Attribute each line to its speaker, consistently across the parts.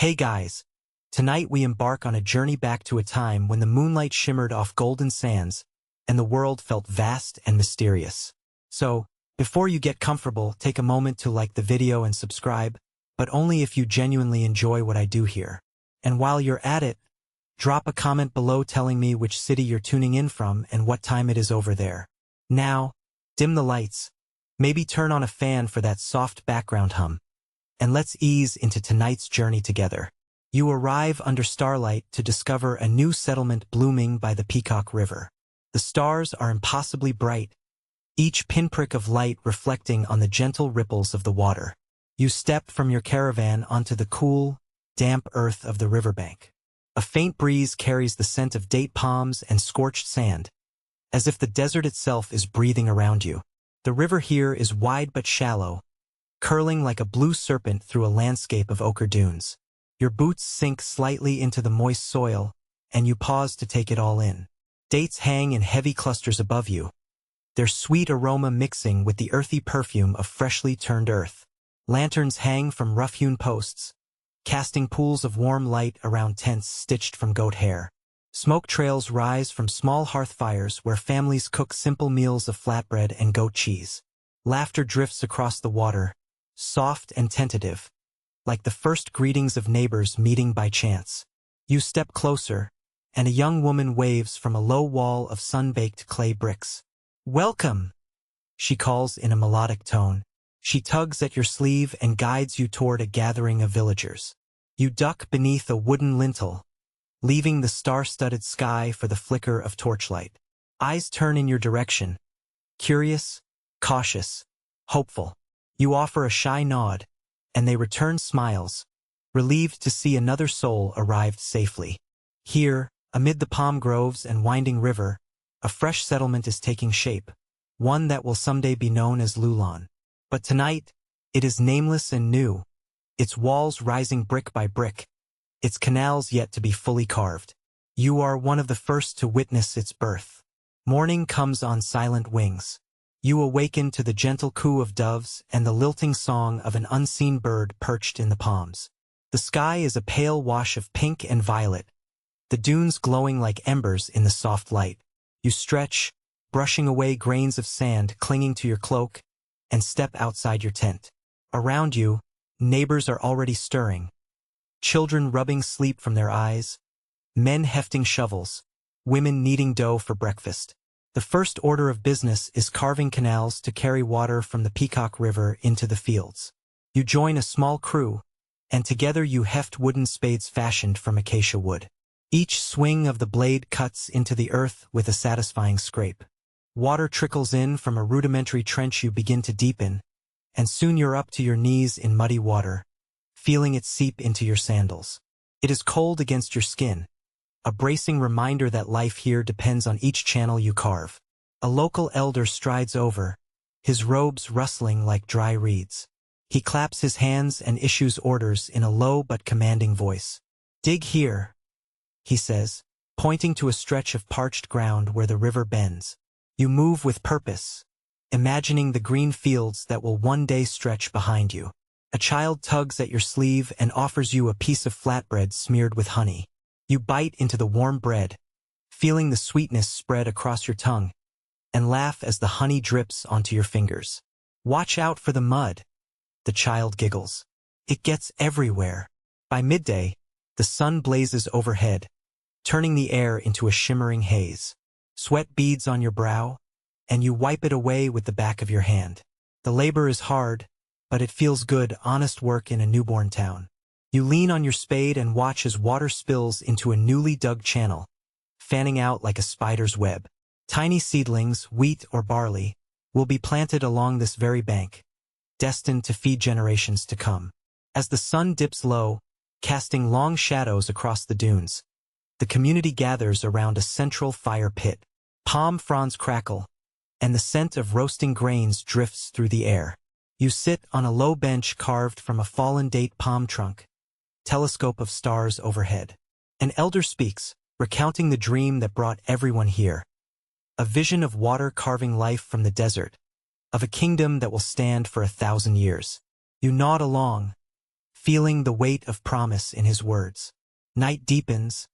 Speaker 1: Hey guys! Tonight we embark on a journey back to a time when the moonlight shimmered off golden sands and the world felt vast and mysterious. So, before you get comfortable, take a moment to like the video and subscribe, but only if you genuinely enjoy what I do here. And while you're at it, drop a comment below telling me which city you're tuning in from and what time it is over there. Now, dim the lights, maybe turn on a fan for that soft background hum, and let's ease into tonight's journey together. You arrive under starlight to discover a new settlement blooming by the Peacock River. The stars are impossibly bright, each pinprick of light reflecting on the gentle ripples of the water. You step from your caravan onto the cool, damp earth of the riverbank. A faint breeze carries the scent of date palms and scorched sand, as if the desert itself is breathing around you. The river here is wide but shallow, curling like a blue serpent through a landscape of ochre dunes. Your boots sink slightly into the moist soil, and you pause to take it all in. Dates hang in heavy clusters above you, their sweet aroma mixing with the earthy perfume of freshly turned earth. Lanterns hang from rough-hewn posts, casting pools of warm light around tents stitched from goat hair. Smoke trails rise from small hearth fires where families cook simple meals of flatbread and goat cheese. Laughter drifts across the water, soft and tentative, like the first greetings of neighbors meeting by chance. You step closer, and a young woman waves from a low wall of sun-baked clay bricks. "Welcome," she calls in a melodic tone. She tugs at your sleeve and guides you toward a gathering of villagers. You duck beneath a wooden lintel, leaving the star-studded sky for the flicker of torchlight. Eyes turn in your direction, curious, cautious, hopeful. You offer a shy nod, and they return smiles, relieved to see another soul arrived safely. Here, amid the palm groves and winding river, a fresh settlement is taking shape, one that will someday be known as Loulan. But tonight, it is nameless and new, its walls rising brick by brick, its canals yet to be fully carved. You are one of the first to witness its birth. Morning comes on silent wings. You awaken to the gentle coo of doves and the lilting song of an unseen bird perched in the palms. The sky is a pale wash of pink and violet, the dunes glowing like embers in the soft light. You stretch, brushing away grains of sand clinging to your cloak, and step outside your tent. Around you, neighbors are already stirring, children rubbing sleep from their eyes, men hefting shovels, women kneading dough for breakfast. The first order of business is carving canals to carry water from the Peacock River into the fields. You join a small crew, and together you heft wooden spades fashioned from acacia wood. Each swing of the blade cuts into the earth with a satisfying scrape. Water trickles in from a rudimentary trench you begin to deepen, and soon you're up to your knees in muddy water, feeling it seep into your sandals. It is cold against your skin, a bracing reminder that life here depends on each channel you carve. A local elder strides over, his robes rustling like dry reeds. He claps his hands and issues orders in a low but commanding voice. "Dig here," he says, pointing to a stretch of parched ground where the river bends. You move with purpose, imagining the green fields that will one day stretch behind you. A child tugs at your sleeve and offers you a piece of flatbread smeared with honey. You bite into the warm bread, feeling the sweetness spread across your tongue, and laugh as the honey drips onto your fingers. "Watch out for the mud," the child giggles. "It gets everywhere." By midday, the sun blazes overhead, turning the air into a shimmering haze. Sweat beads on your brow, and you wipe it away with the back of your hand. The labor is hard, but it feels good, honest work in a newborn town. You lean on your spade and watch as water spills into a newly dug channel, fanning out like a spider's web. Tiny seedlings, wheat or barley, will be planted along this very bank, destined to feed generations to come. As the sun dips low, casting long shadows across the dunes, the community gathers around a central fire pit. Palm fronds crackle, and the scent of roasting grains drifts through the air. You sit on a low bench carved from a fallen date palm trunk, telescope of stars overhead. An elder speaks, recounting the dream that brought everyone here. A vision of water carving life from the desert, of a kingdom that will stand for 1,000 years. You nod along, feeling the weight of promise in his words. Night deepens,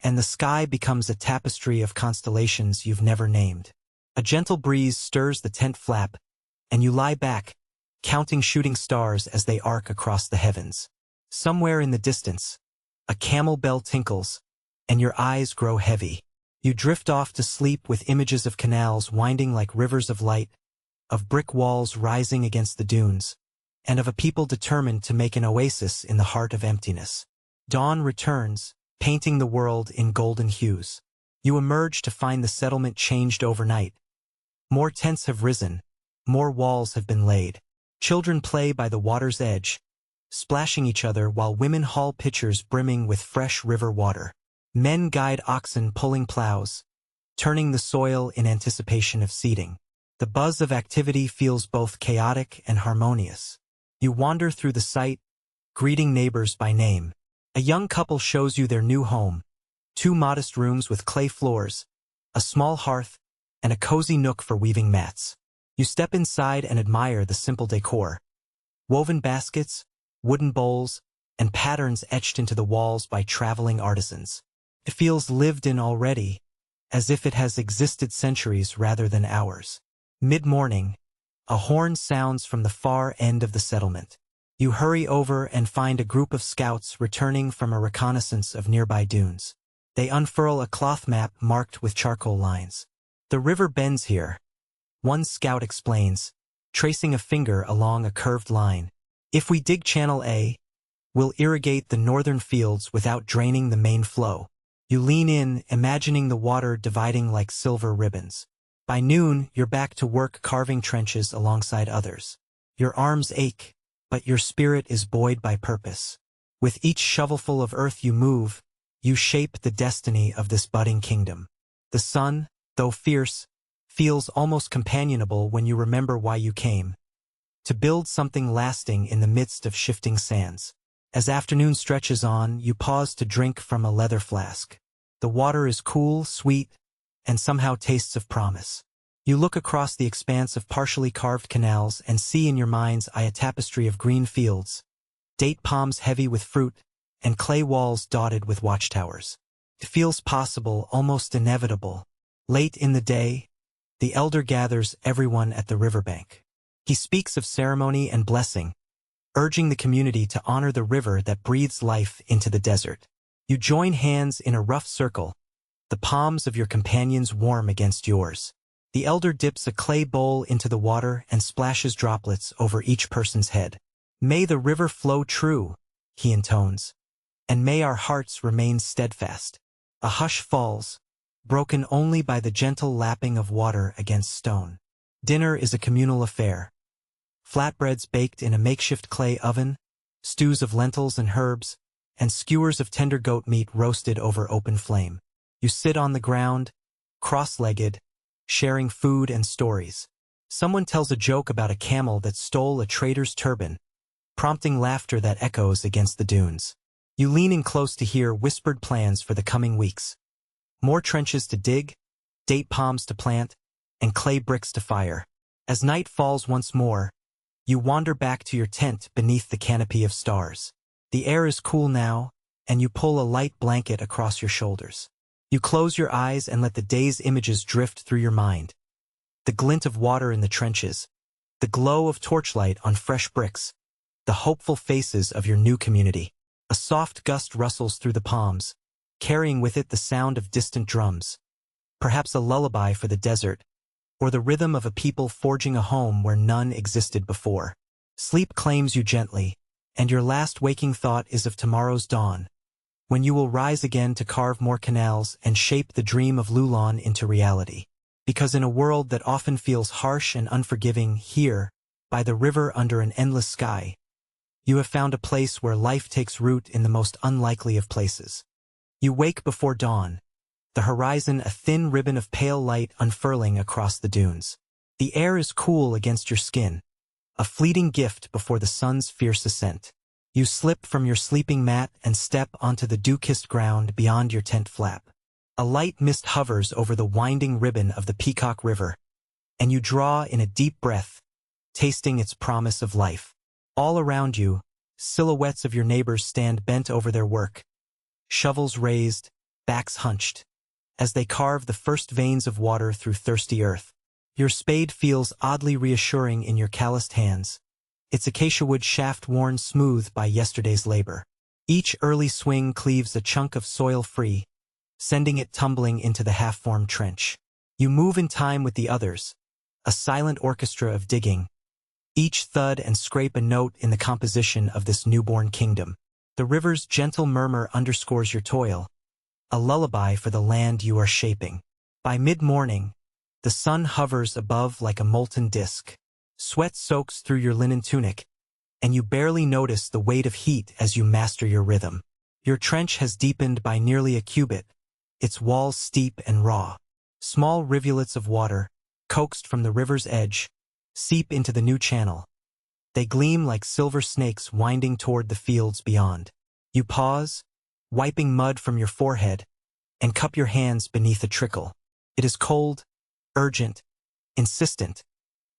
Speaker 1: and the sky becomes a tapestry of constellations you've never named. A gentle breeze stirs the tent flap, and you lie back, counting shooting stars as they arc across the heavens. Somewhere in the distance, a camel bell tinkles, and your eyes grow heavy. You drift off to sleep with images of canals winding like rivers of light, of brick walls rising against the dunes, and of a people determined to make an oasis in the heart of emptiness. Dawn returns, painting the world in golden hues. You emerge to find the settlement changed overnight. More tents have risen, more walls have been laid. Children play by the water's edge, splashing each other while women haul pitchers brimming with fresh river water. Men guide oxen pulling plows, turning the soil in anticipation of seeding. The buzz of activity feels both chaotic and harmonious. You wander through the site, greeting neighbors by name. A young couple shows you their new home, 2 modest rooms with clay floors, a small hearth, and a cozy nook for weaving mats. You step inside and admire the simple decor. Woven baskets, wooden bowls, and patterns etched into the walls by traveling artisans. It feels lived in already, as if it has existed centuries rather than hours. Mid-morning, a horn sounds from the far end of the settlement. You hurry over and find a group of scouts returning from a reconnaissance of nearby dunes. They unfurl a cloth map marked with charcoal lines. The river bends here, one scout explains, tracing a finger along a curved line. If we dig Channel A, we'll irrigate the northern fields without draining the main flow. You lean in, imagining the water dividing like silver ribbons. By noon, you're back to work carving trenches alongside others. Your arms ache, but your spirit is buoyed by purpose. With each shovelful of earth you move, you shape the destiny of this budding kingdom. The sun, though fierce, feels almost companionable when you remember why you came. To build something lasting in the midst of shifting sands. As afternoon stretches on, you pause to drink from a leather flask. The water is cool, sweet, and somehow tastes of promise. You look across the expanse of partially carved canals and see in your mind's eye a tapestry of green fields, date palms heavy with fruit, and clay walls dotted with watchtowers. It feels possible, almost inevitable. Late in the day, the elder gathers everyone at the riverbank. He speaks of ceremony and blessing, urging the community to honor the river that breathes life into the desert. You join hands in a rough circle, the palms of your companions warm against yours. The elder dips a clay bowl into the water and splashes droplets over each person's head. May the river flow true, he intones, and may our hearts remain steadfast. A hush falls, broken only by the gentle lapping of water against stone. Dinner is a communal affair. Flatbreads baked in a makeshift clay oven, stews of lentils and herbs, and skewers of tender goat meat roasted over open flame. You sit on the ground, cross-legged, sharing food and stories. Someone tells a joke about a camel that stole a trader's turban, prompting laughter that echoes against the dunes. You lean in close to hear whispered plans for the coming weeks. More trenches to dig, date palms to plant, and clay bricks to fire. As night falls once more, you wander back to your tent beneath the canopy of stars. The air is cool now, and you pull a light blanket across your shoulders. You close your eyes and let the day's images drift through your mind. The glint of water in the trenches, the glow of torchlight on fresh bricks, the hopeful faces of your new community. A soft gust rustles through the palms, carrying with it the sound of distant drums, perhaps a lullaby for the desert, or the rhythm of a people forging a home where none existed before. Sleep claims you gently, and your last waking thought is of tomorrow's dawn, when you will rise again to carve more canals and shape the dream of Loulan into reality. Because in a world that often feels harsh and unforgiving, here, by the river under an endless sky, you have found a place where life takes root in the most unlikely of places. You wake before dawn, the horizon a thin ribbon of pale light unfurling across the dunes. The air is cool against your skin, a fleeting gift before the sun's fierce ascent. You slip from your sleeping mat and step onto the dew-kissed ground beyond your tent flap. A light mist hovers over the winding ribbon of the Peacock River, and you draw in a deep breath, tasting its promise of life. All around you, Silhouettes of your neighbors stand bent over their work, shovels raised, backs hunched, as they carve the first veins of water through thirsty earth. Your spade feels oddly reassuring in your calloused hands, its acacia wood shaft worn smooth by yesterday's labor. Each early swing cleaves a chunk of soil free, sending it tumbling into the half-formed trench. You move in time with the others, a silent orchestra of digging, each thud and scrape a note in the composition of this newborn kingdom. The river's gentle murmur underscores your toil, a lullaby for the land you are shaping. By mid-morning, the sun hovers above like a molten disk. Sweat soaks through your linen tunic, and you barely notice the weight of heat as you master your rhythm. Your trench has deepened by nearly a cubit, its walls steep and raw. Small rivulets of water, coaxed from the river's edge, seep into the new channel. They gleam like silver snakes winding toward the fields beyond. You pause, wiping mud from your forehead, and cup your hands beneath a trickle. It is cold, urgent, insistent,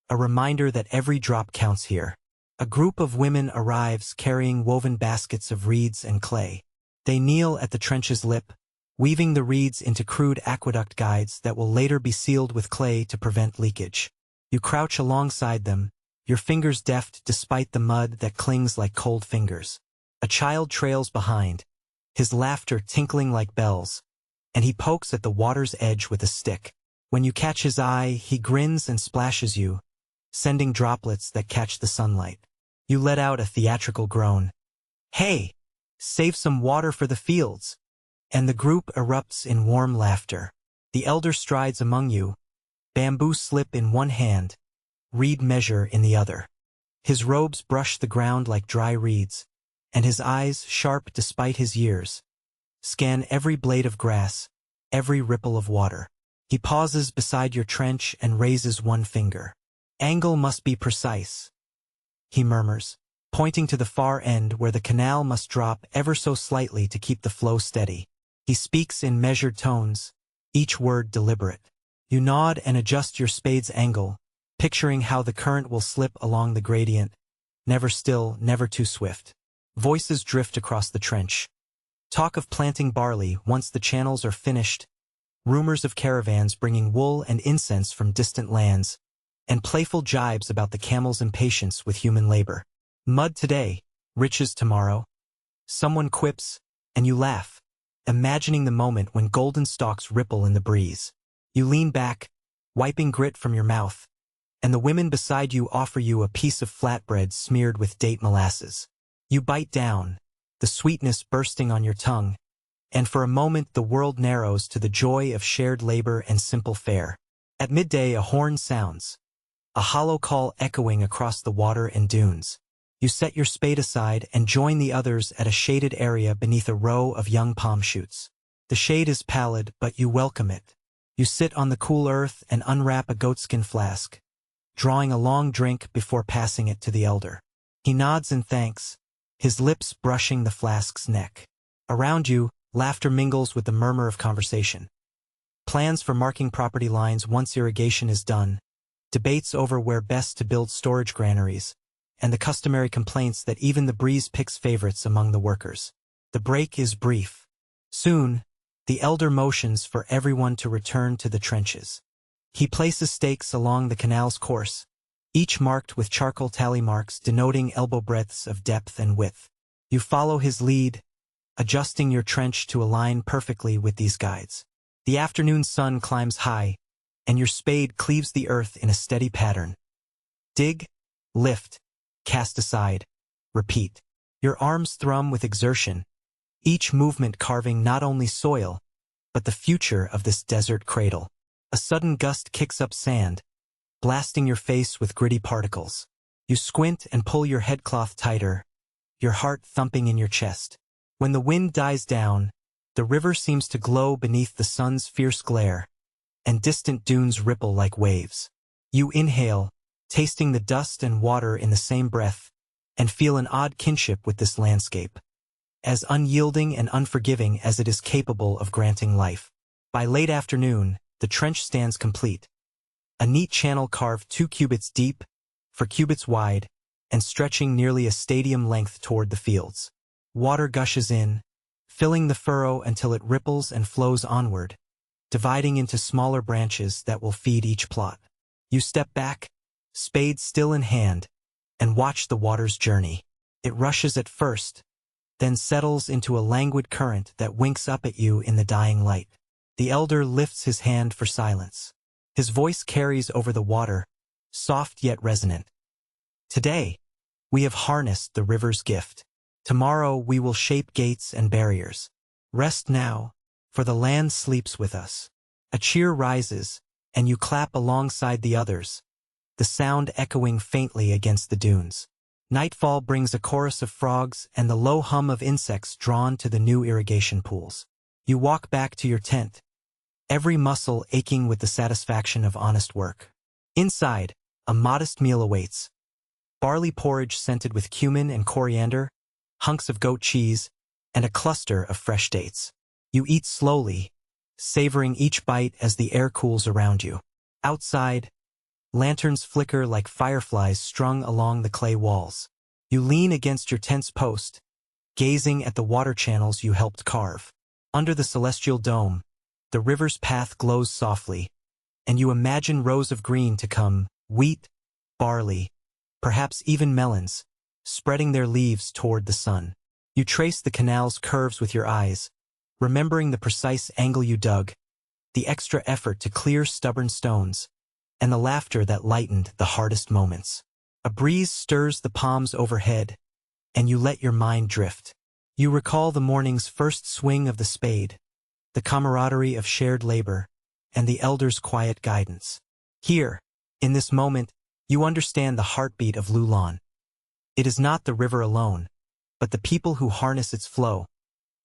Speaker 1: a reminder that every drop counts here. A group of women arrives carrying woven baskets of reeds and clay. They kneel at the trench's lip, weaving the reeds into crude aqueduct guides that will later be sealed with clay to prevent leakage. You crouch alongside them, your fingers deft despite the mud that clings like cold fingers. A child trails behind, his laughter tinkling like bells, and he pokes at the water's edge with a stick. When you catch his eye, he grins and splashes you, sending droplets that catch the sunlight. You let out a theatrical groan. Hey, save some water for the fields! And the group erupts in warm laughter. The elder strides among you, bamboo slip in one hand, reed measure in the other. His robes brush the ground like dry reeds, and his eyes, sharp despite his years, scan every blade of grass, every ripple of water. He pauses beside your trench and raises one finger. Angle must be precise, he murmurs, pointing to the far end where the canal must drop ever so slightly to keep the flow steady. He speaks in measured tones, each word deliberate. You nod and adjust your spade's angle, picturing how the current will slip along the gradient, never still, never too swift. Voices drift across the trench. Talk of planting barley once the channels are finished, rumors of caravans bringing wool and incense from distant lands, and playful jibes about the camel's impatience with human labor. Mud today, riches tomorrow. Someone quips, and you laugh, imagining the moment when golden stalks ripple in the breeze. You lean back, wiping grit from your mouth, and the women beside you offer you a piece of flatbread smeared with date molasses. You bite down, the sweetness bursting on your tongue, and for a moment the world narrows to the joy of shared labor and simple fare. At midday a horn sounds, a hollow call echoing across the water and dunes. You set your spade aside and join the others at a shaded area beneath a row of young palm shoots. The shade is pallid, but you welcome it. You sit on the cool earth and unwrap a goatskin flask, drawing a long drink before passing it to the elder. He nods in thanks, his lips brushing the flask's neck. Around you, laughter mingles with the murmur of conversation. Plans for marking property lines once irrigation is done, debates over where best to build storage granaries, and the customary complaints that even the breeze picks favorites among the workers. The break is brief. Soon, the elder motions for everyone to return to the trenches. He places stakes along the canal's course, each marked with charcoal tally marks denoting elbow breadths of depth and width. You follow his lead, adjusting your trench to align perfectly with these guides. The afternoon sun climbs high, and your spade cleaves the earth in a steady pattern. Dig, lift, cast aside, repeat. Your arms thrum with exertion, each movement carving not only soil, but the future of this desert cradle. A sudden gust kicks up sand, blasting your face with gritty particles. You squint and pull your headcloth tighter, your heart thumping in your chest. When the wind dies down, the river seems to glow beneath the sun's fierce glare, and distant dunes ripple like waves. You inhale, tasting the dust and water in the same breath, and feel an odd kinship with this landscape, as unyielding and unforgiving as it is capable of granting life. By late afternoon, the trench stands complete. A neat channel carved 2 cubits deep, 4 cubits wide, and stretching nearly a stadium length toward the fields. Water gushes in, filling the furrow until it ripples and flows onward, dividing into smaller branches that will feed each plot. You step back, spade still in hand, and watch the water's journey. It rushes at first, then settles into a languid current that winks up at you in the dying light. The elder lifts his hand for silence. His voice carries over the water, soft yet resonant. Today, we have harnessed the river's gift. Tomorrow we will shape gates and barriers. Rest now, for the land sleeps with us. A cheer rises, and you clap alongside the others, the sound echoing faintly against the dunes. Nightfall brings a chorus of frogs and the low hum of insects drawn to the new irrigation pools. You walk back to your tent, every muscle aching with the satisfaction of honest work. Inside, a modest meal awaits. Barley porridge scented with cumin and coriander, hunks of goat cheese, and a cluster of fresh dates. You eat slowly, savoring each bite as the air cools around you. Outside, lanterns flicker like fireflies strung along the clay walls. You lean against your tent's post, gazing at the water channels you helped carve. Under the celestial dome, the river's path glows softly, and you imagine rows of green to come, wheat, barley, perhaps even melons, spreading their leaves toward the sun. You trace the canal's curves with your eyes, remembering the precise angle you dug, the extra effort to clear stubborn stones, and the laughter that lightened the hardest moments. A breeze stirs the palms overhead, and you let your mind drift. You recall the morning's first swing of the spade, the camaraderie of shared labor, and the elder's quiet guidance. Here, in this moment, you understand the heartbeat of Loulan. It is not the river alone, but the people who harness its flow,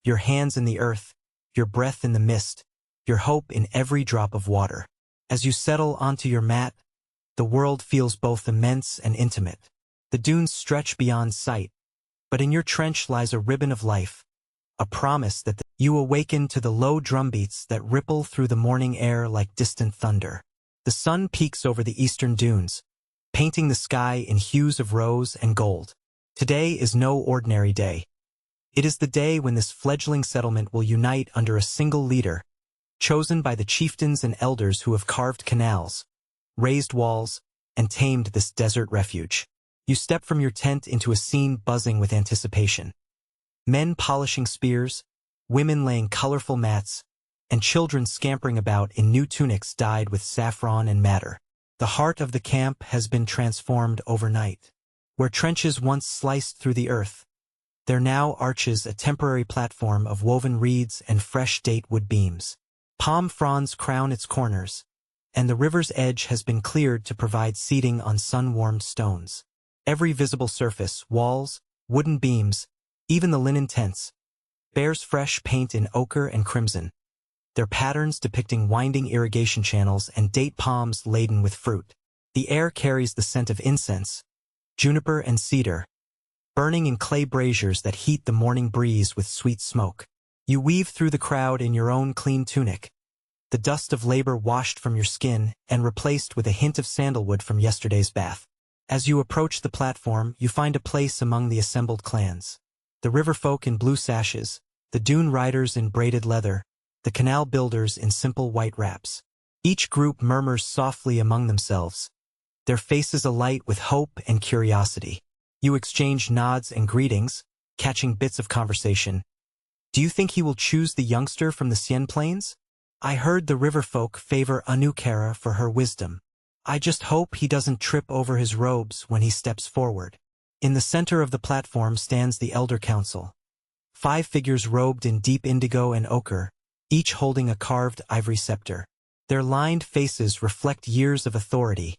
Speaker 1: your hands in the earth, your breath in the mist, your hope in every drop of water. As you settle onto your mat, the world feels both immense and intimate. The dunes stretch beyond sight, but in your trench lies a ribbon of life, a promise that you awaken to the low drumbeats that ripple through the morning air like distant thunder. The sun peaks over the eastern dunes, painting the sky in hues of rose and gold. Today is no ordinary day. It is the day when this fledgling settlement will unite under a single leader, chosen by the chieftains and elders who have carved canals, raised walls, and tamed this desert refuge. You step from your tent into a scene buzzing with anticipation. Men polishing spears, women laying colorful mats, and children scampering about in new tunics dyed with saffron and madder. The heart of the camp has been transformed overnight. Where trenches once sliced through the earth, there now arches a temporary platform of woven reeds and fresh date wood beams. Palm fronds crown its corners, and the river's edge has been cleared to provide seating on sun-warmed stones. Every visible surface, walls, wooden beams, even the linen tents, bears fresh paint in ochre and crimson, their patterns depicting winding irrigation channels and date palms laden with fruit. The air carries the scent of incense, juniper and cedar, burning in clay braziers that heat the morning breeze with sweet smoke. You weave through the crowd in your own clean tunic, the dust of labor washed from your skin and replaced with a hint of sandalwood from yesterday's bath. As you approach the platform, you find a place among the assembled clans. The river folk in blue sashes, the dune riders in braided leather, the canal builders in simple white wraps. Each group murmurs softly among themselves, their faces alight with hope and curiosity. You exchange nods and greetings, catching bits of conversation. Do you think he will choose the youngster from the Xian Plains? I heard the river folk favor Anukara for her wisdom. I just hope he doesn't trip over his robes when he steps forward. In the center of the platform stands the Elder Council. 5 figures robed in deep indigo and ochre, each holding a carved ivory scepter. Their lined faces reflect years of authority,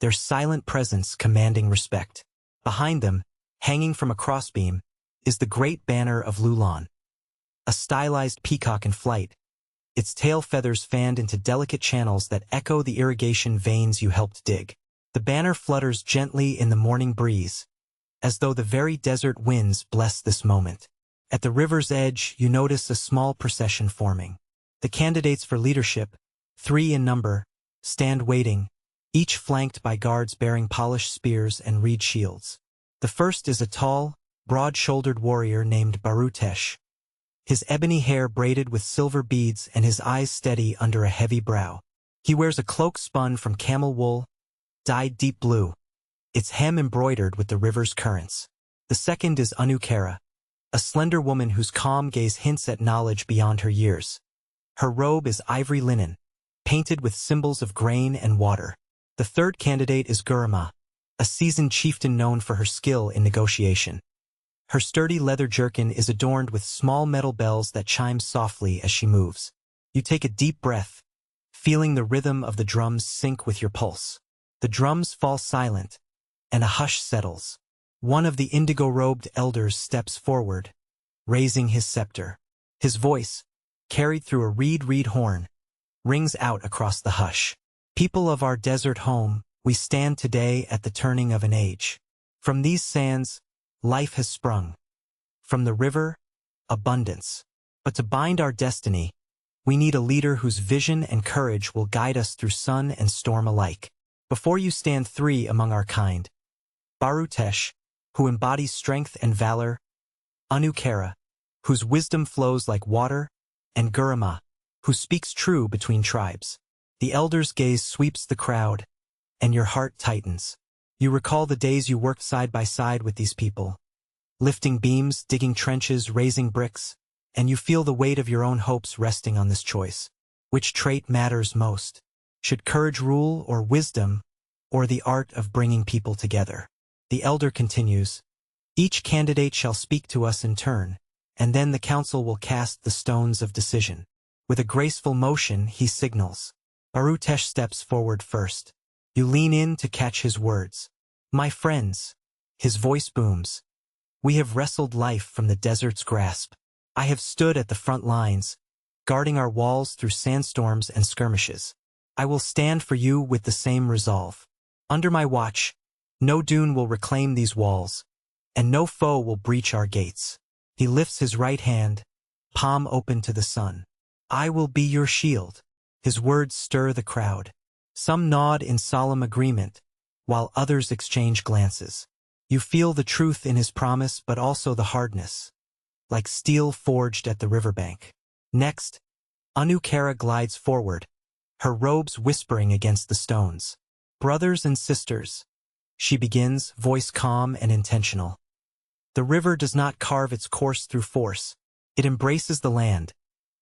Speaker 1: their silent presence commanding respect. Behind them, hanging from a crossbeam, is the great banner of Loulan, a stylized peacock in flight, its tail feathers fanned into delicate channels that echo the irrigation veins you helped dig. The banner flutters gently in the morning breeze, as though the very desert winds bless this moment. At the river's edge, you notice a small procession forming. The candidates for leadership, 3 in number, stand waiting, each flanked by guards bearing polished spears and reed shields. The first is a tall, broad-shouldered warrior named Barutesh. His ebony hair braided with silver beads and his eyes steady under a heavy brow. He wears a cloak spun from camel wool, dyed deep blue, its hem embroidered with the river's currents. The second is Anukara, a slender woman whose calm gaze hints at knowledge beyond her years. Her robe is ivory linen, painted with symbols of grain and water. The third candidate is Guruma, a seasoned chieftain known for her skill in negotiation. Her sturdy leather jerkin is adorned with small metal bells that chime softly as she moves. You take a deep breath, feeling the rhythm of the drums sync with your pulse. The drums fall silent, and a hush settles. One of the indigo-robed elders steps forward, raising his scepter. His voice, carried through a reed horn, rings out across the hush. People of our desert home, we stand today at the turning of an age. From these sands, life has sprung. From the river, abundance. But to bind our destiny, we need a leader whose vision and courage will guide us through sun and storm alike. Before you stand three among our kind: Barutesh, who embodies strength and valor; Anukara, whose wisdom flows like water; and Guruma, who speaks true between tribes. The elder's gaze sweeps the crowd, and your heart tightens. You recall the days you worked side by side with these people, lifting beams, digging trenches, raising bricks, and you feel the weight of your own hopes resting on this choice. Which trait matters most? Should courage rule, or wisdom, or the art of bringing people together? The elder continues, each candidate shall speak to us in turn, and then the council will cast the stones of decision. With a graceful motion, he signals. Barutesh steps forward first. You lean in to catch his words. My friends, his voice booms. We have wrestled life from the desert's grasp. I have stood at the front lines, guarding our walls through sandstorms and skirmishes. I will stand for you with the same resolve. Under my watch, no dune will reclaim these walls, and no foe will breach our gates. He lifts his right hand, palm open to the sun. I will be your shield. His words stir the crowd. Some nod in solemn agreement, while others exchange glances. You feel the truth in his promise, but also the hardness, like steel forged at the riverbank. Next, Anukara glides forward, her robes whispering against the stones. Brothers and sisters, she begins, voice calm and intentional. The river does not carve its course through force. It embraces the land,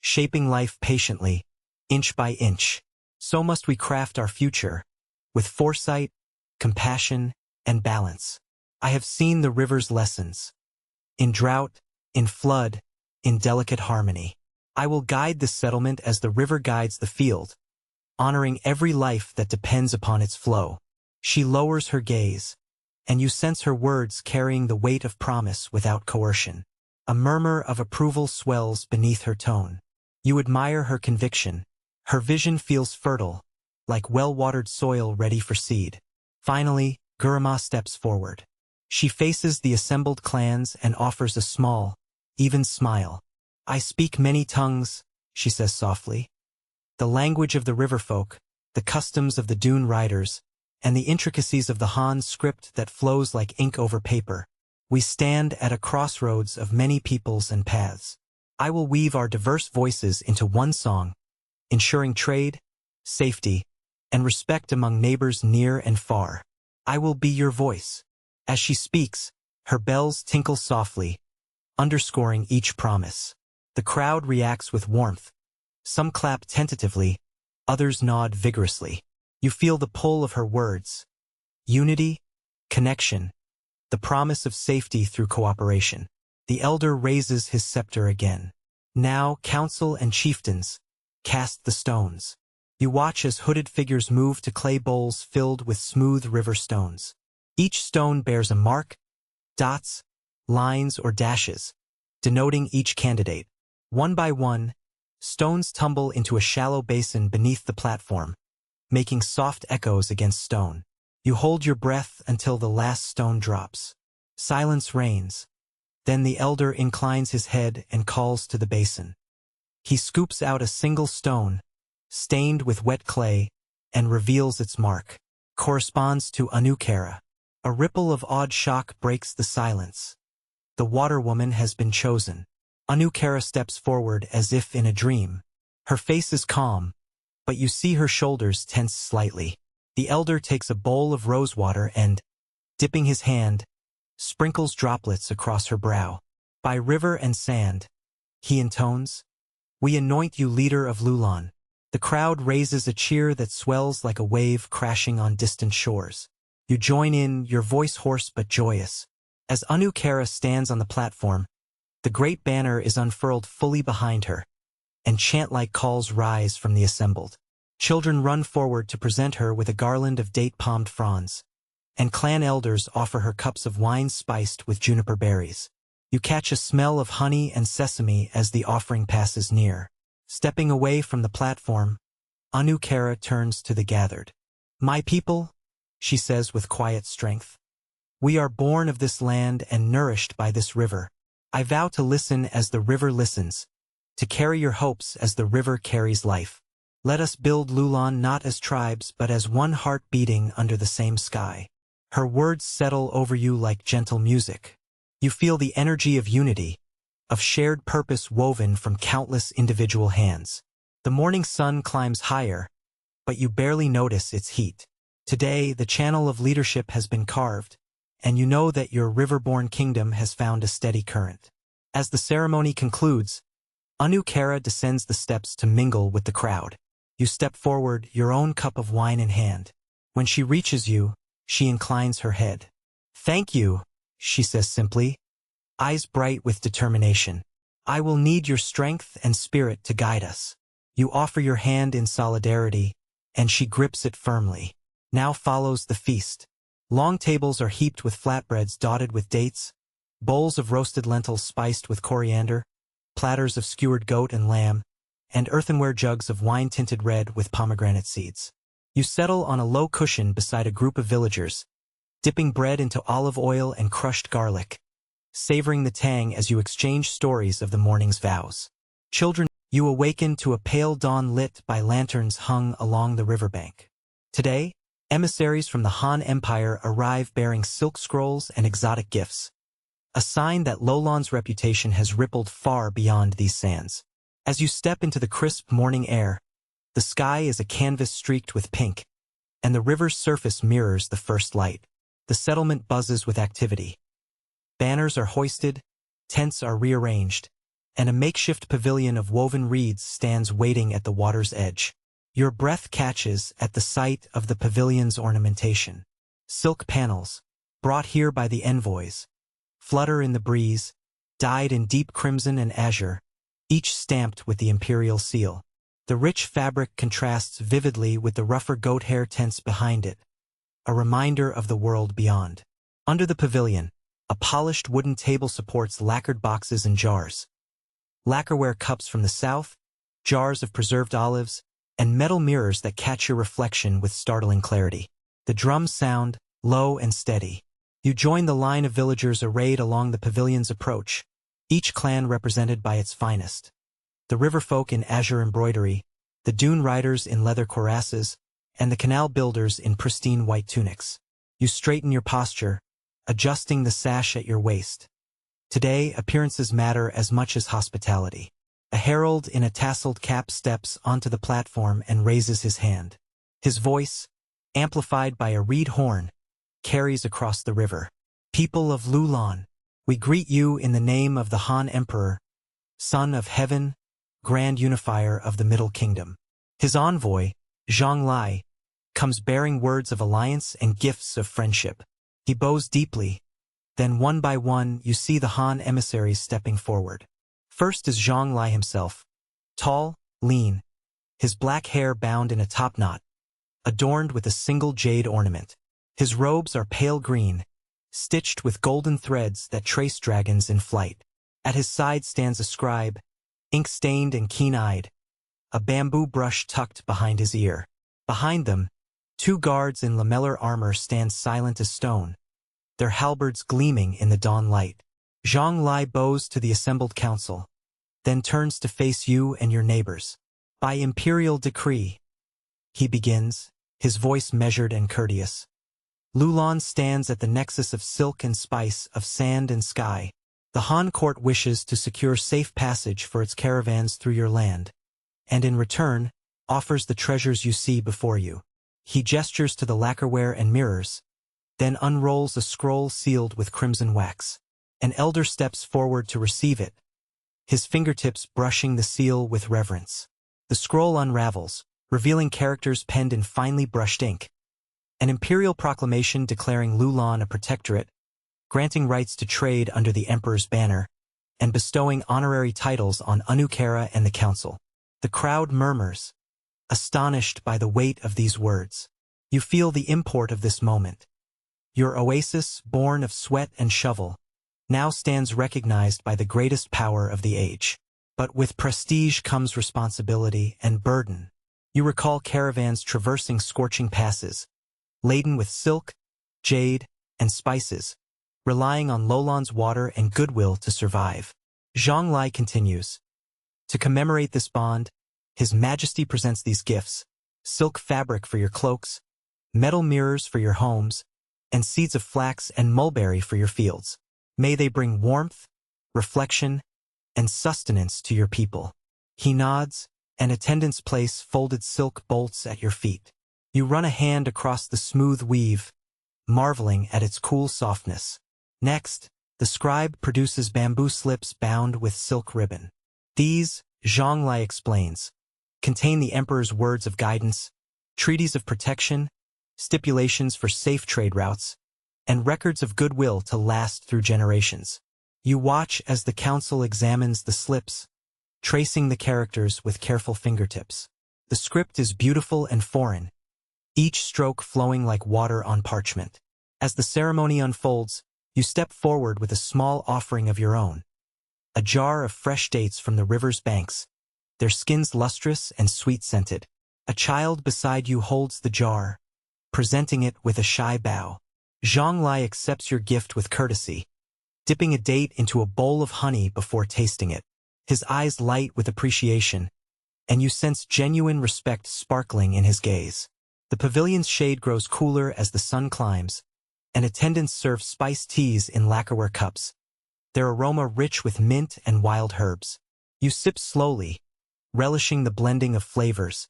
Speaker 1: shaping life patiently, inch by inch. So must we craft our future, with foresight, compassion, and balance. I have seen the river's lessons. In drought, in flood, in delicate harmony. I will guide this settlement as the river guides the field, honoring every life that depends upon its flow. She lowers her gaze, and you sense her words carrying the weight of promise without coercion. A murmur of approval swells beneath her tone. You admire her conviction. Her vision feels fertile, like well-watered soil ready for seed. Finally, Guruma steps forward. She faces the assembled clans and offers a small, even smile. I speak many tongues, she says softly. The language of the riverfolk, the customs of the dune riders, and the intricacies of the Han script that flows like ink over paper. We stand at a crossroads of many peoples and paths. I will weave our diverse voices into one song, ensuring trade, safety, and respect among neighbors near and far. I will be your voice. As she speaks, her bells tinkle softly, underscoring each promise. The crowd reacts with warmth. Some clap tentatively, others nod vigorously. You feel the pull of her words. Unity, connection, the promise of safety through cooperation. The elder raises his scepter again. Now, council and chieftains, cast the stones. You watch as hooded figures move to clay bowls filled with smooth river stones. Each stone bears a mark, dots, lines, or dashes, denoting each candidate. One by one, stones tumble into a shallow basin beneath the platform, making soft echoes against stone. You hold your breath until the last stone drops. Silence reigns. Then the elder inclines his head and calls to the basin. He scoops out a single stone, stained with wet clay, and reveals its mark. Corresponds to Anukara. A ripple of awed shock breaks the silence. The water woman has been chosen. Anukara steps forward as if in a dream. Her face is calm, but you see her shoulders tense slightly. The elder takes a bowl of rosewater and, dipping his hand, sprinkles droplets across her brow. By river and sand, he intones, "We anoint you leader of Loulan." The crowd raises a cheer that swells like a wave crashing on distant shores. You join in, your voice hoarse but joyous. As Anukara stands on the platform, the great banner is unfurled fully behind her, and chant-like calls rise from the assembled. Children run forward to present her with a garland of date-palmed fronds, and clan elders offer her cups of wine spiced with juniper berries. You catch a smell of honey and sesame as the offering passes near. Stepping away from the platform, Anukara turns to the gathered. "My people," she says with quiet strength, "we are born of this land and nourished by this river. I vow to listen as the river listens, to carry your hopes as the river carries life. Let us build Loulan not as tribes but as one heart beating under the same sky." Her words settle over you like gentle music. You feel the energy of unity, of shared purpose woven from countless individual hands. The morning sun climbs higher, but you barely notice its heat. Today, the channel of leadership has been carved, and you know that your river-born kingdom has found a steady current. As the ceremony concludes, Anukara descends the steps to mingle with the crowd. You step forward, your own cup of wine in hand. When she reaches you, she inclines her head. "Thank you," she says simply, eyes bright with determination. "I will need your strength and spirit to guide us." You offer your hand in solidarity, and she grips it firmly. Now follows the feast. Long tables are heaped with flatbreads dotted with dates, bowls of roasted lentils spiced with coriander, platters of skewered goat and lamb, and earthenware jugs of wine tinted red with pomegranate seeds. You settle on a low cushion beside a group of villagers, dipping bread into olive oil and crushed garlic, savoring the tang as you exchange stories of the morning's vows. Children, you awaken to a pale dawn lit by lanterns hung along the riverbank. Today, emissaries from the Han Empire arrive bearing silk scrolls and exotic gifts, a sign that Loulan's reputation has rippled far beyond these sands. As you step into the crisp morning air, the sky is a canvas streaked with pink, and the river's surface mirrors the first light. The settlement buzzes with activity. Banners are hoisted, tents are rearranged, and a makeshift pavilion of woven reeds stands waiting at the water's edge. Your breath catches at the sight of the pavilion's ornamentation. Silk panels, brought here by the envoys, flutter in the breeze, dyed in deep crimson and azure, each stamped with the imperial seal. The rich fabric contrasts vividly with the rougher goat hair tents behind it, a reminder of the world beyond. Under the pavilion, a polished wooden table supports lacquered boxes and jars. Lacquerware cups from the south, jars of preserved olives, and metal mirrors that catch your reflection with startling clarity. The drums sound, low and steady. You join the line of villagers arrayed along the pavilion's approach, each clan represented by its finest. The riverfolk in azure embroidery, the dune riders in leather cuirasses, and the canal builders in pristine white tunics. You straighten your posture, adjusting the sash at your waist. Today, appearances matter as much as hospitality. A herald in a tasseled cap steps onto the platform and raises his hand. His voice, amplified by a reed horn, carries across the river. "People of Loulan, we greet you in the name of the Han Emperor, Son of Heaven, Grand Unifier of the Middle Kingdom." His envoy, Xiongnu, comes bearing words of alliance and gifts of friendship. He bows deeply. Then one by one you see the Han emissaries stepping forward. First is Xiongnu himself, tall, lean, his black hair bound in a topknot, adorned with a single jade ornament. His robes are pale green, stitched with golden threads that trace dragons in flight. At his side stands a scribe, ink-stained and keen-eyed, a bamboo brush tucked behind his ear. Behind them, two guards in lamellar armor stand silent as stone, their halberds gleaming in the dawn light. Xiongnu bows to the assembled council, then turns to face you and your neighbors. "By imperial decree," he begins, his voice measured and courteous, Loulan stands at the nexus of silk and spice, of sand and sky. The Han court wishes to secure safe passage for its caravans through your land, and in return, offers the treasures you see before you. He gestures to the lacquerware and mirrors, then unrolls a scroll sealed with crimson wax. An elder steps forward to receive it, his fingertips brushing the seal with reverence. The scroll unravels, revealing characters penned in finely brushed ink. An imperial proclamation declaring Loulan a protectorate, granting rights to trade under the emperor's banner, and bestowing honorary titles on Anukara and the council. The crowd murmurs, astonished by the weight of these words. You feel the import of this moment. Your oasis, born of sweat and shovel, now stands recognized by the greatest power of the age. But with prestige comes responsibility and burden. You recall caravans traversing scorching passes, laden with silk, jade, and spices, relying on Loulan's water and goodwill to survive. Xiongnu continues. To commemorate this bond, His Majesty presents these gifts: silk fabric for your cloaks, metal mirrors for your homes, and seeds of flax and mulberry for your fields. May they bring warmth, reflection, and sustenance to your people. He nods, and attendants place folded silk bolts at your feet. You run a hand across the smooth weave, marveling at its cool softness. Next, the scribe produces bamboo slips bound with silk ribbon. These, Xiongnu explains, contain the emperor's words of guidance, treaties of protection, stipulations for safe trade routes, and records of goodwill to last through generations. You watch as the council examines the slips, tracing the characters with careful fingertips. The script is beautiful and foreign, each stroke flowing like water on parchment. As the ceremony unfolds, you step forward with a small offering of your own. A jar of fresh dates from the river's banks, their skins lustrous and sweet-scented. A child beside you holds the jar, presenting it with a shy bow. Xiongnu accepts your gift with courtesy, dipping a date into a bowl of honey before tasting it. His eyes light with appreciation, and you sense genuine respect sparkling in his gaze. The pavilion's shade grows cooler as the sun climbs, and attendants serve spiced teas in lacquerware cups, their aroma rich with mint and wild herbs. You sip slowly, relishing the blending of flavors,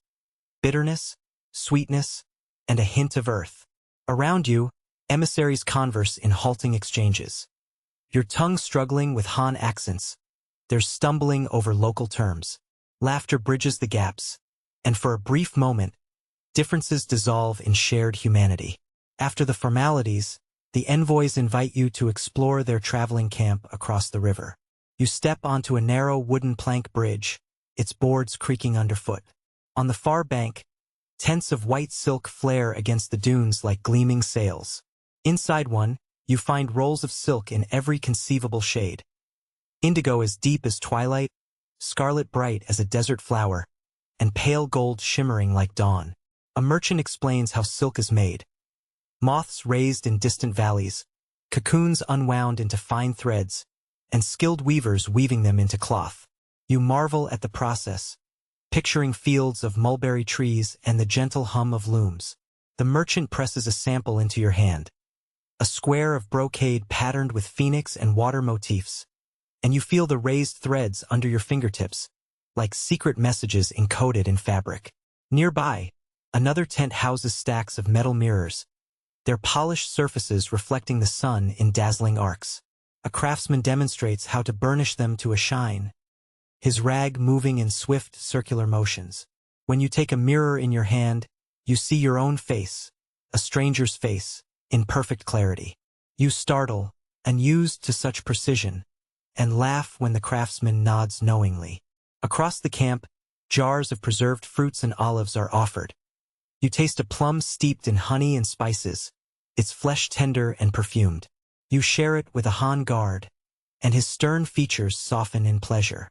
Speaker 1: bitterness, sweetness, and a hint of earth. Around you, emissaries converse in halting exchanges, your tongue struggling with Han accents, their stumbling over local terms. Laughter bridges the gaps, and for a brief moment, differences dissolve in shared humanity. After the formalities, the envoys invite you to explore their traveling camp across the river. You step onto a narrow wooden plank bridge, its boards creaking underfoot. On the far bank, tents of white silk flare against the dunes like gleaming sails. Inside one, you find rolls of silk in every conceivable shade. Indigo as deep as twilight, scarlet bright as a desert flower, and pale gold shimmering like dawn. A merchant explains how silk is made. Moths raised in distant valleys, cocoons unwound into fine threads, and skilled weavers weaving them into cloth. You marvel at the process, picturing fields of mulberry trees and the gentle hum of looms. The merchant presses a sample into your hand, a square of brocade patterned with phoenix and water motifs, and you feel the raised threads under your fingertips, like secret messages encoded in fabric. Nearby, another tent houses stacks of metal mirrors, their polished surfaces reflecting the sun in dazzling arcs. A craftsman demonstrates how to burnish them to a shine, his rag moving in swift circular motions. When you take a mirror in your hand, you see your own face, a stranger's face, in perfect clarity. You startle, unused to such precision, and laugh when the craftsman nods knowingly. Across the camp, jars of preserved fruits and olives are offered. You taste a plum steeped in honey and spices, its flesh tender and perfumed. You share it with a Han guard, and his stern features soften in pleasure.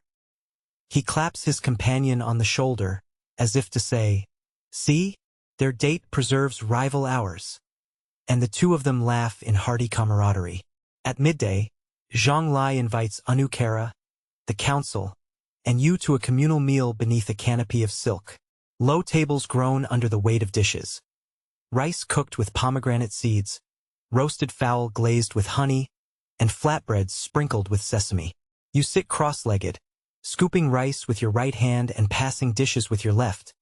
Speaker 1: He claps his companion on the shoulder, as if to say, "See, their date preserves rival hours." And the two of them laugh in hearty camaraderie. At midday, Xiongnu invites Anukara, the council, and you to a communal meal beneath a canopy of silk. Low tables groan under the weight of dishes. Rice cooked with pomegranate seeds, roasted fowl glazed with honey, and flatbreads sprinkled with sesame. You sit cross-legged, scooping rice with your right hand and passing dishes with your left,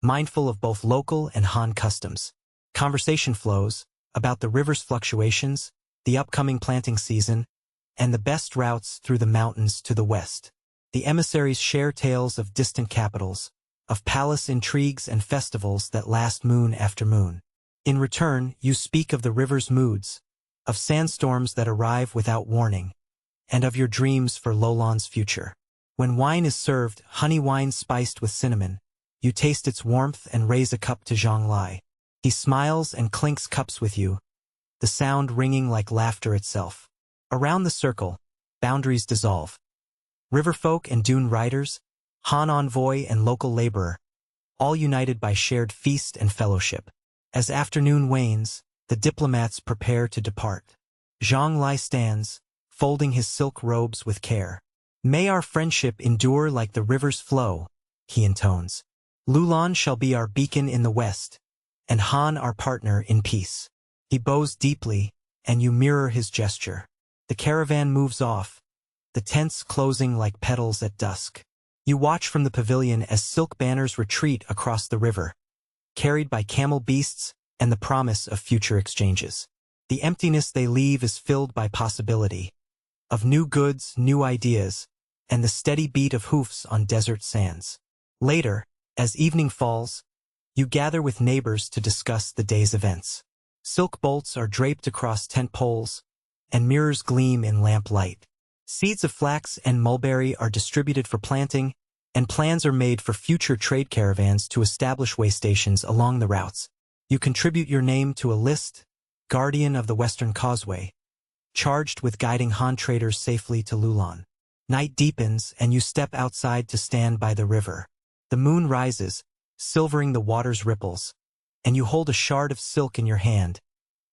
Speaker 1: mindful of both local and Han customs. Conversation flows about the river's fluctuations, the upcoming planting season, and the best routes through the mountains to the west. The emissaries share tales of distant capitals, of palace intrigues and festivals that last moon after moon. In return, you speak of the river's moods, of sandstorms that arrive without warning, and of your dreams for Loulan's future. When wine is served, honey wine spiced with cinnamon, you taste its warmth and raise a cup to Xiongnu. He smiles and clinks cups with you, the sound ringing like laughter itself. Around the circle, boundaries dissolve. Riverfolk and dune riders, Han envoy and local laborer, all united by shared feast and fellowship. As afternoon wanes, the diplomats prepare to depart. Xiongnu stands, folding his silk robes with care. May our friendship endure like the river's flow, he intones. Loulan shall be our beacon in the west, and Han our partner in peace. He bows deeply, and you mirror his gesture. The caravan moves off, the tents closing like petals at dusk. You watch from the pavilion as silk banners retreat across the river, carried by camel beasts and the promise of future exchanges. The emptiness they leave is filled by possibility, of new goods, new ideas, and the steady beat of hoofs on desert sands. Later, as evening falls, you gather with neighbors to discuss the day's events. Silk bolts are draped across tent poles, and mirrors gleam in lamp light. Seeds of flax and mulberry are distributed for planting, and plans are made for future trade caravans to establish way stations along the routes. You contribute your name to a list, guardian of the Western Causeway, charged with guiding Han traders safely to Loulan. Night deepens, and you step outside to stand by the river. The moon rises, silvering the water's ripples, and you hold a shard of silk in your hand,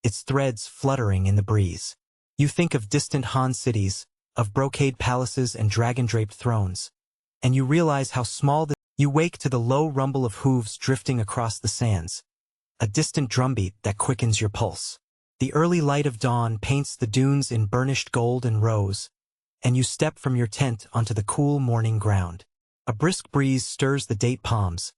Speaker 1: its threads fluttering in the breeze. You think of distant Han cities, of brocade palaces and dragon-draped thrones, and you realize how small you wake to the low rumble of hooves drifting across the sands, a distant drumbeat that quickens your pulse. The early light of dawn paints the dunes in burnished gold and rose, and you step from your tent onto the cool morning ground. A brisk breeze stirs the date palms,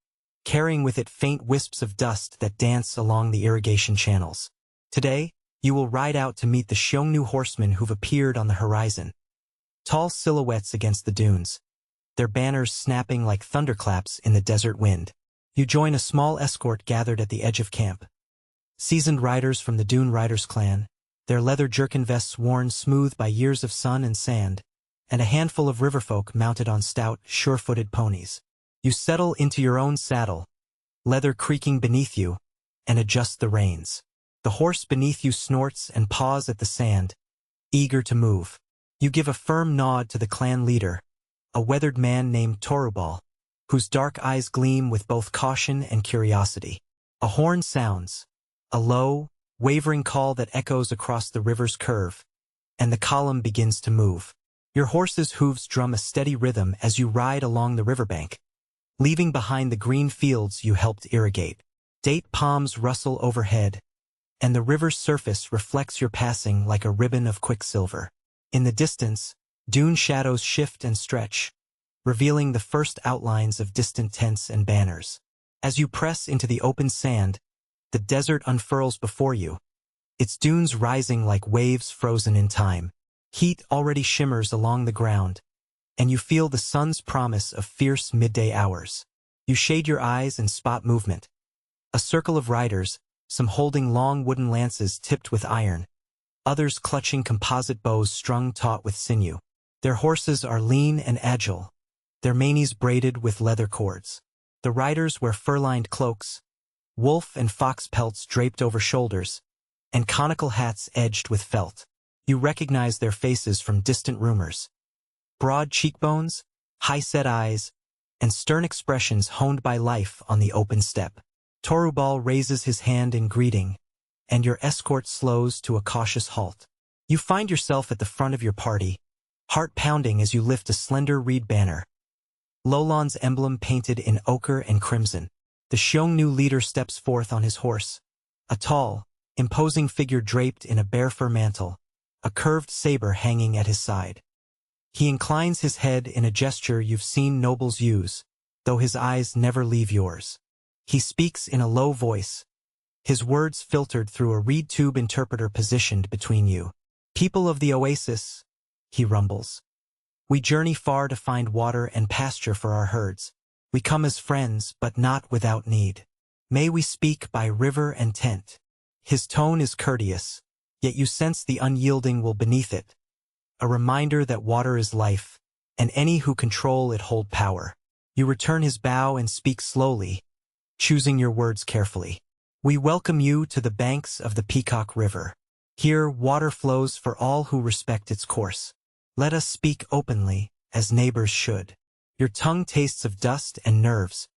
Speaker 1: carrying with it faint wisps of dust that dance along the irrigation channels. Today, you will ride out to meet the Xiongnu horsemen who've appeared on the horizon. Tall silhouettes against the dunes, their banners snapping like thunderclaps in the desert wind. You join a small escort gathered at the edge of camp. Seasoned riders from the Dune Riders clan, their leather jerkin vests worn smooth by years of sun and sand, and a handful of riverfolk mounted on stout, sure-footed ponies. You settle into your own saddle, leather creaking beneath you, and adjust the reins. The horse beneath you snorts and paws at the sand, eager to move. You give a firm nod to the clan leader, a weathered man named Torubal, whose dark eyes gleam with both caution and curiosity. A horn sounds, a low, wavering call that echoes across the river's curve, and the column begins to move. Your horse's hooves drum a steady rhythm as you ride along the riverbank, leaving behind the green fields you helped irrigate. Date palms rustle overhead, and the river's surface reflects your passing like a ribbon of quicksilver. In the distance, dune shadows shift and stretch, revealing the first outlines of distant tents and banners. As you press into the open sand, the desert unfurls before you, its dunes rising like waves frozen in time. Heat already shimmers along the ground, and you feel the sun's promise of fierce midday hours. You shade your eyes and spot movement. A circle of riders, some holding long wooden lances tipped with iron, others clutching composite bows strung taut with sinew. Their horses are lean and agile, their manes braided with leather cords. The riders wear fur-lined cloaks, wolf and fox pelts draped over shoulders, and conical hats edged with felt. You recognize their faces from distant rumors. Broad cheekbones, high-set eyes, and stern expressions honed by life on the open steppe. Torubal raises his hand in greeting, and your escort slows to a cautious halt. You find yourself at the front of your party, heart pounding as you lift a slender reed banner, Loulan's emblem painted in ochre and crimson. The Xiongnu leader steps forth on his horse, a tall, imposing figure draped in a bear fur mantle, a curved saber hanging at his side. He inclines his head in a gesture you've seen nobles use, though his eyes never leave yours. He speaks in a low voice, his words filtered through a reed tube interpreter positioned between you. People of the Oasis, he rumbles. We journey far to find water and pasture for our herds. We come as friends, but not without need. May we speak by river and tent. His tone is courteous, yet you sense the unyielding will beneath it. A reminder that water is life, and any who control it hold power. You return his bow and speak slowly, choosing your words carefully. We welcome you to the banks of the Peacock River. Here, water flows for all who respect its course. Let us speak openly, as neighbors should. Your tongue tastes of dust and nerves,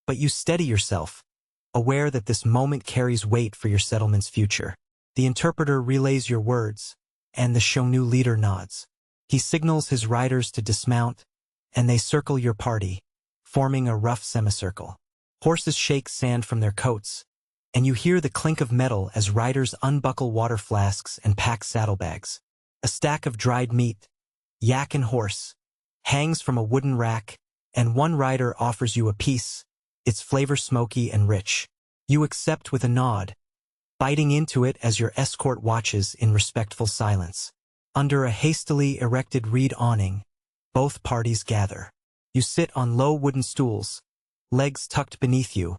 Speaker 1: but you steady yourself, aware that this moment carries weight for your settlement's future. The interpreter relays your words, and the Xiongnu leader nods. He signals his riders to dismount, and they circle your party, forming a rough semicircle. Horses shake sand from their coats, and you hear the clink of metal as riders unbuckle water flasks and pack saddlebags. A stack of dried meat, yak and horse, hangs from a wooden rack, and one rider offers you a piece, its flavor smoky and rich. You accept with a nod, biting into it as your escort watches in respectful silence. Under a hastily erected reed awning, both parties gather. You sit on low wooden stools, legs tucked beneath you,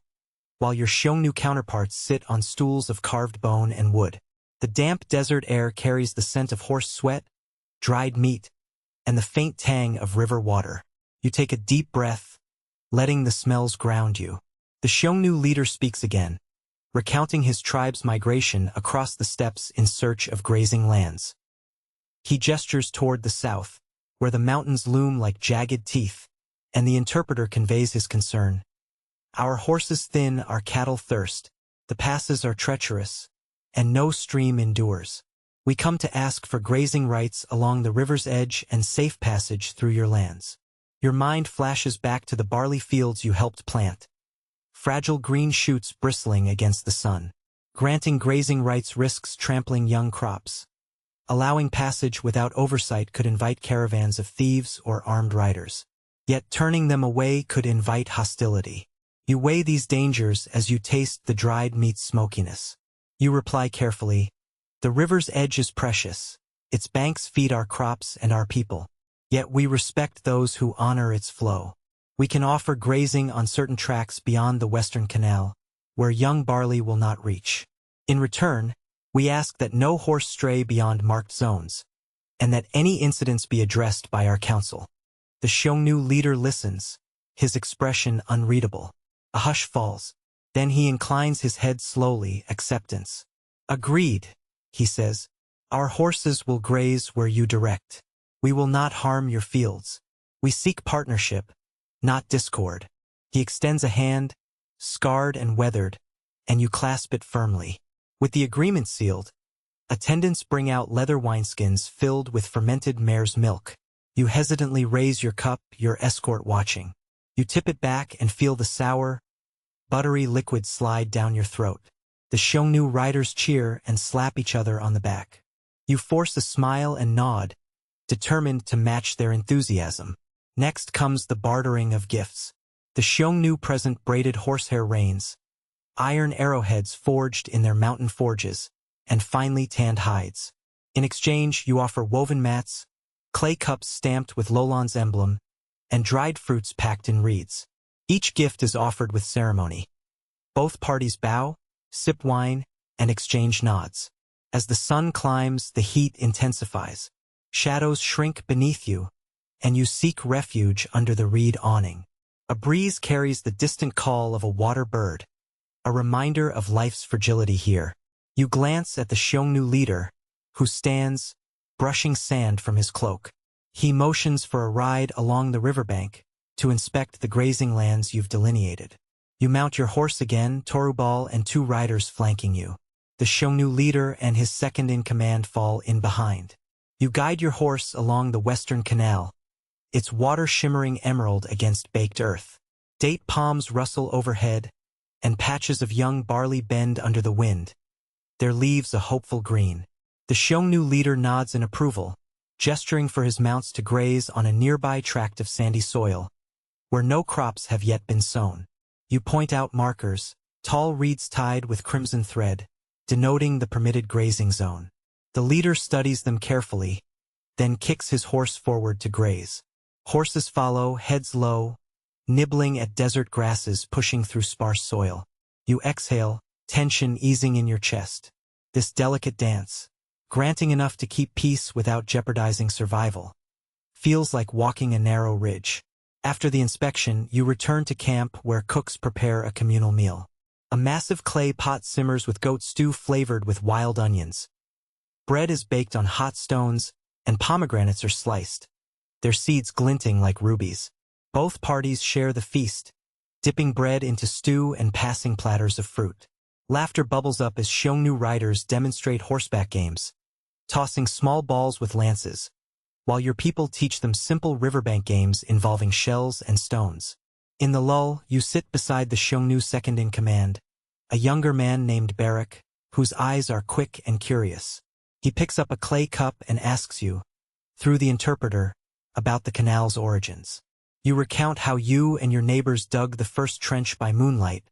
Speaker 1: while your Xiongnu counterparts sit on stools of carved bone and wood. The damp desert air carries the scent of horse sweat, dried meat, and the faint tang of river water. You take a deep breath, letting the smells ground you. The Xiongnu leader speaks again, recounting his tribe's migration across the steppes in search of grazing lands. He gestures toward the south, where the mountains loom like jagged teeth, and the interpreter conveys his concern. Our horses thin, our cattle thirst, the passes are treacherous, and no stream endures. We come to ask for grazing rights along the river's edge and safe passage through your lands. Your mind flashes back to the barley fields you helped plant, fragile green shoots bristling against the sun. Granting grazing rights risks trampling young crops. Allowing passage without oversight could invite caravans of thieves or armed riders. Yet turning them away could invite hostility. You weigh these dangers as you taste the dried meat's smokiness. You reply carefully, "The river's edge is precious. Its banks feed our crops and our people. Yet we respect those who honor its flow. We can offer grazing on certain tracts beyond the Western Canal, where young barley will not reach. In return, we ask that no horse stray beyond marked zones, and that any incidents be addressed by our council." The Xiongnu leader listens, his expression unreadable. A hush falls. Then he inclines his head slowly, acceptance. "Agreed," he says. "Our horses will graze where you direct. We will not harm your fields. We seek partnership, not discord." He extends a hand, scarred and weathered, and you clasp it firmly. With the agreement sealed, attendants bring out leather wineskins filled with fermented mare's milk. You hesitantly raise your cup, your escort watching. You tip it back and feel the sour, buttery liquid slide down your throat. The Xiongnu riders cheer and slap each other on the back. You force a smile and nod, determined to match their enthusiasm. Next comes the bartering of gifts. The Xiongnu present braided horsehair reins, iron arrowheads forged in their mountain forges, and finely tanned hides. In exchange, you offer woven mats, clay cups stamped with Loulan's emblem, and dried fruits packed in reeds. Each gift is offered with ceremony. Both parties bow, sip wine, and exchange nods. As the sun climbs, the heat intensifies. Shadows shrink beneath you, and you seek refuge under the reed awning. A breeze carries the distant call of a water bird, a reminder of life's fragility here. You glance at the Xiongnu leader, who stands, brushing sand from his cloak. He motions for a ride along the riverbank to inspect the grazing lands you've delineated. You mount your horse again, Torubal and two riders flanking you. The Xiongnu leader and his second-in-command fall in behind. You guide your horse along the Western Canal, its water shimmering emerald against baked earth. Date palms rustle overhead, and patches of young barley bend under the wind, their leaves a hopeful green. The Xiongnu leader nods in approval, gesturing for his mounts to graze on a nearby tract of sandy soil, where no crops have yet been sown. You point out markers, tall reeds tied with crimson thread, denoting the permitted grazing zone. The leader studies them carefully, then kicks his horse forward to graze. Horses follow, heads low, nibbling at desert grasses pushing through sparse soil. You exhale, tension easing in your chest. This delicate dance, granting enough to keep peace without jeopardizing survival, feels like walking a narrow ridge. After the inspection, you return to camp where cooks prepare a communal meal. A massive clay pot simmers with goat stew flavored with wild onions. Bread is baked on hot stones, and pomegranates are sliced, their seeds glinting like rubies. Both parties share the feast, dipping bread into stew and passing platters of fruit. Laughter bubbles up as Xiongnu riders demonstrate horseback games, tossing small balls with lances, while your people teach them simple riverbank games involving shells and stones. In the lull, you sit beside the Xiongnu second-in-command, a younger man named Barak, whose eyes are quick and curious. He picks up a clay cup and asks you, through the interpreter, about the canal's origins. You recount how you and your neighbors dug the first trench by moonlight,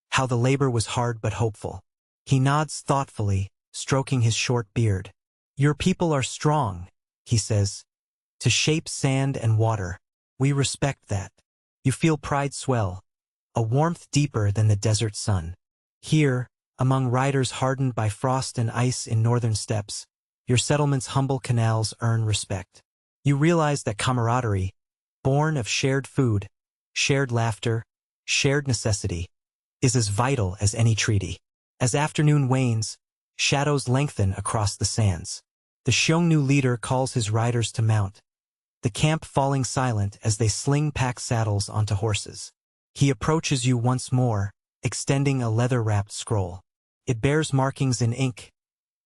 Speaker 1: how the labor was hard but hopeful. He nods thoughtfully, stroking his short beard. Your people are strong, he says, to shape sand and water. We respect that. You feel pride swell, a warmth deeper than the desert sun. Here, among riders hardened by frost and ice in northern steppes, your settlement's humble canals earn respect. You realize that camaraderie, born of shared food, shared laughter, shared necessity, is as vital as any treaty. As afternoon wanes, shadows lengthen across the sands. The Xiongnu leader calls his riders to mount, the camp falling silent as they sling pack saddles onto horses. He approaches you once more, extending a leather-wrapped scroll. It bears markings in ink,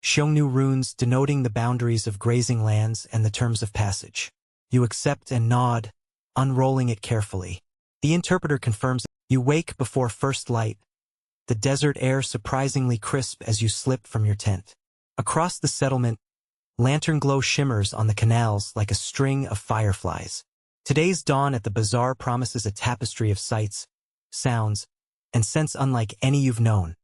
Speaker 1: Xiongnu runes denoting the boundaries of grazing lands and the terms of passage. You accept and nod, unrolling it carefully. The interpreter confirms you wake before first light, the desert air surprisingly crisp as you slip from your tent. Across the settlement, lantern glow shimmers on the canals like a string of fireflies. Today's dawn at the bazaar promises a tapestry of sights, sounds, and scents unlike any you've known.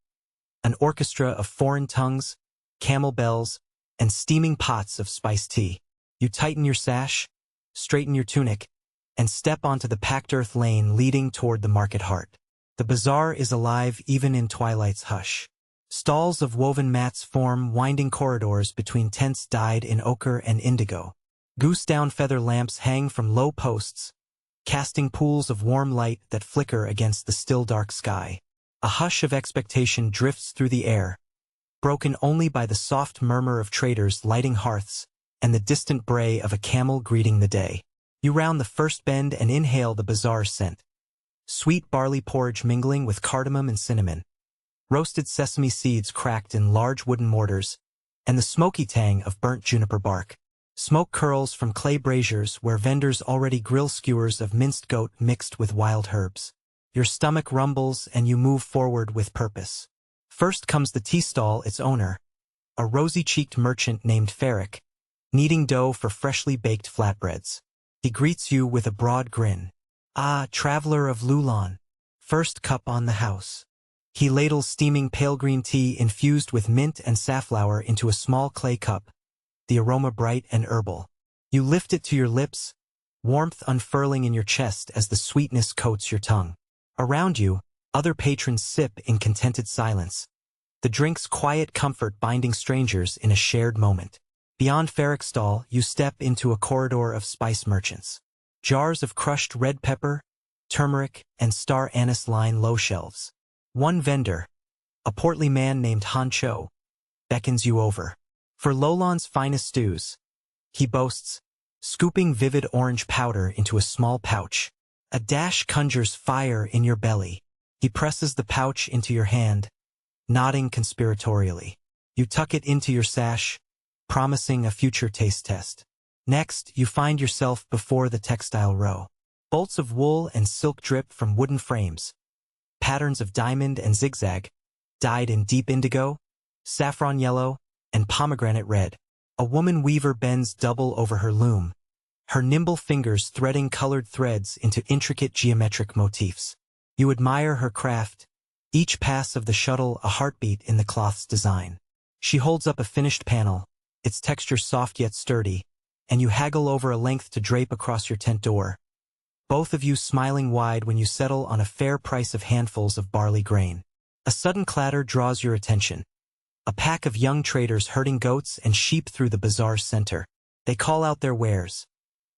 Speaker 1: An orchestra of foreign tongues, camel bells, and steaming pots of spiced tea. You tighten your sash, straighten your tunic, and step onto the packed earth lane leading toward the market heart. The bazaar is alive even in twilight's hush. Stalls of woven mats form winding corridors between tents dyed in ochre and indigo. Goose-down feather lamps hang from low posts, casting pools of warm light that flicker against the still dark sky. A hush of expectation drifts through the air, broken only by the soft murmur of traders lighting hearths and the distant bray of a camel greeting the day. You round the first bend and inhale the bazaar's scent. Sweet barley porridge mingling with cardamom and cinnamon, roasted sesame seeds cracked in large wooden mortars, and the smoky tang of burnt juniper bark. Smoke curls from clay braziers where vendors already grill skewers of minced goat mixed with wild herbs. Your stomach rumbles and you move forward with purpose. First comes the tea stall, its owner, a rosy-cheeked merchant named Ferric, kneading dough for freshly baked flatbreads. He greets you with a broad grin. Ah, traveler of Loulan, first cup on the house. He ladles steaming pale green tea infused with mint and safflower into a small clay cup, the aroma bright and herbal. You lift it to your lips, warmth unfurling in your chest as the sweetness coats your tongue. Around you, other patrons sip in contented silence, the drink's quiet comfort binding strangers in a shared moment. Beyond Ferric's stall, you step into a corridor of spice merchants. Jars of crushed red pepper, turmeric, and star anise line low shelves. One vendor, a portly man named Han Cho, beckons you over. For Loulan's finest stews, he boasts, scooping vivid orange powder into a small pouch. A dash conjures fire in your belly. He presses the pouch into your hand, nodding conspiratorially. You tuck it into your sash, promising a future taste test. Next, you find yourself before the textile row. Bolts of wool and silk drip from wooden frames, patterns of diamond and zigzag, dyed in deep indigo, saffron yellow, and pomegranate red. A woman weaver bends double over her loom, her nimble fingers threading colored threads into intricate geometric motifs. You admire her craft, each pass of the shuttle a heartbeat in the cloth's design. She holds up a finished panel, its texture soft yet sturdy, and you haggle over a length to drape across your tent door, both of you smiling wide when you settle on a fair price of handfuls of barley grain. A sudden clatter draws your attention. A pack of young traders herding goats and sheep through the bazaar's center. They call out their wares.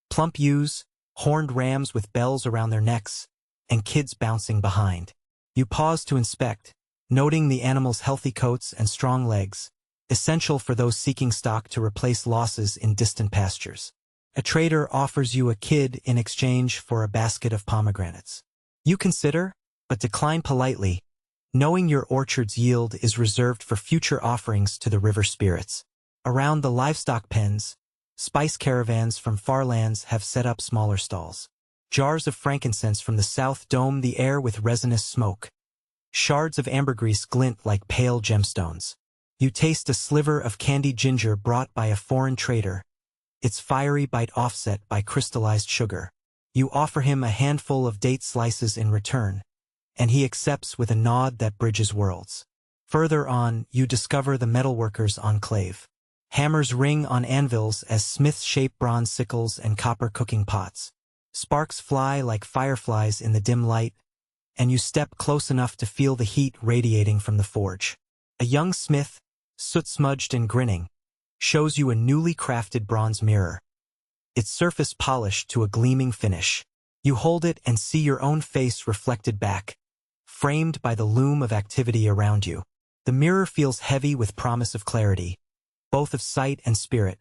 Speaker 1: Plump ewes, horned rams with bells around their necks, and kids bouncing behind. You pause to inspect, noting the animals' healthy coats and strong legs, essential for those seeking stock to replace losses in distant pastures. A trader offers you a kid in exchange for a basket of pomegranates. You consider, but decline politely, knowing your orchard's yield is reserved for future offerings to the river spirits. Around the livestock pens, spice caravans from far lands have set up smaller stalls. Jars of frankincense from the south dome the air with resinous smoke. Shards of ambergris glint like pale gemstones. You taste a sliver of candied ginger brought by a foreign trader, its fiery bite offset by crystallized sugar. You offer him a handful of date slices in return, and he accepts with a nod that bridges worlds. Further on, you discover the metalworkers' enclave. Hammers ring on anvils as smiths shape bronze sickles and copper cooking pots. Sparks fly like fireflies in the dim light, and you step close enough to feel the heat radiating from the forge. A young smith, soot-smudged and grinning, shows you a newly crafted bronze mirror, its surface polished to a gleaming finish. You hold it and see your own face reflected back, framed by the loom of activity around you. The mirror feels heavy with promise of clarity, both of sight and spirit,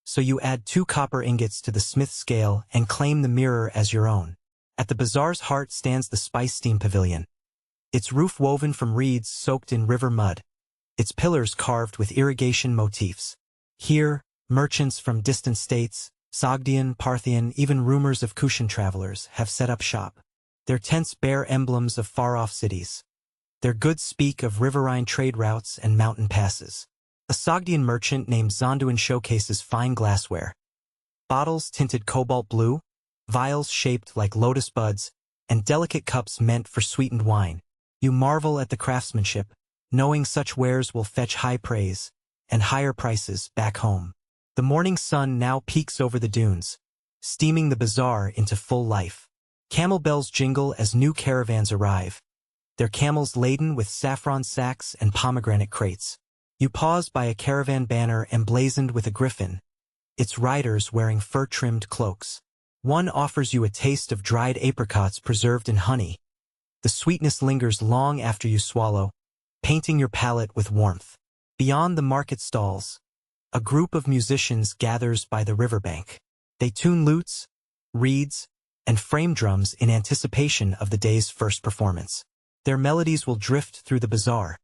Speaker 1: so you add 2 copper ingots to the smith's scale and claim the mirror as your own. At the bazaar's heart stands the Spice Steam Pavilion, its roof woven from reeds soaked in river mud, its pillars carved with irrigation motifs. Here, merchants from distant states, Sogdian, Parthian, even rumors of Kushan travelers, have set up shop. Their tents bear emblems of far-off cities. Their goods speak of riverine trade routes and mountain passes. A Sogdian merchant named Zonduin showcases fine glassware. Bottles tinted cobalt blue, vials shaped like lotus buds, and delicate cups meant for sweetened wine. You marvel at the craftsmanship, knowing such wares will fetch high praise and higher prices back home. The morning sun now peeks over the dunes, steaming the bazaar into full life. Camel bells jingle as new caravans arrive, their camels laden with saffron sacks and pomegranate crates. You pause by a caravan banner emblazoned with a griffin, its riders wearing fur-trimmed cloaks. One offers you a taste of dried apricots preserved in honey. The sweetness lingers long after you swallow, painting your palate with warmth. Beyond the market stalls, a group of musicians gathers by the riverbank. They tune lutes, reeds, and frame drums in anticipation of the day's first performance. Their melodies will drift through the bazaar,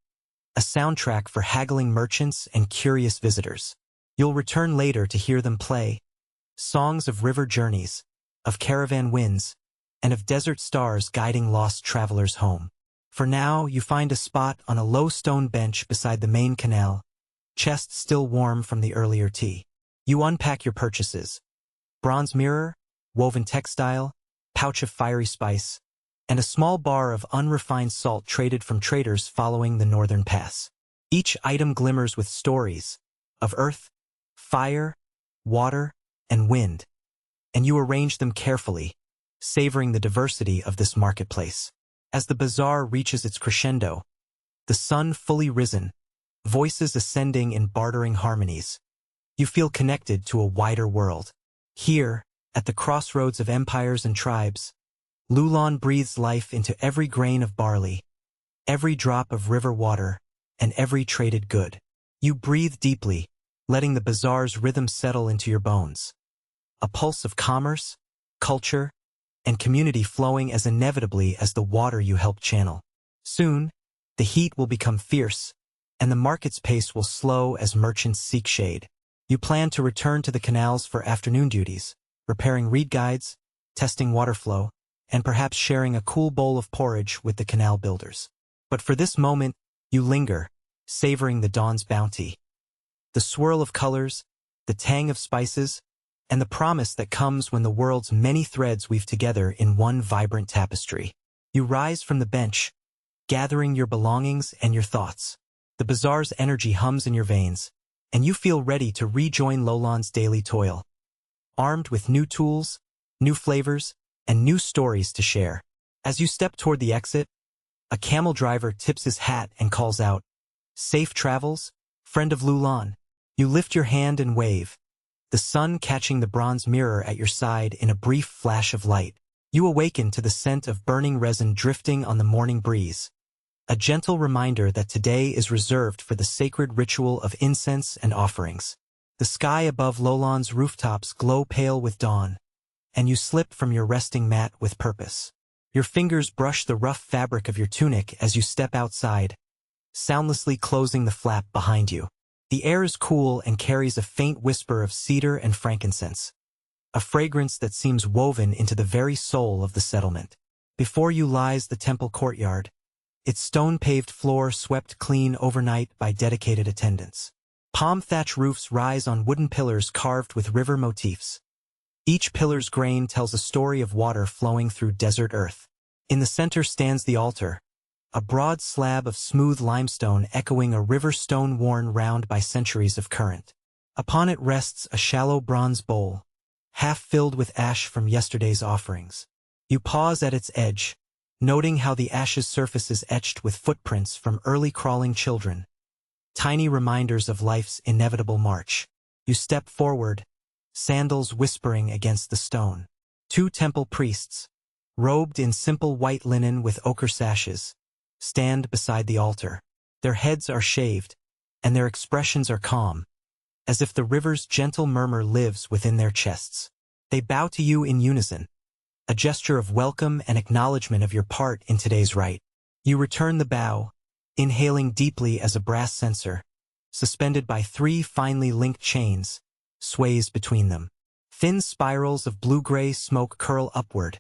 Speaker 1: a soundtrack for haggling merchants and curious visitors. You'll return later to hear them play songs of river journeys, of caravan winds, and of desert stars guiding lost travelers home. For now, you find a spot on a low stone bench beside the main canal, chest still warm from the earlier tea. You unpack your purchases: bronze mirror, woven textile, pouch of fiery spice, and a small bar of unrefined salt traded from traders following the northern pass. Each item glimmers with stories of earth, fire, water, and wind, and you arrange them carefully, savoring the diversity of this marketplace. As the bazaar reaches its crescendo, the sun fully risen, voices ascending in bartering harmonies, you feel connected to a wider world. Here, at the crossroads of empires and tribes, Loulan breathes life into every grain of barley, every drop of river water, and every traded good. You breathe deeply, letting the bazaar's rhythm settle into your bones. A pulse of commerce, culture, and community flowing as inevitably as the water you helped channel. Soon, the heat will become fierce, and the market's pace will slow as merchants seek shade. You plan to return to the canals for afternoon duties, repairing reed guides, testing water flow, and perhaps sharing a cool bowl of porridge with the canal builders. But for this moment, you linger, savoring the dawn's bounty. The swirl of colors, the tang of spices, and the promise that comes when the world's many threads weave together in one vibrant tapestry. You rise from the bench, gathering your belongings and your thoughts. The bazaar's energy hums in your veins, and you feel ready to rejoin Loulan's daily toil. Armed with new tools, new flavors, and new stories to share. As you step toward the exit, a camel driver tips his hat and calls out, "Safe travels, friend of Loulan." You lift your hand and wave, the sun catching the bronze mirror at your side in a brief flash of light. You awaken to the scent of burning resin drifting on the morning breeze. A gentle reminder that today is reserved for the sacred ritual of incense and offerings. The sky above Loulan's rooftops glow pale with dawn, and you slip from your resting mat with purpose. Your fingers brush the rough fabric of your tunic as you step outside, soundlessly closing the flap behind you. The air is cool and carries a faint whisper of cedar and frankincense, a fragrance that seems woven into the very soul of the settlement. Before you lies the temple courtyard, its stone-paved floor swept clean overnight by dedicated attendants. Palm thatch roofs rise on wooden pillars carved with river motifs. Each pillar's grain tells a story of water flowing through desert earth. In the center stands the altar, a broad slab of smooth limestone echoing a river stone worn round by centuries of current. Upon it rests a shallow bronze bowl, half filled with ash from yesterday's offerings. You pause at its edge, noting how the ash's surface is etched with footprints from early crawling children, tiny reminders of life's inevitable march. You step forward, sandals whispering against the stone. Two temple priests, robed in simple white linen with ochre sashes, stand beside the altar. Their heads are shaved, and their expressions are calm, as if the river's gentle murmur lives within their chests. They bow to you in unison, a gesture of welcome and acknowledgement of your part in today's rite. You return the bow, inhaling deeply as a brass censer, suspended by 3 finely linked chains, sways between them. Thin spirals of blue-gray smoke curl upward,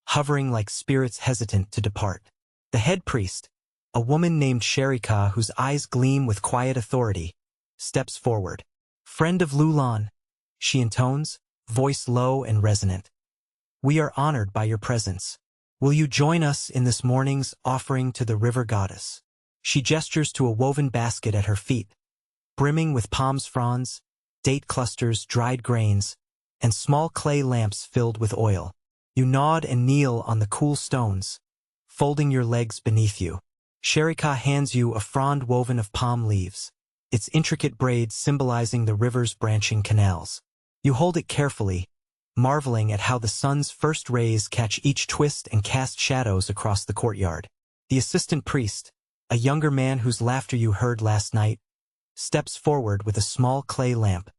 Speaker 1: hovering like spirits hesitant to depart. The head priest, a woman named Sherika whose eyes gleam with quiet authority, steps forward. "Friend of Loulan," she intones, voice low and resonant. "We are honored by your presence. Will you join us in this morning's offering to the river goddess?" She gestures to a woven basket at her feet, brimming with palm fronds, date clusters, dried grains, and small clay lamps filled with oil. You nod and kneel on the cool stones, folding your legs beneath you. Sherika hands you a frond woven of palm leaves, its intricate braids symbolizing the river's branching canals. You hold it carefully, marveling at how the sun's first rays catch each twist and cast shadows across the courtyard. The assistant priest, a younger man whose laughter you heard last night, steps forward with a small clay lamp.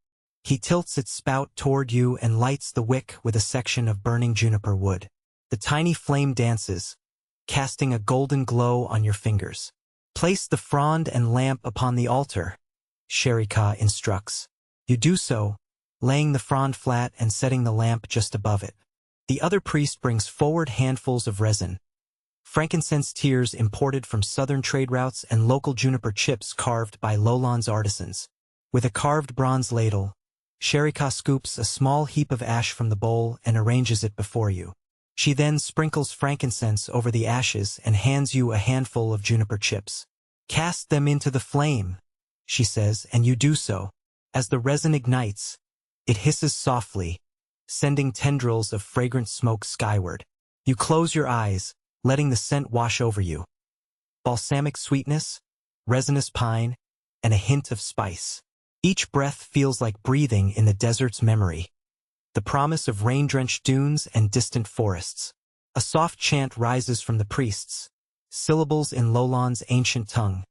Speaker 1: He tilts its spout toward you and lights the wick with a section of burning juniper wood. The tiny flame dances, casting a golden glow on your fingers. "Place the frond and lamp upon the altar," Sherika instructs. You do so, laying the frond flat and setting the lamp just above it. The other priest brings forward handfuls of resin, frankincense tears imported from southern trade routes and local juniper chips carved by Loulan's artisans. With a carved bronze ladle, Sherika scoops a small heap of ash from the bowl and arranges it before you. She then sprinkles frankincense over the ashes and hands you a handful of juniper chips. "Cast them into the flame," she says, and you do so. As the resin ignites, it hisses softly, sending tendrils of fragrant smoke skyward. You close your eyes, letting the scent wash over you. Balsamic sweetness, resinous pine, and a hint of spice. Each breath feels like breathing in the desert's memory, the promise of rain-drenched dunes and distant forests. A soft chant rises from the priests, syllables in Loulan's ancient tongue,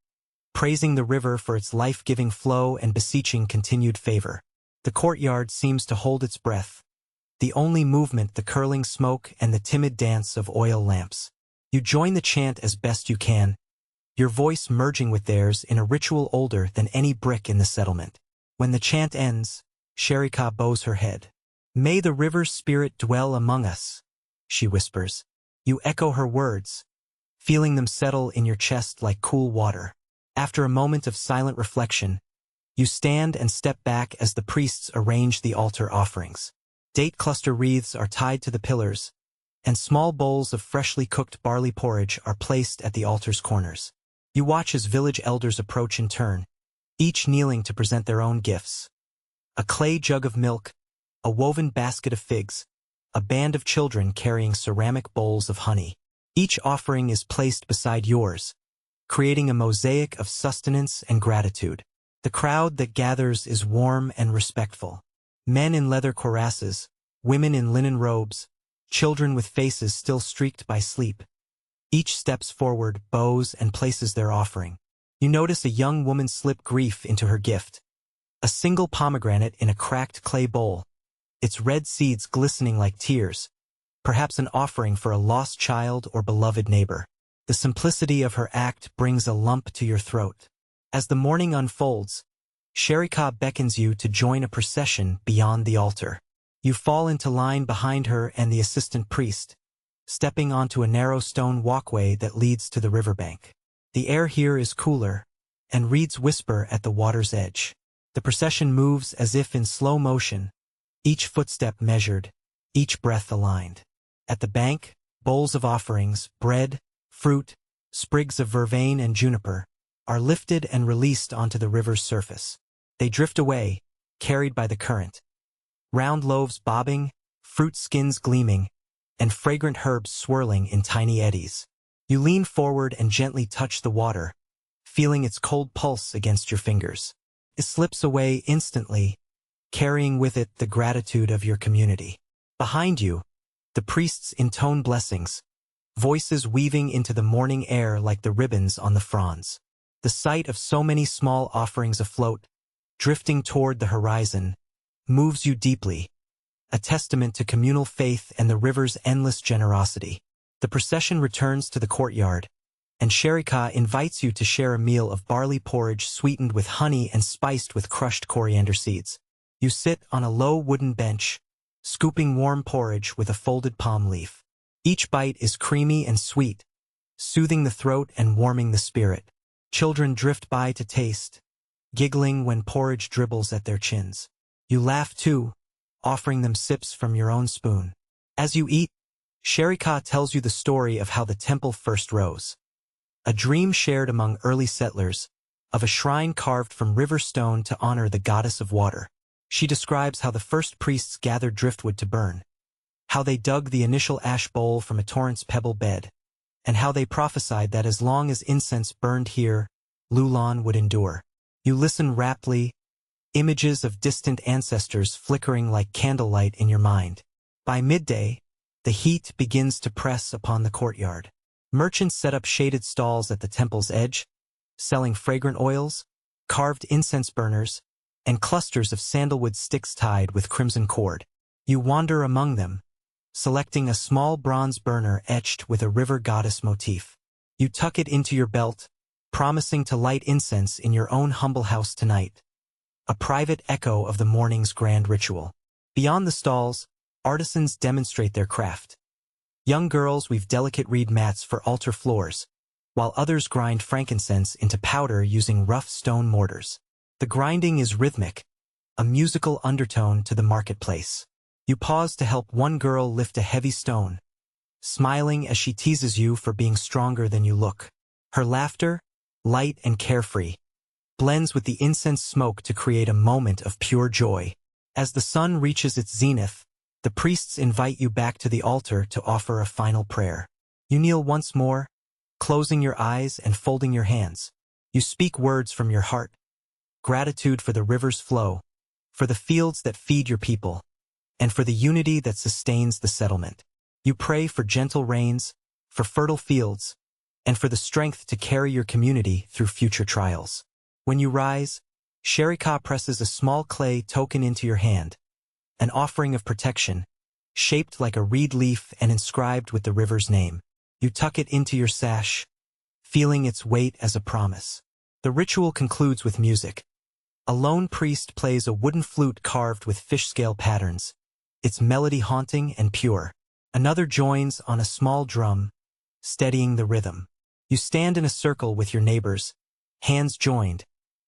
Speaker 1: praising the river for its life-giving flow and beseeching continued favor. The courtyard seems to hold its breath, the only movement the curling smoke and the timid dance of oil lamps. You join the chant as best you can, your voice merging with theirs in a ritual older than any brick in the settlement. When the chant ends, Sherika bows her head. "May the river's spirit dwell among us," she whispers. You echo her words, feeling them settle in your chest like cool water. After a moment of silent reflection, you stand and step back as the priests arrange the altar offerings. Date cluster wreaths are tied to the pillars, and small bowls of freshly cooked barley porridge are placed at the altar's corners. You watch as village elders approach in turn, each kneeling to present their own gifts. A clay jug of milk, a woven basket of figs, a band of children carrying ceramic bowls of honey. Each offering is placed beside yours, creating a mosaic of sustenance and gratitude. The crowd that gathers is warm and respectful. Men in leather cuirasses, women in linen robes, children with faces still streaked by sleep. Each steps forward, bows, and places their offering. You notice a young woman slip grief into her gift. A single pomegranate in a cracked clay bowl, its red seeds glistening like tears, perhaps an offering for a lost child or beloved neighbor. The simplicity of her act brings a lump to your throat. As the morning unfolds, Sherika beckons you to join a procession beyond the altar. You fall into line behind her and the assistant priest, stepping onto a narrow stone walkway that leads to the riverbank. The air here is cooler, and reeds whisper at the water's edge. The procession moves as if in slow motion, each footstep measured, each breath aligned. At the bank, bowls of offerings, bread, fruit, sprigs of vervain and juniper, are lifted and released onto the river's surface. They drift away, carried by the current. Round loaves bobbing, fruit skins gleaming, and fragrant herbs swirling in tiny eddies. You lean forward and gently touch the water, feeling its cold pulse against your fingers. It slips away instantly, carrying with it the gratitude of your community. Behind you, the priests intone blessings, voices weaving into the morning air like the ribbons on the fronds. The sight of so many small offerings afloat, drifting toward the horizon, moves you deeply, a testament to communal faith and the river's endless generosity. The procession returns to the courtyard, and Sherika invites you to share a meal of barley porridge sweetened with honey and spiced with crushed coriander seeds. You sit on a low wooden bench, scooping warm porridge with a folded palm leaf. Each bite is creamy and sweet, soothing the throat and warming the spirit. Children drift by to taste, giggling when porridge dribbles at their chins. You laugh too, offering them sips from your own spoon. As you eat, Sherika tells you the story of how the temple first rose. A dream shared among early settlers, of a shrine carved from river stone to honor the goddess of water. She describes how the first priests gathered driftwood to burn, how they dug the initial ash bowl from a torrent's pebble bed, and how they prophesied that as long as incense burned here, Loulan would endure. You listen raptly, images of distant ancestors flickering like candlelight in your mind. By midday, the heat begins to press upon the courtyard. Merchants set up shaded stalls at the temple's edge, selling fragrant oils, carved incense burners, and clusters of sandalwood sticks tied with crimson cord. You wander among them, selecting a small bronze burner etched with a river goddess motif. You tuck it into your belt, promising to light incense in your own humble house tonight, a private echo of the morning's grand ritual. Beyond the stalls, artisans demonstrate their craft. Young girls weave delicate reed mats for altar floors, while others grind frankincense into powder using rough stone mortars. The grinding is rhythmic, a musical undertone to the marketplace. You pause to help one girl lift a heavy stone, smiling as she teases you for being stronger than you look. Her laughter, light and carefree, blends with the incense smoke to create a moment of pure joy. As the sun reaches its zenith, the priests invite you back to the altar to offer a final prayer. You kneel once more, closing your eyes and folding your hands. You speak words from your heart, gratitude for the river's flow, for the fields that feed your people, and for the unity that sustains the settlement. You pray for gentle rains, for fertile fields, and for the strength to carry your community through future trials. When you rise, Sherika presses a small clay token into your hand, an offering of protection, shaped like a reed leaf and inscribed with the river's name. You tuck it into your sash, feeling its weight as a promise. The ritual concludes with music. A lone priest plays a wooden flute carved with fish scale patterns, its melody haunting and pure. Another joins on a small drum, steadying the rhythm. You stand in a circle with your neighbors, hands joined,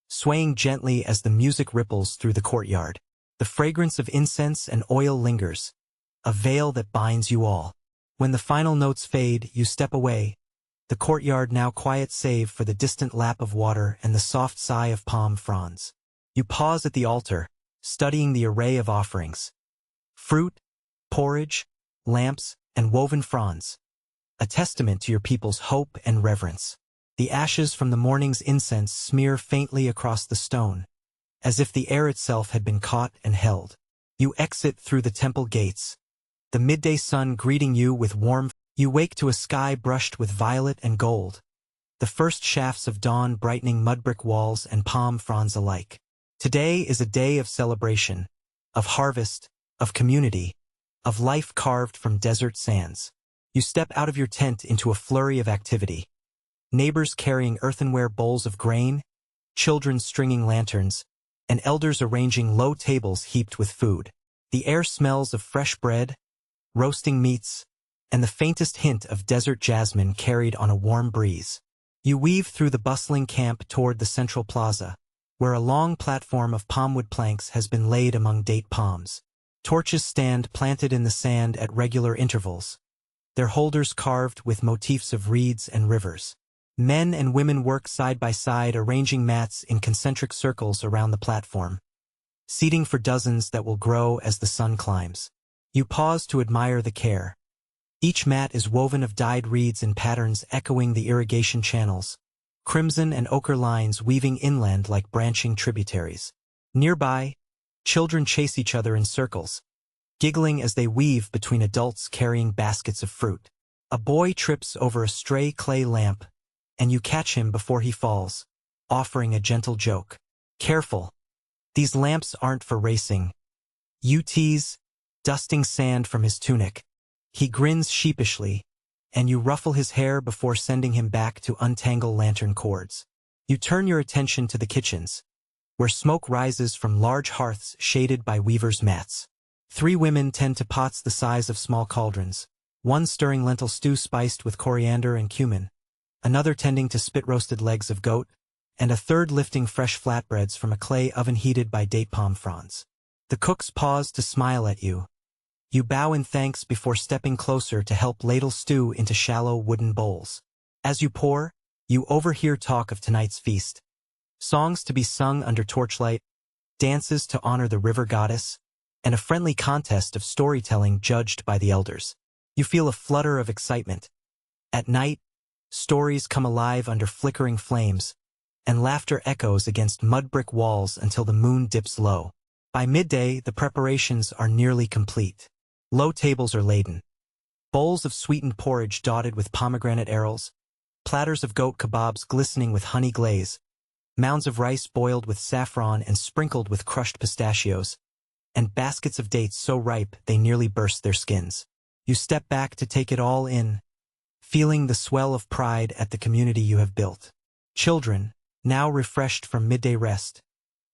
Speaker 1: swaying gently as the music ripples through the courtyard. The fragrance of incense and oil lingers, a veil that binds you all. When the final notes fade, you step away, the courtyard now quiet save for the distant lap of water and the soft sigh of palm fronds. You pause at the altar, studying the array of offerings. Fruit, porridge, lamps, and woven fronds, a testament to your people's hope and reverence. The ashes from the morning's incense smear faintly across the stone, as if the air itself had been caught and held. You exit through the temple gates, the midday sun greeting you with warmth. You wake to a sky brushed with violet and gold, the first shafts of dawn brightening mudbrick walls and palm fronds alike. Today is a day of celebration, of harvest, of community, of life carved from desert sands. You step out of your tent into a flurry of activity. Neighbors carrying earthenware bowls of grain, children stringing lanterns, and elders arranging low tables heaped with food. The air smells of fresh bread, roasting meats, and the faintest hint of desert jasmine carried on a warm breeze. You weave through the bustling camp toward the central plaza, where a long platform of palmwood planks has been laid among date palms. Torches stand planted in the sand at regular intervals, their holders carved with motifs of reeds and rivers. Men and women work side by side arranging mats in concentric circles around the platform, seating for dozens that will grow as the sun climbs. You pause to admire the care. Each mat is woven of dyed reeds in patterns echoing the irrigation channels, crimson and ochre lines weaving inland like branching tributaries. Nearby, children chase each other in circles, giggling as they weave between adults carrying baskets of fruit. A boy trips over a stray clay lamp, and you catch him before he falls, offering a gentle joke. Careful, these lamps aren't for racing. You tease, dusting sand from his tunic. He grins sheepishly, and you ruffle his hair before sending him back to untangle lantern cords. You turn your attention to the kitchens, where smoke rises from large hearths shaded by weavers' mats. 3 women tend to pots the size of small cauldrons, one stirring lentil stew spiced with coriander and cumin, another tending to spit-roasted legs of goat, and a third lifting fresh flatbreads from a clay oven heated by date palm fronds. The cooks pause to smile at you. You bow in thanks before stepping closer to help ladle stew into shallow wooden bowls. As you pour, you overhear talk of tonight's feast. Songs to be sung under torchlight, dances to honor the river goddess, and a friendly contest of storytelling judged by the elders. You feel a flutter of excitement. At night, stories come alive under flickering flames, and laughter echoes against mud-brick walls until the moon dips low. By midday, the preparations are nearly complete. Low tables are laden. Bowls of sweetened porridge dotted with pomegranate arils, platters of goat kebabs glistening with honey glaze, mounds of rice boiled with saffron and sprinkled with crushed pistachios, and baskets of dates so ripe they nearly burst their skins. You step back to take it all in, feeling the swell of pride at the community you have built. Children, now refreshed from midday rest,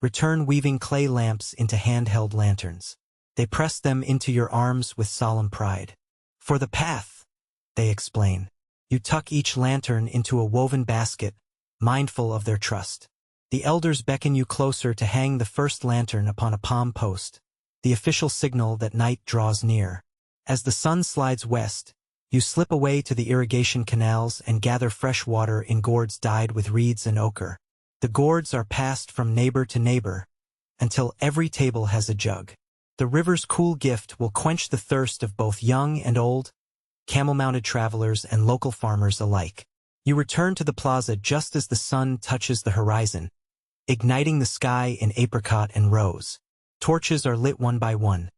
Speaker 1: return weaving clay lamps into handheld lanterns. They press them into your arms with solemn pride. For the path, they explain. You tuck each lantern into a woven basket, mindful of their trust. The elders beckon you closer to hang the first lantern upon a palm post, the official signal that night draws near. As the sun slides west, you slip away to the irrigation canals and gather fresh water in gourds dyed with reeds and ochre. The gourds are passed from neighbor to neighbor, until every table has a jug. The river's cool gift will quench the thirst of both young and old, camel-mounted travelers and local farmers alike. You return to the plaza just as the sun touches the horizon, igniting the sky in apricot and rose. Torches are lit one by one.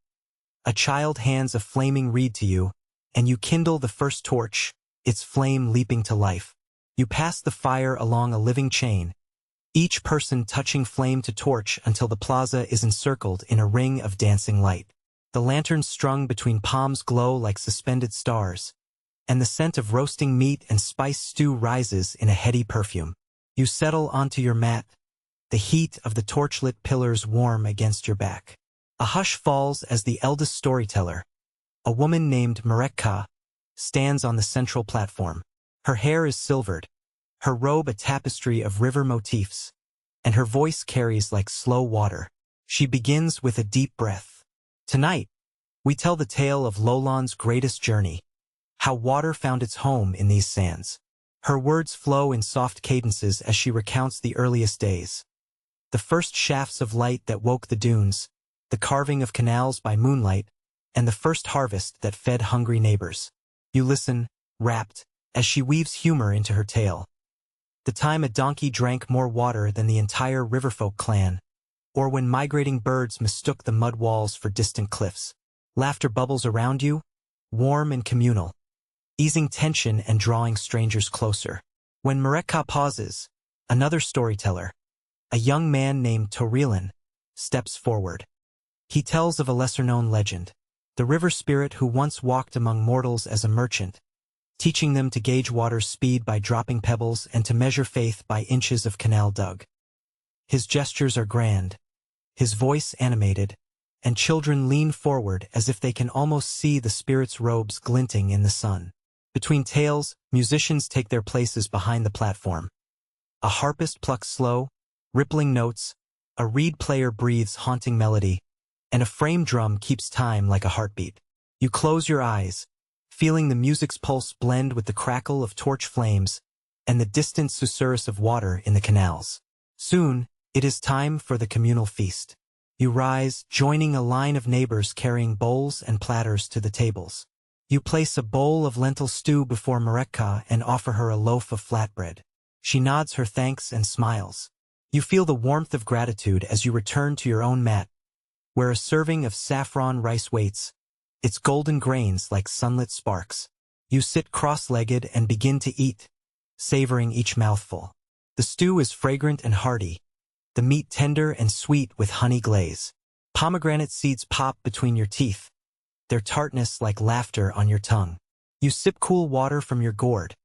Speaker 1: A child hands a flaming reed to you, and you kindle the first torch, its flame leaping to life. You pass the fire along a living chain, each person touching flame to torch until the plaza is encircled in a ring of dancing light. The lanterns strung between palms glow like suspended stars, and the scent of roasting meat and spiced stew rises in a heady perfume. You settle onto your mat, the heat of the torchlit pillars warm against your back. A hush falls as the eldest storyteller, a woman named Marekka, stands on the central platform. Her hair is silvered, her robe a tapestry of river motifs, and her voice carries like slow water. She begins with a deep breath. Tonight, we tell the tale of Loulan's greatest journey, how water found its home in these sands. Her words flow in soft cadences as she recounts the earliest days. The first shafts of light that woke the dunes, the carving of canals by moonlight, and the first harvest that fed hungry neighbors. You listen, rapt, as she weaves humor into her tale. The time a donkey drank more water than the entire riverfolk clan, or when migrating birds mistook the mud walls for distant cliffs. Laughter bubbles around you, warm and communal, easing tension and drawing strangers closer. When Mareka pauses, another storyteller, a young man named Loulan, steps forward. He tells of a lesser-known legend, the river spirit who once walked among mortals as a merchant, teaching them to gauge water's speed by dropping pebbles and to measure faith by inches of canal dug. His gestures are grand, his voice animated, and children lean forward as if they can almost see the spirit's robes glinting in the sun. Between tales, musicians take their places behind the platform. A harpist plucks slow, rippling notes, a reed player breathes haunting melody, and a frame drum keeps time like a heartbeat. You close your eyes, feeling the music's pulse blend with the crackle of torch flames and the distant susurrus of water in the canals. Soon, it is time for the communal feast. You rise, joining a line of neighbors carrying bowls and platters to the tables. You place a bowl of lentil stew before Mareka and offer her a loaf of flatbread. She nods her thanks and smiles. You feel the warmth of gratitude as you return to your own mat, where a serving of saffron rice waits, its golden grains like sunlit sparks. You sit cross-legged and begin to eat, savoring each mouthful. The stew is fragrant and hearty, the meat tender and sweet with honey glaze. Pomegranate seeds pop between your teeth, their tartness like laughter on your tongue. You sip cool water from your gourd,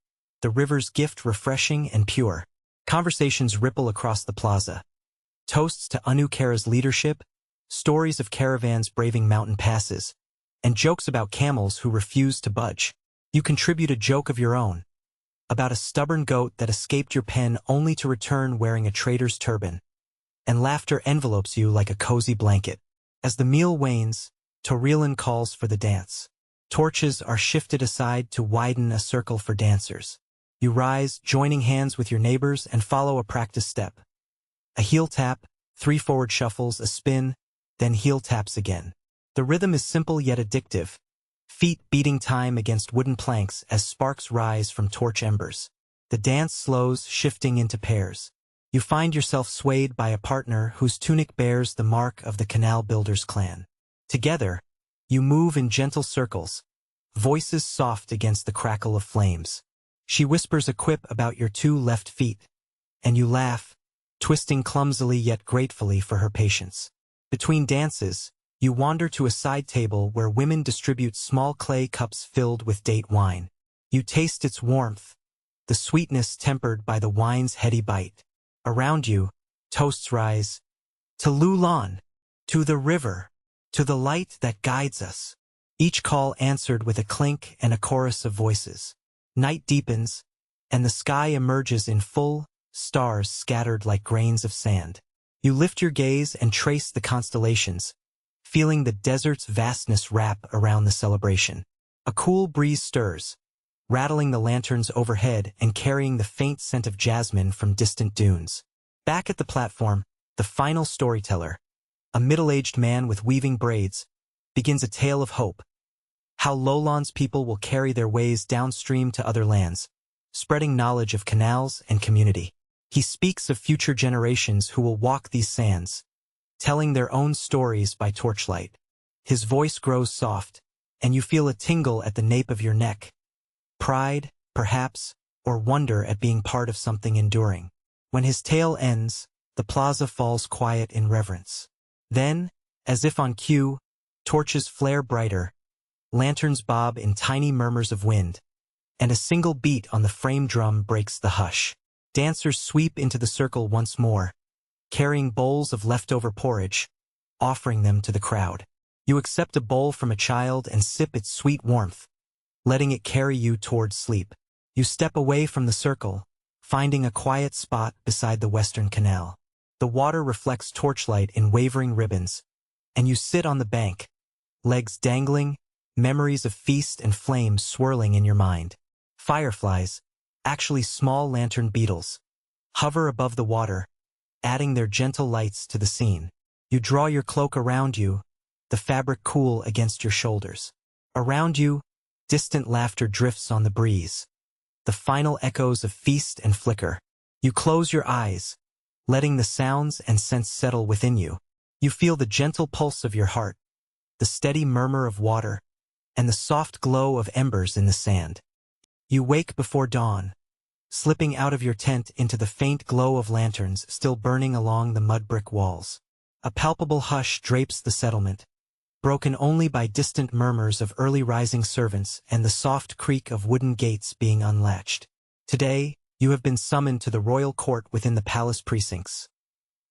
Speaker 1: the river's gift refreshing and pure. Conversations ripple across the plaza. Toasts to Anu Kara's leadership, stories of caravans braving mountain passes, and jokes about camels who refuse to budge. You contribute a joke of your own, about a stubborn goat that escaped your pen only to return wearing a trader's turban, and laughter envelopes you like a cozy blanket. As the meal wanes, Loulan calls for the dance. Torches are shifted aside to widen a circle for dancers. You rise, joining hands with your neighbors, and follow a practice step. A heel tap, 3 forward shuffles, a spin, then heel taps again. The rhythm is simple yet addictive, feet beating time against wooden planks as sparks rise from torch embers. The dance slows, shifting into pairs. You find yourself swayed by a partner whose tunic bears the mark of the canal builder's clan. Together, you move in gentle circles, voices soft against the crackle of flames. She whispers a quip about your 2 left feet, and you laugh, twisting clumsily yet gratefully for her patience. Between dances, you wander to a side table where women distribute small clay cups filled with date wine. You taste its warmth, the sweetness tempered by the wine's heady bite. Around you, toasts rise. To Loulan, to the river, to the light that guides us. Each call answered with a clink and a chorus of voices. Night deepens, and the sky emerges in full, stars scattered like grains of sand. You lift your gaze and trace the constellations, feeling the desert's vastness wrap around the celebration. A cool breeze stirs, rattling the lanterns overhead and carrying the faint scent of jasmine from distant dunes. Back at the platform, the final storyteller, a middle-aged man with weaving braids, begins a tale of hope. How Loulan's people will carry their ways downstream to other lands, spreading knowledge of canals and community. He speaks of future generations who will walk these sands, telling their own stories by torchlight. His voice grows soft, and you feel a tingle at the nape of your neck. Pride, perhaps, or wonder at being part of something enduring. When his tale ends, the plaza falls quiet in reverence. Then, as if on cue, torches flare brighter, lanterns bob in tiny murmurs of wind, and a single beat on the frame drum breaks the hush. Dancers sweep into the circle once more, carrying bowls of leftover porridge, offering them to the crowd. You accept a bowl from a child and sip its sweet warmth, letting it carry you towards sleep. You step away from the circle, finding a quiet spot beside the western canal. The water reflects torchlight in wavering ribbons, and you sit on the bank, legs dangling, memories of feast and flame swirling in your mind. Fireflies, actually small lantern beetles, hover above the water, adding their gentle lights to the scene. You draw your cloak around you, the fabric cool against your shoulders. Around you, distant laughter drifts on the breeze, the final echoes of feast and flicker. You close your eyes, letting the sounds and scents settle within you. You feel the gentle pulse of your heart, the steady murmur of water, and the soft glow of embers in the sand. You wake before dawn, slipping out of your tent into the faint glow of lanterns still burning along the mud-brick walls. A palpable hush drapes the settlement, broken only by distant murmurs of early rising servants and the soft creak of wooden gates being unlatched. Today, you have been summoned to the royal court within the palace precincts.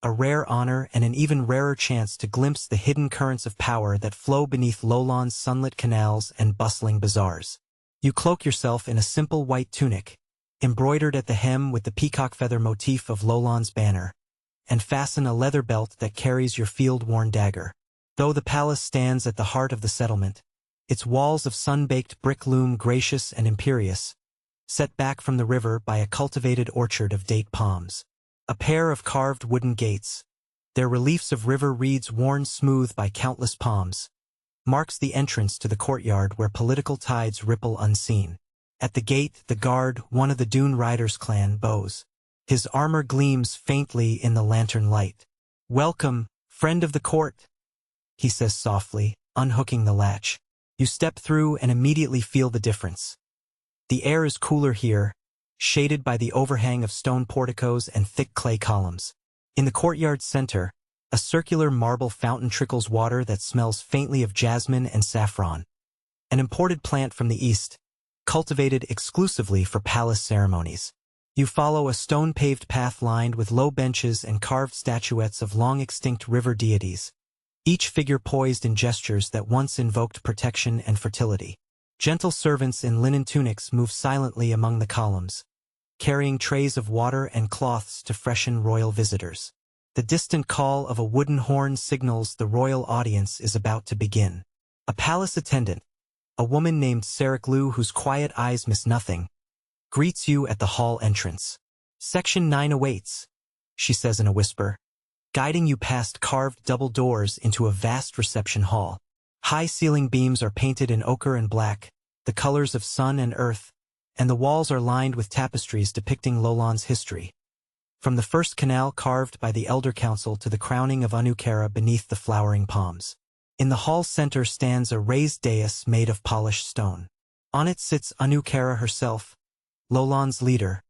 Speaker 1: A rare honor and an even rarer chance to glimpse the hidden currents of power that flow beneath Loulan's sunlit canals and bustling bazaars. You cloak yourself in a simple white tunic, embroidered at the hem with the peacock feather motif of Loulan's banner, and fasten a leather belt that carries your field-worn dagger. Though the palace stands at the heart of the settlement, its walls of sun-baked brick loom gracious and imperious, set back from the river by a cultivated orchard of date palms. A pair of carved wooden gates, their reliefs of river reeds worn smooth by countless palms, marks the entrance to the courtyard where political tides ripple unseen. At the gate, the guard, one of the Dune Riders' clan, bows. His armor gleams faintly in the lantern light. "Welcome, friend of the court," he says softly, unhooking the latch. You step through and immediately feel the difference. The air is cooler here, shaded by the overhang of stone porticos and thick clay columns. In the courtyard's center, a circular marble fountain trickles water that smells faintly of jasmine and saffron, an imported plant from the east, cultivated exclusively for palace ceremonies. You follow a stone-paved path lined with low benches and carved statuettes of long-extinct river deities, each figure poised in gestures that once invoked protection and fertility. Gentle servants in linen tunics move silently among the columns, carrying trays of water and cloths to freshen royal visitors. The distant call of a wooden horn signals the royal audience is about to begin. A palace attendant, a woman named Xiongnu whose quiet eyes miss nothing, greets you at the hall entrance. "Section 9 awaits," she says in a whisper, guiding you past carved double doors into a vast reception hall. High ceiling beams are painted in ochre and black, the colors of sun and earth, and the walls are lined with tapestries depicting Loulan's history. From the first canal carved by the Elder Council to the crowning of Xiongnu beneath the flowering palms. In the hall's center stands a raised dais made of polished stone. On it sits Xiongnu herself, Loulan's leader,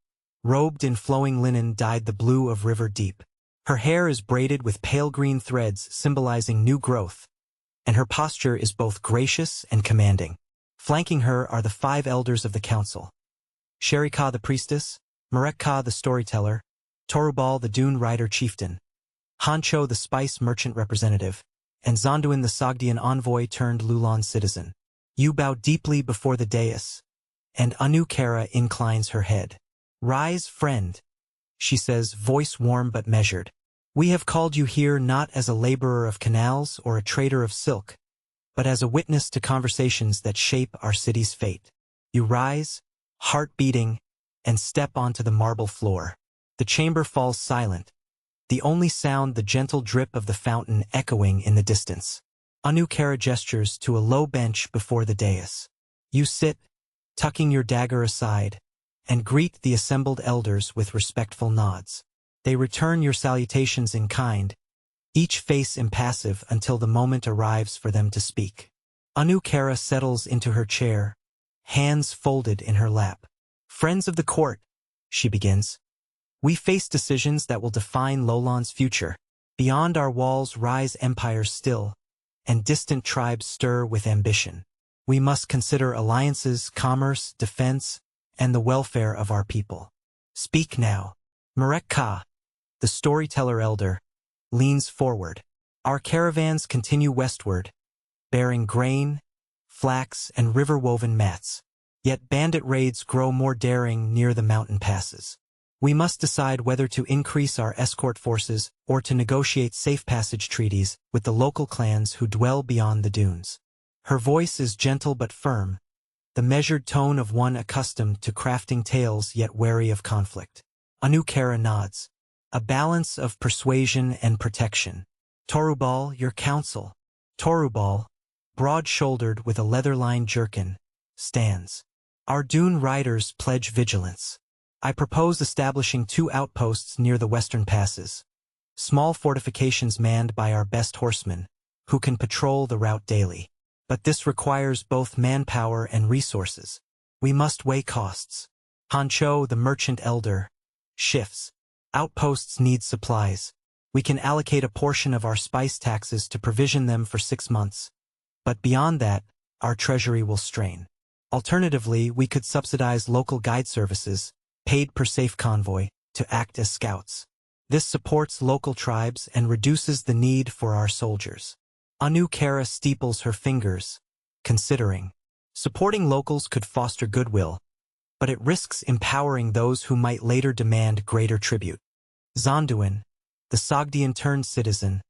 Speaker 1: robed in flowing linen dyed the blue of river deep. Her hair is braided with pale green threads symbolizing new growth, and her posture is both gracious and commanding. Flanking her are the 5 elders of the council: Sherika the priestess, Murekka the storyteller, Torubal the Dune Rider chieftain, Hancho the spice merchant representative, and Zonduin the Sogdian envoy turned Loulan citizen. You bow deeply before the dais, and Xiongnu inclines her head. "Rise, friend," she says, voice warm but measured. "We have called you here not as a laborer of canals or a trader of silk, but as a witness to conversations that shape our city's fate." You rise, heart beating, and step onto the marble floor. The chamber falls silent, the only sound the gentle drip of the fountain echoing in the distance. Xiongnu gestures to a low bench before the dais. You sit, tucking your dagger aside, and greet the assembled elders with respectful nods. They return your salutations in kind, each face impassive until the moment arrives for them to speak. Xiongnu settles into her chair, hands folded in her lap. "Friends of the court," she begins, "we face decisions that will define Loulan's future. Beyond our walls rise empires still, and distant tribes stir with ambition. We must consider alliances, commerce, defense, and the welfare of our people. Speak now." Murekka, the storyteller elder, leans forward. "Our caravans continue westward, bearing grain, flax, and river-woven mats. Yet bandit raids grow more daring near the mountain passes. We must decide whether to increase our escort forces or to negotiate safe passage treaties with the local clans who dwell beyond the dunes. Her voice is gentle but firm, the measured tone of one accustomed to crafting tales yet wary of conflict. Anukara nods. A balance of persuasion and protection. Torubal, your counsel. Torubal, broad-shouldered with a leather-lined jerkin, stands. Our dune riders pledge vigilance. I propose establishing 2 outposts near the western passes. Small fortifications manned by our best horsemen, who can patrol the route daily. But this requires both manpower and resources. We must weigh costs. Hancho, the merchant elder, shifts. Outposts need supplies. We can allocate a portion of our spice taxes to provision them for 6 months. But beyond that, our treasury will strain. Alternatively, we could subsidize local guide services, paid per safe convoy, to act as scouts. This supports local tribes and reduces the need for our soldiers. Anu Kara steeples her fingers, considering. Supporting locals could foster goodwill, but it risks empowering those who might later demand greater tribute. Zonduin, the Sogdian-turned citizen,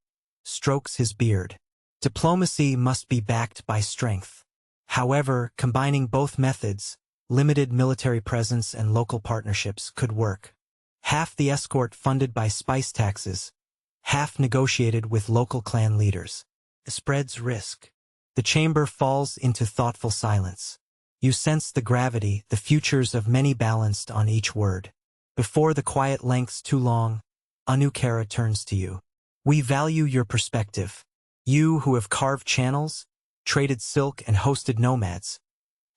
Speaker 1: strokes his beard. Diplomacy must be backed by strength. However, combining both methods, limited military presence and local partnerships, could work. Half the escort funded by spice taxes, half negotiated with local clan leaders. Spreads risk. The chamber falls into thoughtful silence. You sense the gravity, the futures of many balanced on each word. Before the quiet lengths too long, Anukara turns to you. We value your perspective. You who have carved channels, traded silk and hosted nomads.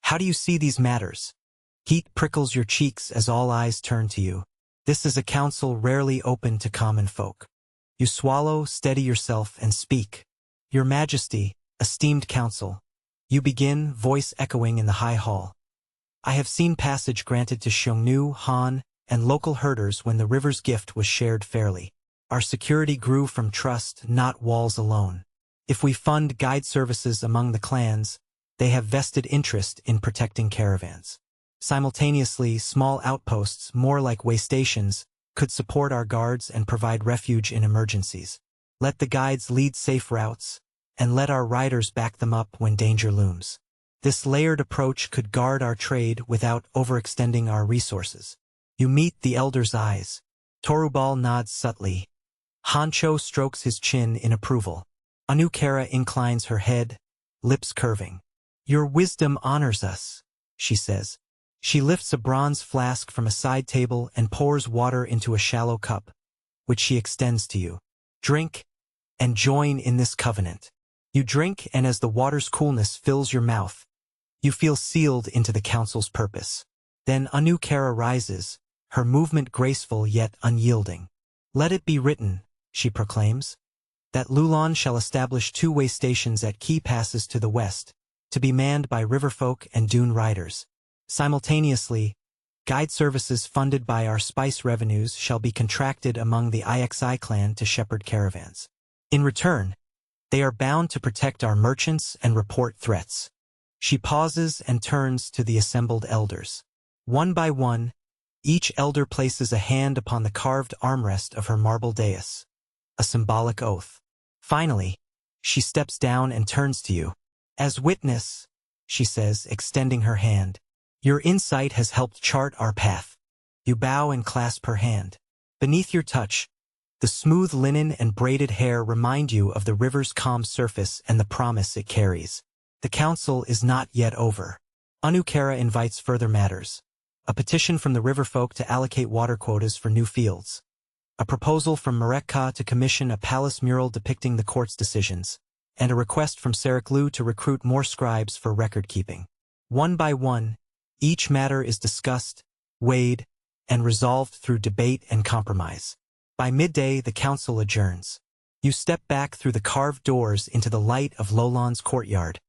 Speaker 1: How do you see these matters? Heat prickles your cheeks as all eyes turn to you. This is a council rarely open to common folk. You swallow, steady yourself, and speak. Your Majesty, esteemed council. You begin, voice echoing in the high hall. I have seen passage granted to Xiongnu, Han, and local herders when the river's gift was shared fairly. Our security grew from trust, not walls alone. If we fund guide services among the clans, they have vested interest in protecting caravans. Simultaneously, small outposts, more like way stations, could support our guards and provide refuge in emergencies. Let the guides lead safe routes, and let our riders back them up when danger looms. This layered approach could guard our trade without overextending our resources. You meet the elder's eyes. Torubal nods subtly. Hancho strokes his chin in approval. Anukara inclines her head, lips curving. Your wisdom honors us, she says. She lifts a bronze flask from a side table and pours water into a shallow cup, which she extends to you. Drink, and join in this covenant. You drink, and as the water's coolness fills your mouth, you feel sealed into the council's purpose. Then Anukara rises, her movement graceful yet unyielding. Let it be written, she proclaims, that Loulan shall establish 2 way stations at key passes to the west, to be manned by riverfolk and dune riders. Simultaneously, guide services funded by our spice revenues shall be contracted among the IXI clan to shepherd caravans. In return, they are bound to protect our merchants and report threats. She pauses and turns to the assembled elders. One by one, each elder places a hand upon the carved armrest of her marble dais, a symbolic oath. Finally, she steps down and turns to you. As witness, she says, extending her hand, your insight has helped chart our path. You bow and clasp her hand. Beneath your touch, the smooth linen and braided hair remind you of the river's calm surface and the promise it carries. The council is not yet over. Anukara invites further matters. A petition from the riverfolk to allocate water quotas for new fields. A proposal from Merekka to commission a palace mural depicting the court's decisions. And a request from Seriklu to recruit more scribes for record-keeping. One by one, each matter is discussed, weighed, and resolved through debate and compromise. By midday, the council adjourns. You step back through the carved doors into the light of Loulan's courtyard,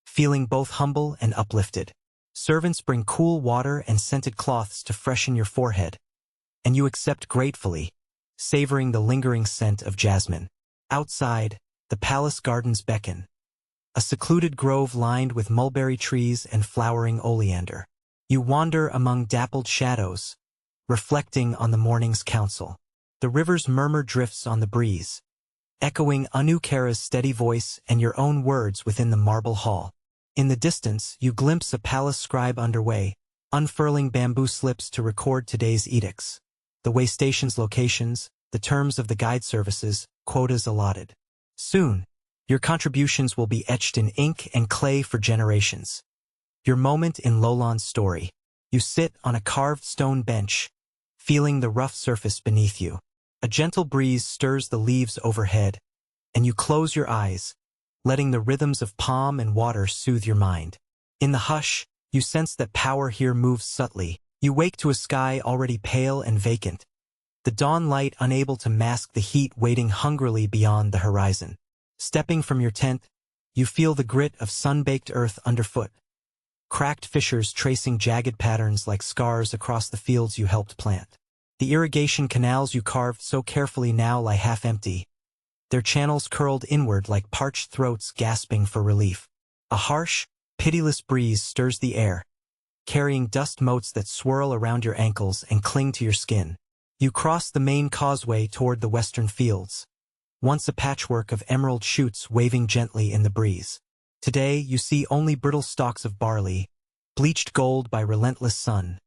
Speaker 1: feeling both humble and uplifted. Servants bring cool water and scented cloths to freshen your forehead, and you accept gratefully, savoring the lingering scent of jasmine. Outside, the palace gardens beckon, a secluded grove lined with mulberry trees and flowering oleander. You wander among dappled shadows, reflecting on the morning's council. The river's murmur drifts on the breeze, echoing Anu Kara's steady voice and your own words within the marble hall. In the distance, you glimpse a palace scribe underway, unfurling bamboo slips to record today's edicts. The way station's locations, the terms of the guide services, quotas allotted. Soon, your contributions will be etched in ink and clay for generations. Your moment in Loulan's story. You sit on a carved stone bench, feeling the rough surface beneath you. A gentle breeze stirs the leaves overhead, and you close your eyes, letting the rhythms of palm and water soothe your mind. In the hush, you sense that power here moves subtly. You wake to a sky already pale and vacant, the dawn light unable to mask the heat waiting hungrily beyond the horizon. Stepping from your tent, you feel the grit of sun-baked earth underfoot, cracked fissures tracing jagged patterns like scars across the fields you helped plant. The irrigation canals you carved so carefully now lie half-empty, their channels curled inward like parched throats gasping for relief. A harsh, pitiless breeze stirs the air, carrying dust motes that swirl around your ankles and cling to your skin. You cross the main causeway toward the western fields, once a patchwork of emerald shoots waving gently in the breeze. Today you see only brittle stalks of barley, bleached gold by relentless sun,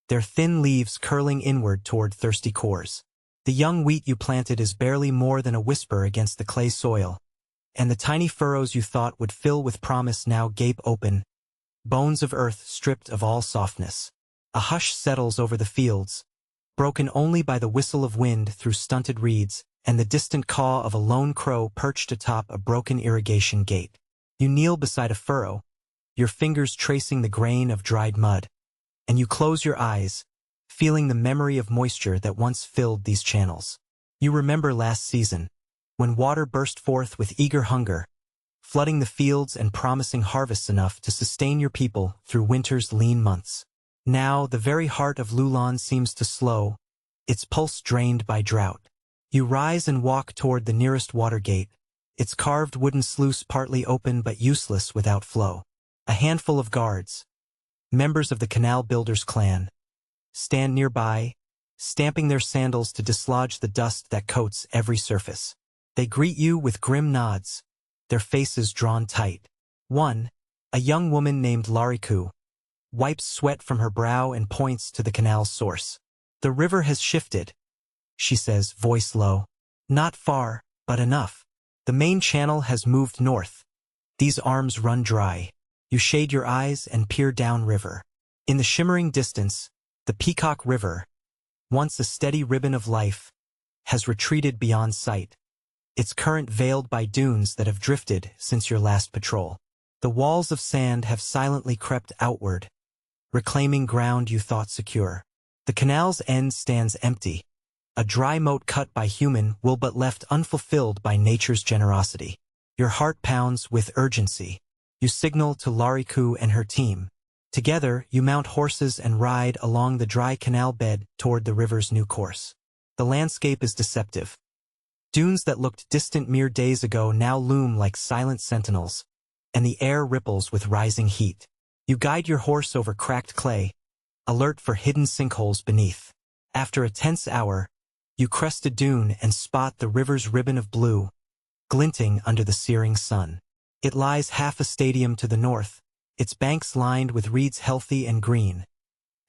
Speaker 1: their thin leaves curling inward toward thirsty cores. The young wheat you planted is barely more than a whisper against the clay soil, and the tiny furrows you thought would fill with promise now gape open, bones of earth stripped of all softness. A hush settles over the fields, broken only by the whistle of wind through stunted reeds and the distant caw of a lone crow perched atop a broken irrigation gate. You kneel beside a furrow, your fingers tracing the grain of dried mud, and you close your eyes, feeling the memory of moisture that once filled these channels. You remember last season, when water burst forth with eager hunger, flooding the fields and promising harvests enough to sustain your people through winter's lean months. Now the very heart of Loulan seems to slow, its pulse drained by drought. You rise and walk toward the nearest water gate, its carved wooden sluice partly open but useless without flow. A handful of guards, members of the canal builders' clan, stand nearby, stamping their sandals to dislodge the dust that coats every surface. They greet you with grim nods, their faces drawn tight. One, a young woman named Lariku, wipes sweat from her brow and points to the canal's source. The river has shifted, she says, voice low. Not far, but enough. The main channel has moved north. These arms run dry. You shade your eyes and peer downriver. In the shimmering distance, the Peacock River, once a steady ribbon of life, has retreated beyond sight, its current veiled by dunes that have drifted since your last patrol. The walls of sand have silently crept outward, reclaiming ground you thought secure. The canal's end stands empty, a dry moat cut by human will but left unfulfilled by nature's generosity. Your heart pounds with urgency. You signal to Lariku and her team. Together, you mount horses and ride along the dry canal bed toward the river's new course. The landscape is deceptive. Dunes that looked distant mere days ago now loom like silent sentinels, and the air ripples with rising heat. You guide your horse over cracked clay, alert for hidden sinkholes beneath. After a tense hour, you crest a dune and spot the river's ribbon of blue, glinting under the searing sun. It lies half a stadium to the north, its banks lined with reeds healthy and green,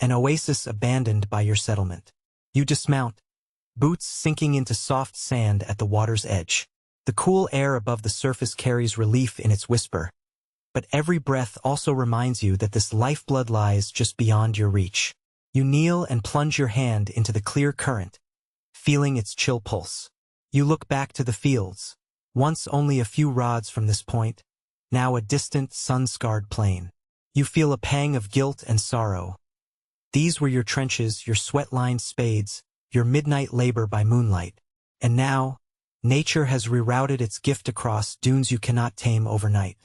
Speaker 1: an oasis abandoned by your settlement. You dismount, boots sinking into soft sand at the water's edge. The cool air above the surface carries relief in its whisper, but every breath also reminds you that this lifeblood lies just beyond your reach. You kneel and plunge your hand into the clear current, feeling its chill pulse. You look back to the fields, once only a few rods from this point, now a distant, sun-scarred plain. You feel a pang of guilt and sorrow. These were your trenches, your sweat-lined spades, your midnight labor by moonlight. And now, nature has rerouted its gift across dunes you cannot tame overnight.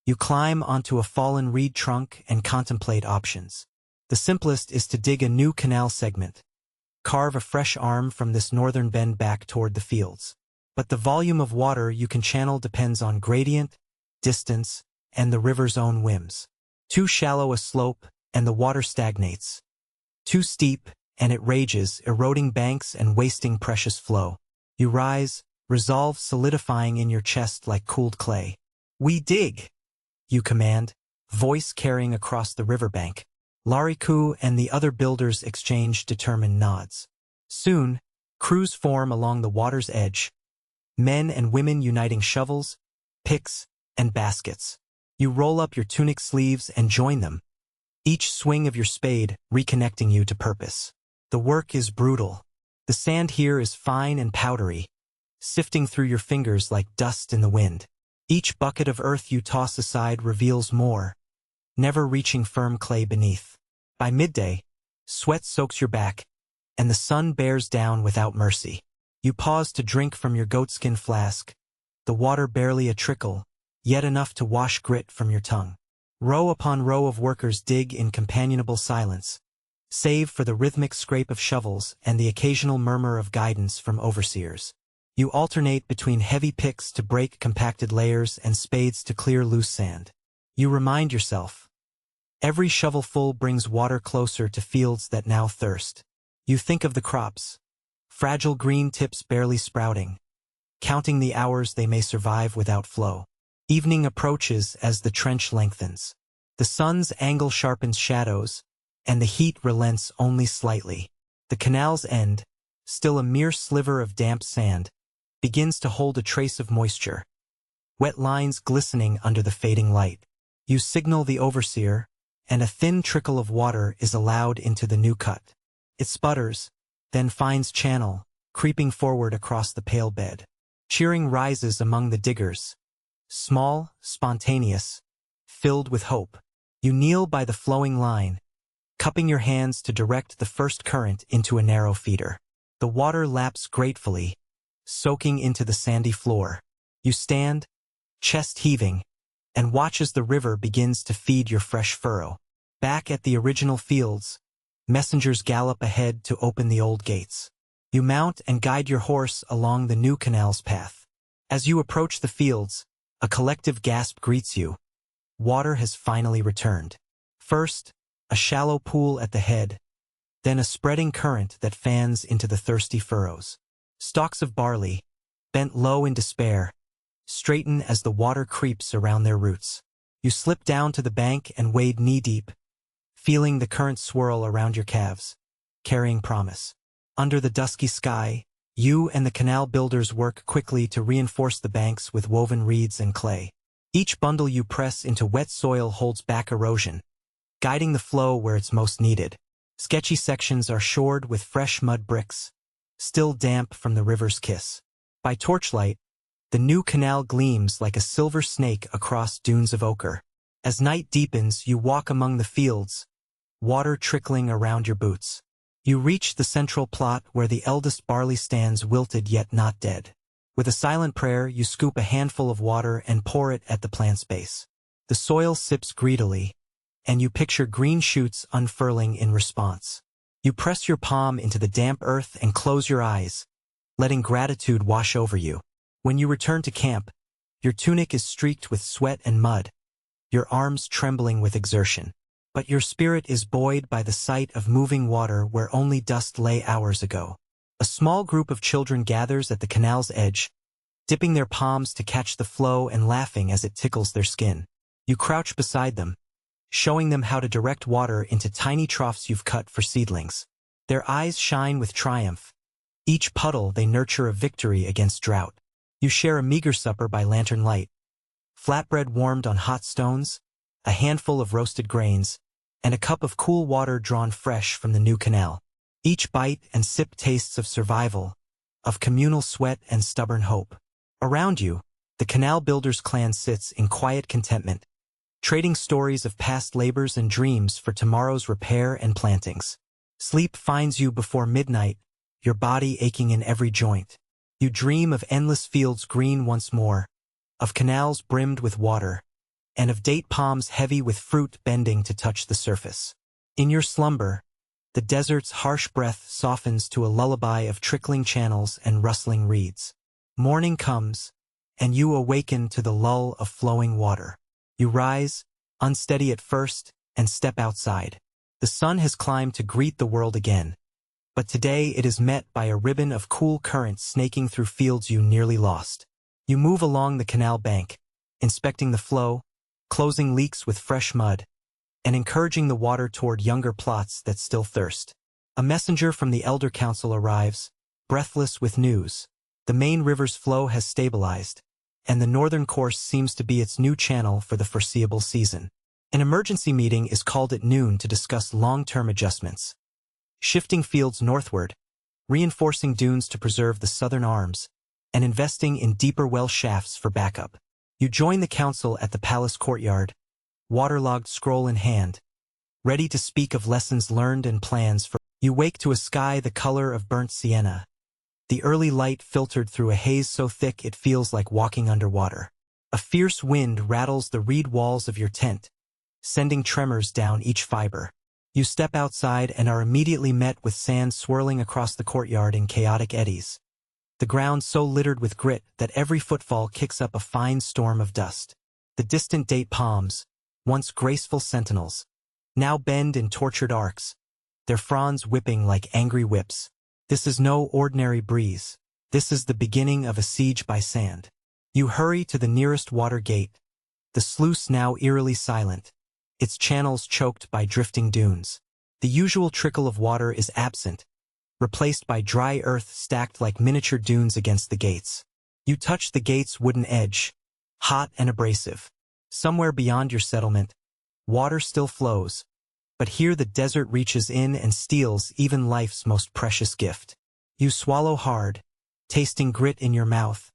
Speaker 1: You climb onto a fallen reed trunk and contemplate options. The simplest is to dig a new canal segment, carve a fresh arm from this northern bend back toward the fields. But the volume of water you can channel depends on gradient, distance, and the river's own whims. Too shallow a slope, and the water stagnates. Too steep, and it rages, eroding banks and wasting precious flow. You rise, resolve solidifying in your chest like cooled clay. "We dig!" you command, voice carrying across the riverbank. Lariku and the other builders exchange determined nods. Soon, crews form along the water's edge, men and women uniting shovels, picks, and baskets. You roll up your tunic sleeves and join them, each swing of your spade reconnecting you to purpose. The work is brutal. The sand here is fine and powdery, sifting through your fingers like dust in the wind. Each bucket of earth you toss aside reveals more, never reaching firm clay beneath. By midday, sweat soaks your back, and the sun bears down without mercy. You pause to drink from your goatskin flask, the water barely a trickle, yet enough to wash grit from your tongue. Row upon row of workers dig in companionable silence, save for the rhythmic scrape of shovels and the occasional murmur of guidance from overseers. You alternate between heavy picks to break compacted layers and spades to clear loose sand. You remind yourself, every shovelful brings water closer to fields that now thirst. You think of the crops, fragile green tips barely sprouting, counting the hours they may survive without flow. Evening approaches as the trench lengthens. The sun's angle sharpens shadows, and the heat relents only slightly. The canal's end, still a mere sliver of damp sand, begins to hold a trace of moisture, wet lines glistening under the fading light. You signal the overseer, and a thin trickle of water is allowed into the new cut. It sputters, then finds channel, creeping forward across the pale bed. Cheering rises among the diggers, small, spontaneous, filled with hope. You kneel by the flowing line, cupping your hands to direct the first current into a narrow feeder. The water laps gratefully, soaking into the sandy floor. You stand, chest heaving, and watch as the river begins to feed your fresh furrow. Back at the original fields, messengers gallop ahead to open the old gates. You mount and guide your horse along the new canal's path. As you approach the fields, a collective gasp greets you. Water has finally returned. First, a shallow pool at the head, then a spreading current that fans into the thirsty furrows. Stalks of barley, bent low in despair, straighten as the water creeps around their roots. You slip down to the bank and wade knee-deep, feeling the current swirl around your calves, carrying promise. Under the dusky sky, you and the canal builders work quickly to reinforce the banks with woven reeds and clay. Each bundle you press into wet soil holds back erosion, guiding the flow where it's most needed. Sketchy sections are shored with fresh mud bricks, still damp from the river's kiss. By torchlight, the new canal gleams like a silver snake across dunes of ochre. As night deepens, you walk among the fields, water trickling around your boots. You reach the central plot where the eldest barley stands wilted yet not dead. With a silent prayer, you scoop a handful of water and pour it at the plant's base. The soil sips greedily, and you picture green shoots unfurling in response. You press your palm into the damp earth and close your eyes, letting gratitude wash over you. When you return to camp, your tunic is streaked with sweat and mud, your arms trembling with exertion. But your spirit is buoyed by the sight of moving water where only dust lay hours ago. A small group of children gathers at the canal's edge, dipping their palms to catch the flow and laughing as it tickles their skin. You crouch beside them, showing them how to direct water into tiny troughs you've cut for seedlings. Their eyes shine with triumph. Each puddle they nurture a victory against drought. You share a meager supper by lantern light. Flatbread warmed on hot stones, a handful of roasted grains, and a cup of cool water drawn fresh from the new canal. Each bite and sip tastes of survival, of communal sweat and stubborn hope. Around you, the canal builder's clan sits in quiet contentment, trading stories of past labors and dreams for tomorrow's repair and plantings. Sleep finds you before midnight, your body aching in every joint. You dream of endless fields green once more, of canals brimmed with water, and of date palms heavy with fruit bending to touch the surface. In your slumber, the desert's harsh breath softens to a lullaby of trickling channels and rustling reeds. Morning comes, and you awaken to the lull of flowing water. You rise, unsteady at first, and step outside. The sun has climbed to greet the world again, but today it is met by a ribbon of cool currents snaking through fields you nearly lost. You move along the canal bank, inspecting the flow, closing leaks with fresh mud, and encouraging the water toward younger plots that still thirst. A messenger from the Elder Council arrives, breathless with news. The main river's flow has stabilized, and the northern course seems to be its new channel for the foreseeable season. An emergency meeting is called at noon to discuss long-term adjustments. Shifting fields northward, reinforcing dunes to preserve the southern arms, and investing in deeper well shafts for backup. You join the council at the palace courtyard, waterlogged scroll in hand, ready to speak of lessons learned and plans for. You wake to a sky the color of burnt sienna, the early light filtered through a haze so thick it feels like walking underwater. A fierce wind rattles the reed walls of your tent, sending tremors down each fiber. You step outside and are immediately met with sand swirling across the courtyard in chaotic eddies. The ground so littered with grit that every footfall kicks up a fine storm of dust. The distant date palms, once graceful sentinels, now bend in tortured arcs, their fronds whipping like angry whips. This is no ordinary breeze. This is the beginning of a siege by sand. You hurry to the nearest water gate, the sluice now eerily silent, its channels choked by drifting dunes. The usual trickle of water is absent, replaced by dry earth stacked like miniature dunes against the gates. You touch the gate's wooden edge, hot and abrasive. Somewhere beyond your settlement, water still flows, but here the desert reaches in and steals even life's most precious gift. You swallow hard, tasting grit in your mouth,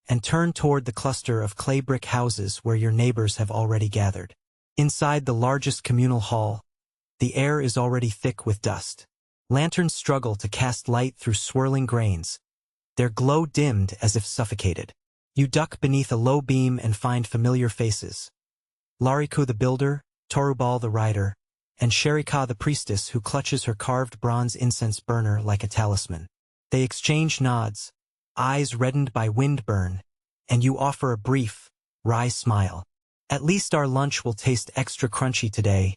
Speaker 1: and turn toward the cluster of clay brick houses where your neighbors have already gathered. Inside the largest communal hall, the air is already thick with dust. Lanterns struggle to cast light through swirling grains, their glow dimmed as if suffocated. You duck beneath a low beam and find familiar faces. Lariku the builder, Torubal the rider, and Sherika the priestess who clutches her carved bronze incense burner like a talisman. They exchange nods, eyes reddened by windburn, and you offer a brief, wry smile. At least our lunch will taste extra crunchy today.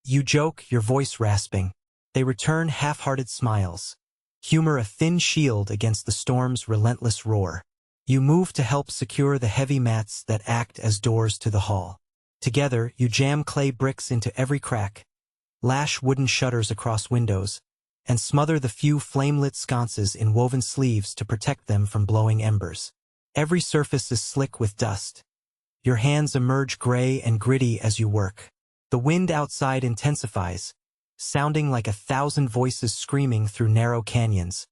Speaker 1: You joke, your voice rasping. They return half-hearted smiles, humor a thin shield against the storm's relentless roar. You move to help secure the heavy mats that act as doors to the hall. Together, you jam clay bricks into every crack, lash wooden shutters across windows, and smother the few flame-lit sconces in woven sleeves to protect them from blowing embers. Every surface is slick with dust. Your hands emerge gray and gritty as you work. The wind outside intensifies, sounding like 1,000 voices screaming through narrow canyons,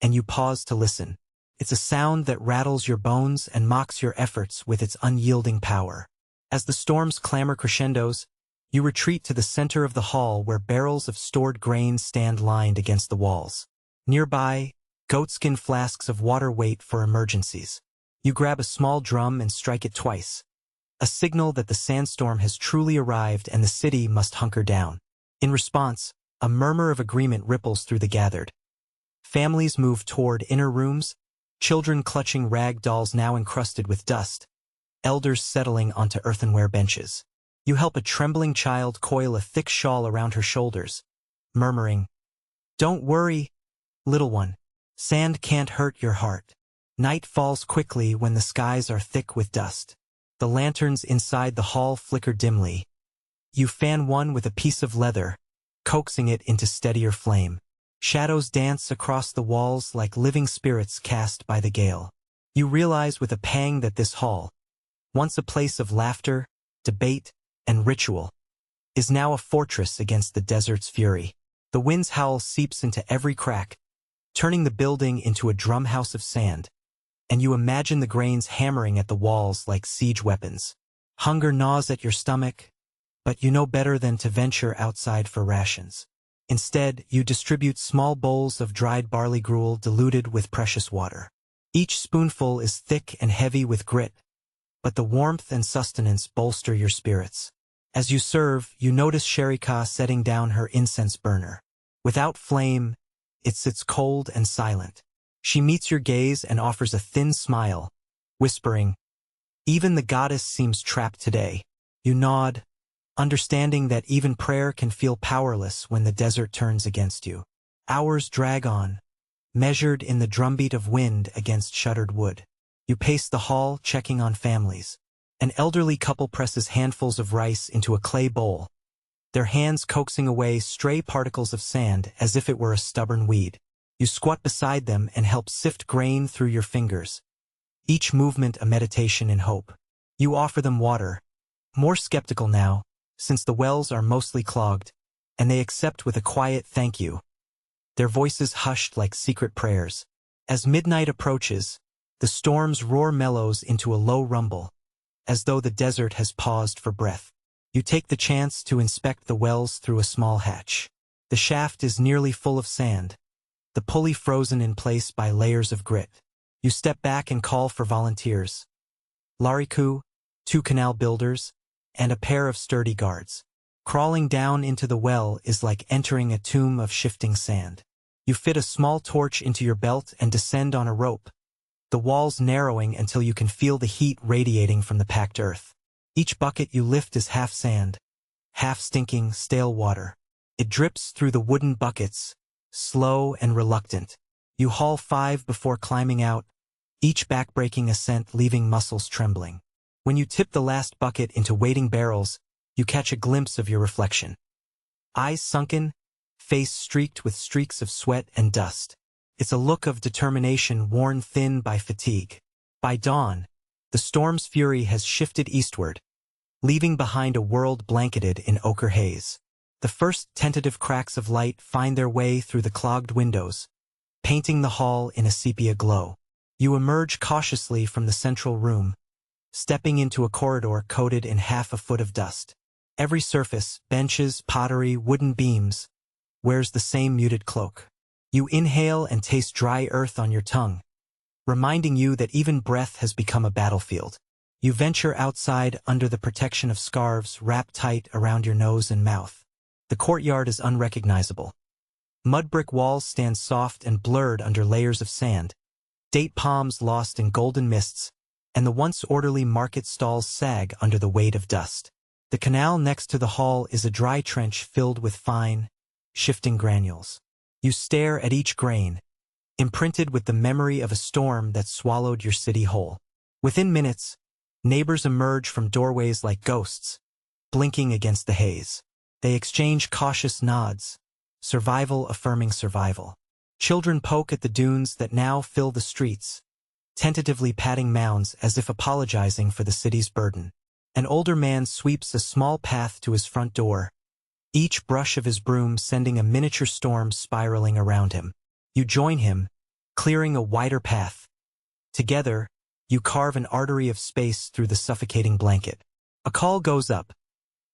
Speaker 1: and you pause to listen. It's a sound that rattles your bones and mocks your efforts with its unyielding power. As the storm's clamor crescendos, you retreat to the center of the hall where barrels of stored grain stand lined against the walls. Nearby, goatskin flasks of water wait for emergencies. You grab a small drum and strike it twice, a signal that the sandstorm has truly arrived and the city must hunker down. In response, a murmur of agreement ripples through the gathered. Families move toward inner rooms, children clutching rag dolls now encrusted with dust, elders settling onto earthenware benches. You help a trembling child coil a thick shawl around her shoulders, murmuring, "Don't worry, little one. Sand can't hurt your heart." Night falls quickly when the skies are thick with dust. The lanterns inside the hall flicker dimly. You fan one with a piece of leather, coaxing it into steadier flame. Shadows dance across the walls like living spirits cast by the gale. You realize with a pang that this hall, once a place of laughter, debate, and ritual, is now a fortress against the desert's fury. The wind's howl seeps into every crack, turning the building into a drumhouse of sand, and you imagine the grains hammering at the walls like siege weapons. Hunger gnaws at your stomach, but you know better than to venture outside for rations. Instead, you distribute small bowls of dried barley gruel diluted with precious water. Each spoonful is thick and heavy with grit, but the warmth and sustenance bolster your spirits. As you serve, you notice Sherika setting down her incense burner. Without flame, it sits cold and silent. She meets your gaze and offers a thin smile, whispering, "Even the goddess seems trapped today." You nod, understanding that even prayer can feel powerless when the desert turns against you. Hours drag on, measured in the drumbeat of wind against shuttered wood. You pace the hall, checking on families. An elderly couple presses handfuls of rice into a clay bowl, their hands coaxing away stray particles of sand as if it were a stubborn weed. You squat beside them and help sift grain through your fingers, each movement a meditation in hope. You offer them water, more skeptical now, since the wells are mostly clogged, and they accept with a quiet thank you, their voices hushed like secret prayers. As midnight approaches, the storm's roar mellows into a low rumble, as though the desert has paused for breath. You take the chance to inspect the wells through a small hatch. The shaft is nearly full of sand, the pulley frozen in place by layers of grit. You step back and call for volunteers. Lariku, 2 canal builders, and a pair of sturdy guards. Crawling down into the well is like entering a tomb of shifting sand. You fit a small torch into your belt and descend on a rope, the walls narrowing until you can feel the heat radiating from the packed earth. Each bucket you lift is half sand, half stinking, stale water. It drips through the wooden buckets, slow and reluctant. You haul 5 before climbing out, each backbreaking ascent leaving muscles trembling. When you tip the last bucket into waiting barrels, you catch a glimpse of your reflection. Eyes sunken, face streaked with streaks of sweat and dust. It's a look of determination worn thin by fatigue. By dawn, the storm's fury has shifted eastward, leaving behind a world blanketed in ochre haze. The first tentative cracks of light find their way through the clogged windows, painting the hall in a sepia glow. You emerge cautiously from the central room, stepping into a corridor coated in half a foot of dust. Every surface, benches, pottery, wooden beams, wears the same muted cloak. You inhale and taste dry earth on your tongue, reminding you that even breath has become a battlefield. You venture outside under the protection of scarves wrapped tight around your nose and mouth. The courtyard is unrecognizable. Mud brick walls stand soft and blurred under layers of sand, date palms lost in golden mists, and the once orderly market stalls sag under the weight of dust. The canal next to the hall is a dry trench filled with fine, shifting granules. You stare at each grain, imprinted with the memory of a storm that swallowed your city whole. Within minutes, neighbors emerge from doorways like ghosts, blinking against the haze. They exchange cautious nods, survival affirming survival. Children poke at the dunes that now fill the streets, tentatively patting mounds as if apologizing for the city's burden. An older man sweeps a small path to his front door, each brush of his broom sending a miniature storm spiraling around him. You join him, clearing a wider path. Together, you carve an artery of space through the suffocating blanket. A call goes up.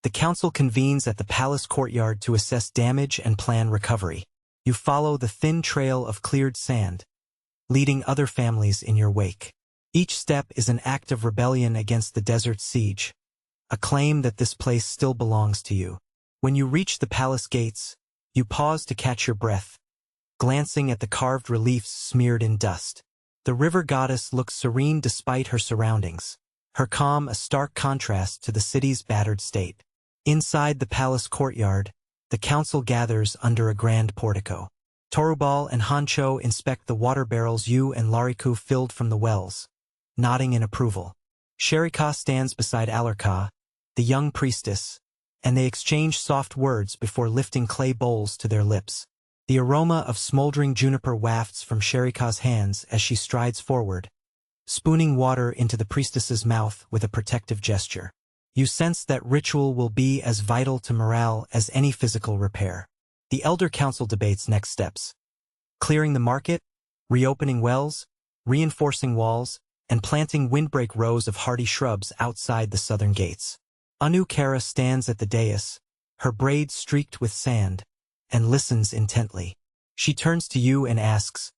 Speaker 1: The council convenes at the palace courtyard to assess damage and plan recovery. You follow the thin trail of cleared sand, leading other families in your wake. Each step is an act of rebellion against the desert's siege, a claim that this place still belongs to you. When you reach the palace gates, you pause to catch your breath, glancing at the carved reliefs smeared in dust. The river goddess looks serene despite her surroundings, her calm a stark contrast to the city's battered state. Inside the palace courtyard, the council gathers under a grand portico. Torubal and Hancho inspect the water barrels you and Lariku filled from the wells, nodding in approval. Sherika stands beside Alarka, the young priestess, and they exchange soft words before lifting clay bowls to their lips. The aroma of smoldering juniper wafts from Sherika's hands as she strides forward, spooning water into the priestess's mouth with a protective gesture. You sense that ritual will be as vital to morale as any physical repair. The Elder Council debates next steps: clearing the market, reopening wells, reinforcing walls, and planting windbreak rows of hardy shrubs outside the southern gates. Anu Kara stands at the dais, her braids streaked with sand, and listens intently. She turns to you and asks,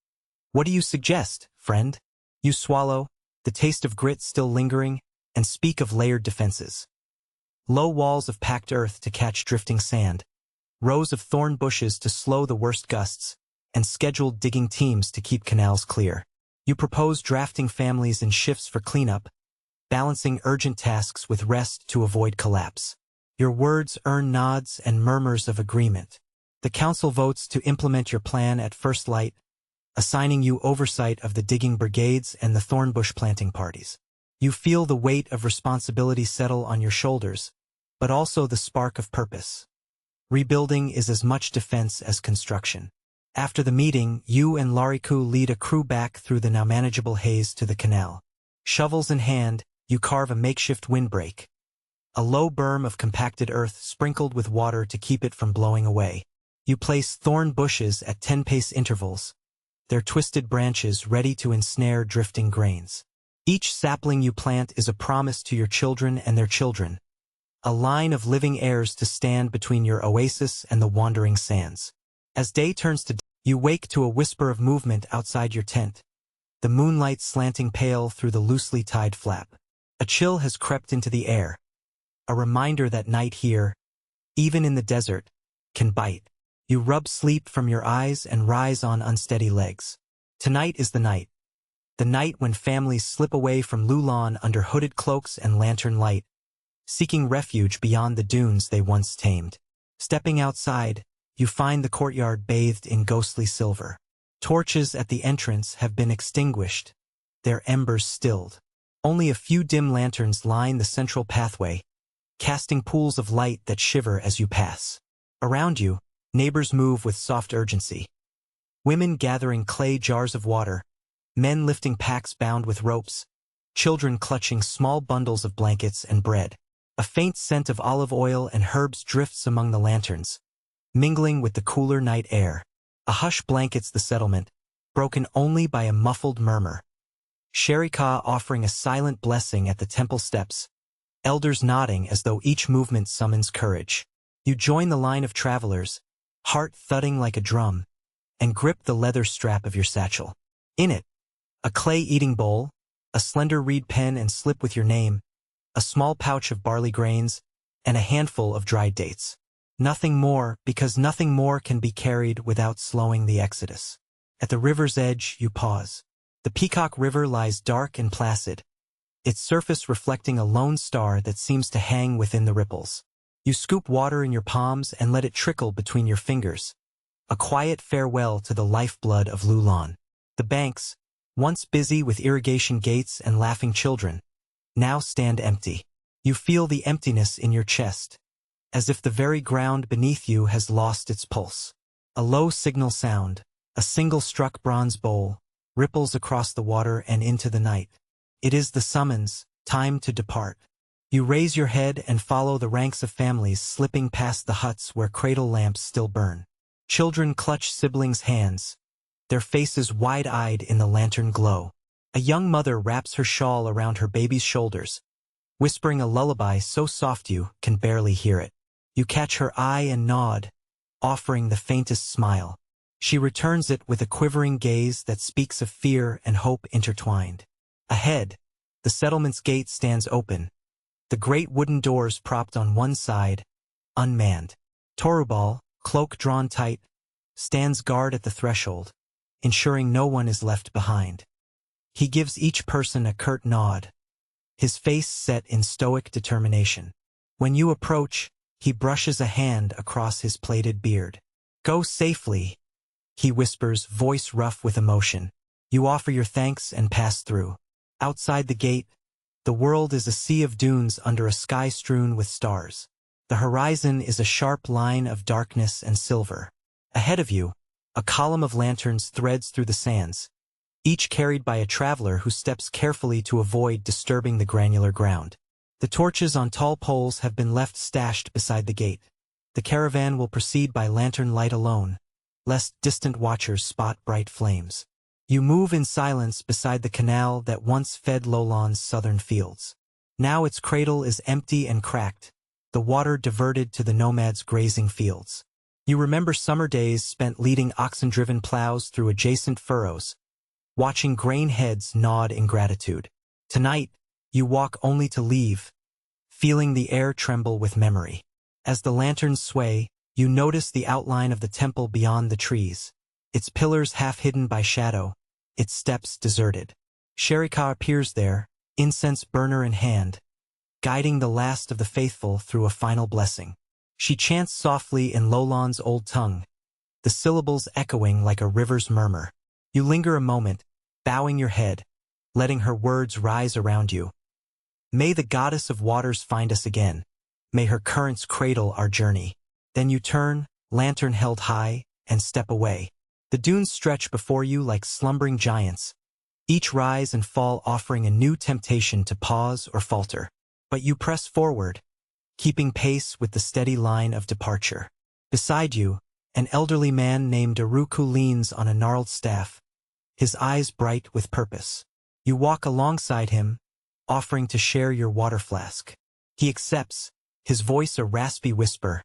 Speaker 1: "What do you suggest, friend?" You swallow, the taste of grit still lingering, and speak of layered defenses. Low walls of packed earth to catch drifting sand, rows of thorn bushes to slow the worst gusts, and scheduled digging teams to keep canals clear. You propose drafting families in shifts for cleanup, balancing urgent tasks with rest to avoid collapse. Your words earn nods and murmurs of agreement, The council votes to implement your plan at first light, assigning you oversight of the digging brigades and the thornbush planting parties. You feel the weight of responsibility settle on your shoulders, but also the spark of purpose. Rebuilding is as much defense as construction. After the meeting, you and Lariku lead a crew back through the now manageable haze to the canal. Shovels in hand, you carve a makeshift windbreak. A low berm of compacted earth sprinkled with water to keep it from blowing away. You place thorn bushes at 10-pace intervals, their twisted branches ready to ensnare drifting grains. Each sapling you plant is a promise to your children and their children, a line of living heirs to stand between your oasis and the wandering sands. As day turns to day, you wake to a whisper of movement outside your tent, the moonlight slanting pale through the loosely tied flap. A chill has crept into the air, a reminder that night here, even in the desert, can bite. You rub sleep from your eyes and rise on unsteady legs. Tonight is the night when families slip away from Loulan under hooded cloaks and lantern light, seeking refuge beyond the dunes they once tamed. Stepping outside, you find the courtyard bathed in ghostly silver. Torches at the entrance have been extinguished, their embers stilled. Only a few dim lanterns line the central pathway, casting pools of light that shiver as you pass. Around you, neighbors move with soft urgency. Women gathering clay jars of water, men lifting packs bound with ropes, children clutching small bundles of blankets and bread. A faint scent of olive oil and herbs drifts among the lanterns, mingling with the cooler night air. A hush blankets the settlement, broken only by a muffled murmur. Sherika offering a silent blessing at the temple steps, elders nodding as though each movement summons courage. You join the line of travelers, heart thudding like a drum, and grip the leather strap of your satchel. In it, a clay eating bowl, a slender reed pen and slip with your name, a small pouch of barley grains, and a handful of dried dates. Nothing more, because nothing more can be carried without slowing the exodus. At the river's edge, you pause. The Peacock River lies dark and placid, its surface reflecting a lone star that seems to hang within the ripples. You scoop water in your palms and let it trickle between your fingers, a quiet farewell to the lifeblood of Loulan. The banks, once busy with irrigation gates and laughing children, now stand empty. You feel the emptiness in your chest, as if the very ground beneath you has lost its pulse. A low signal sound, a single struck bronze bowl, ripples across the water and into the night. It is the summons, time to depart. You raise your head and follow the ranks of families slipping past the huts where cradle lamps still burn. Children clutch siblings' hands, their faces wide-eyed in the lantern glow. A young mother wraps her shawl around her baby's shoulders, whispering a lullaby so soft you can barely hear it. You catch her eye and nod, offering the faintest smile. She returns it with a quivering gaze that speaks of fear and hope intertwined. Ahead, the settlement's gate stands open, the great wooden doors propped on one side, unmanned. Torubal, cloak drawn tight, stands guard at the threshold, ensuring no one is left behind. He gives each person a curt nod, his face set in stoic determination. When you approach, he brushes a hand across his plaited beard. "Go safely," he whispers, voice rough with emotion. You offer your thanks and pass through. Outside the gate, the world is a sea of dunes under a sky strewn with stars. The horizon is a sharp line of darkness and silver. Ahead of you, a column of lanterns threads through the sands, each carried by a traveler who steps carefully to avoid disturbing the granular ground. The torches on tall poles have been left stashed beside the gate. The caravan will proceed by lantern light alone, lest distant watchers spot bright flames. You move in silence beside the canal that once fed Loulan's southern fields. Now its cradle is empty and cracked, the water diverted to the nomads' grazing fields. You remember summer days spent leading oxen-driven plows through adjacent furrows, watching grain heads nod in gratitude. Tonight, you walk only to leave, feeling the air tremble with memory. As the lanterns sway, you notice the outline of the temple beyond the trees, its pillars half hidden by shadow, its steps deserted. Sherika appears there, incense burner in hand, guiding the last of the faithful through a final blessing. She chants softly in Loulan's old tongue, the syllables echoing like a river's murmur. You linger a moment, bowing your head, letting her words rise around you. May the goddess of waters find us again. May her currents cradle our journey. Then you turn, lantern held high, and step away. The dunes stretch before you like slumbering giants, each rise and fall offering a new temptation to pause or falter. But you press forward, keeping pace with the steady line of departure. Beside you, an elderly man named Aruku leans on a gnarled staff, his eyes bright with purpose. You walk alongside him, offering to share your water flask. He accepts, his voice a raspy whisper.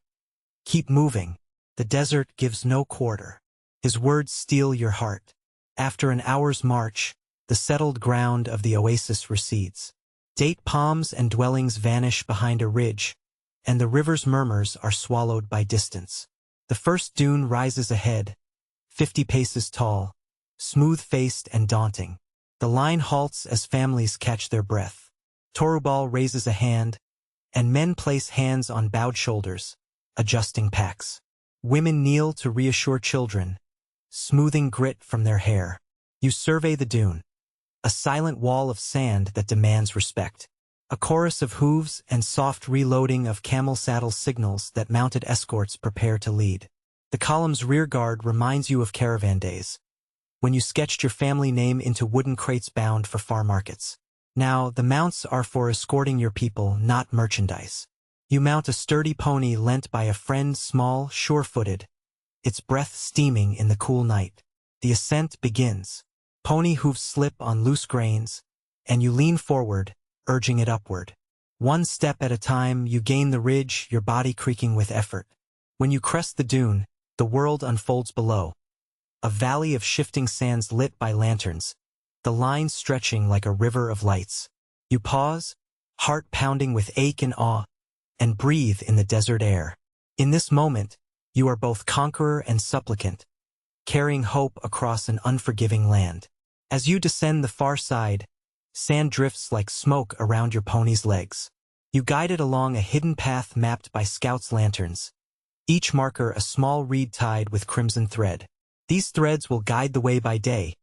Speaker 1: Keep moving. The desert gives no quarter. His words steel your heart. After an hour's march, the settled ground of the oasis recedes. Date palms and dwellings vanish behind a ridge, and the river's murmurs are swallowed by distance. The first dune rises ahead, 50 paces tall, smooth-faced and daunting. The line halts as families catch their breath. Torubal raises a hand, and men place hands on bowed shoulders, adjusting packs. Women kneel to reassure children, smoothing grit from their hair. You survey the dune, a silent wall of sand that demands respect. A chorus of hooves and soft reloading of camel saddle signals that mounted escorts prepare to lead. The column's rear guard reminds you of caravan days, when you sketched your family name into wooden crates bound for far markets. Now, the mounts are for escorting your people, not merchandise. You mount a sturdy pony lent by a friend, small, sure-footed, its breath steaming in the cool night. The ascent begins. Pony hooves slip on loose grains, and you lean forward, urging it upward. One step at a time, you gain the ridge, your body creaking with effort. When you crest the dune, the world unfolds below. A valley of shifting sands lit by lanterns, the line stretching like a river of lights. You pause, heart pounding with ache and awe, and breathe in the desert air. In this moment, you are both conqueror and supplicant, carrying hope across an unforgiving land. As you descend the far side, sand drifts like smoke around your pony's legs. You guide it along a hidden path mapped by scouts' lanterns, each marker a small reed tied with crimson thread. These threads will guide the way by day,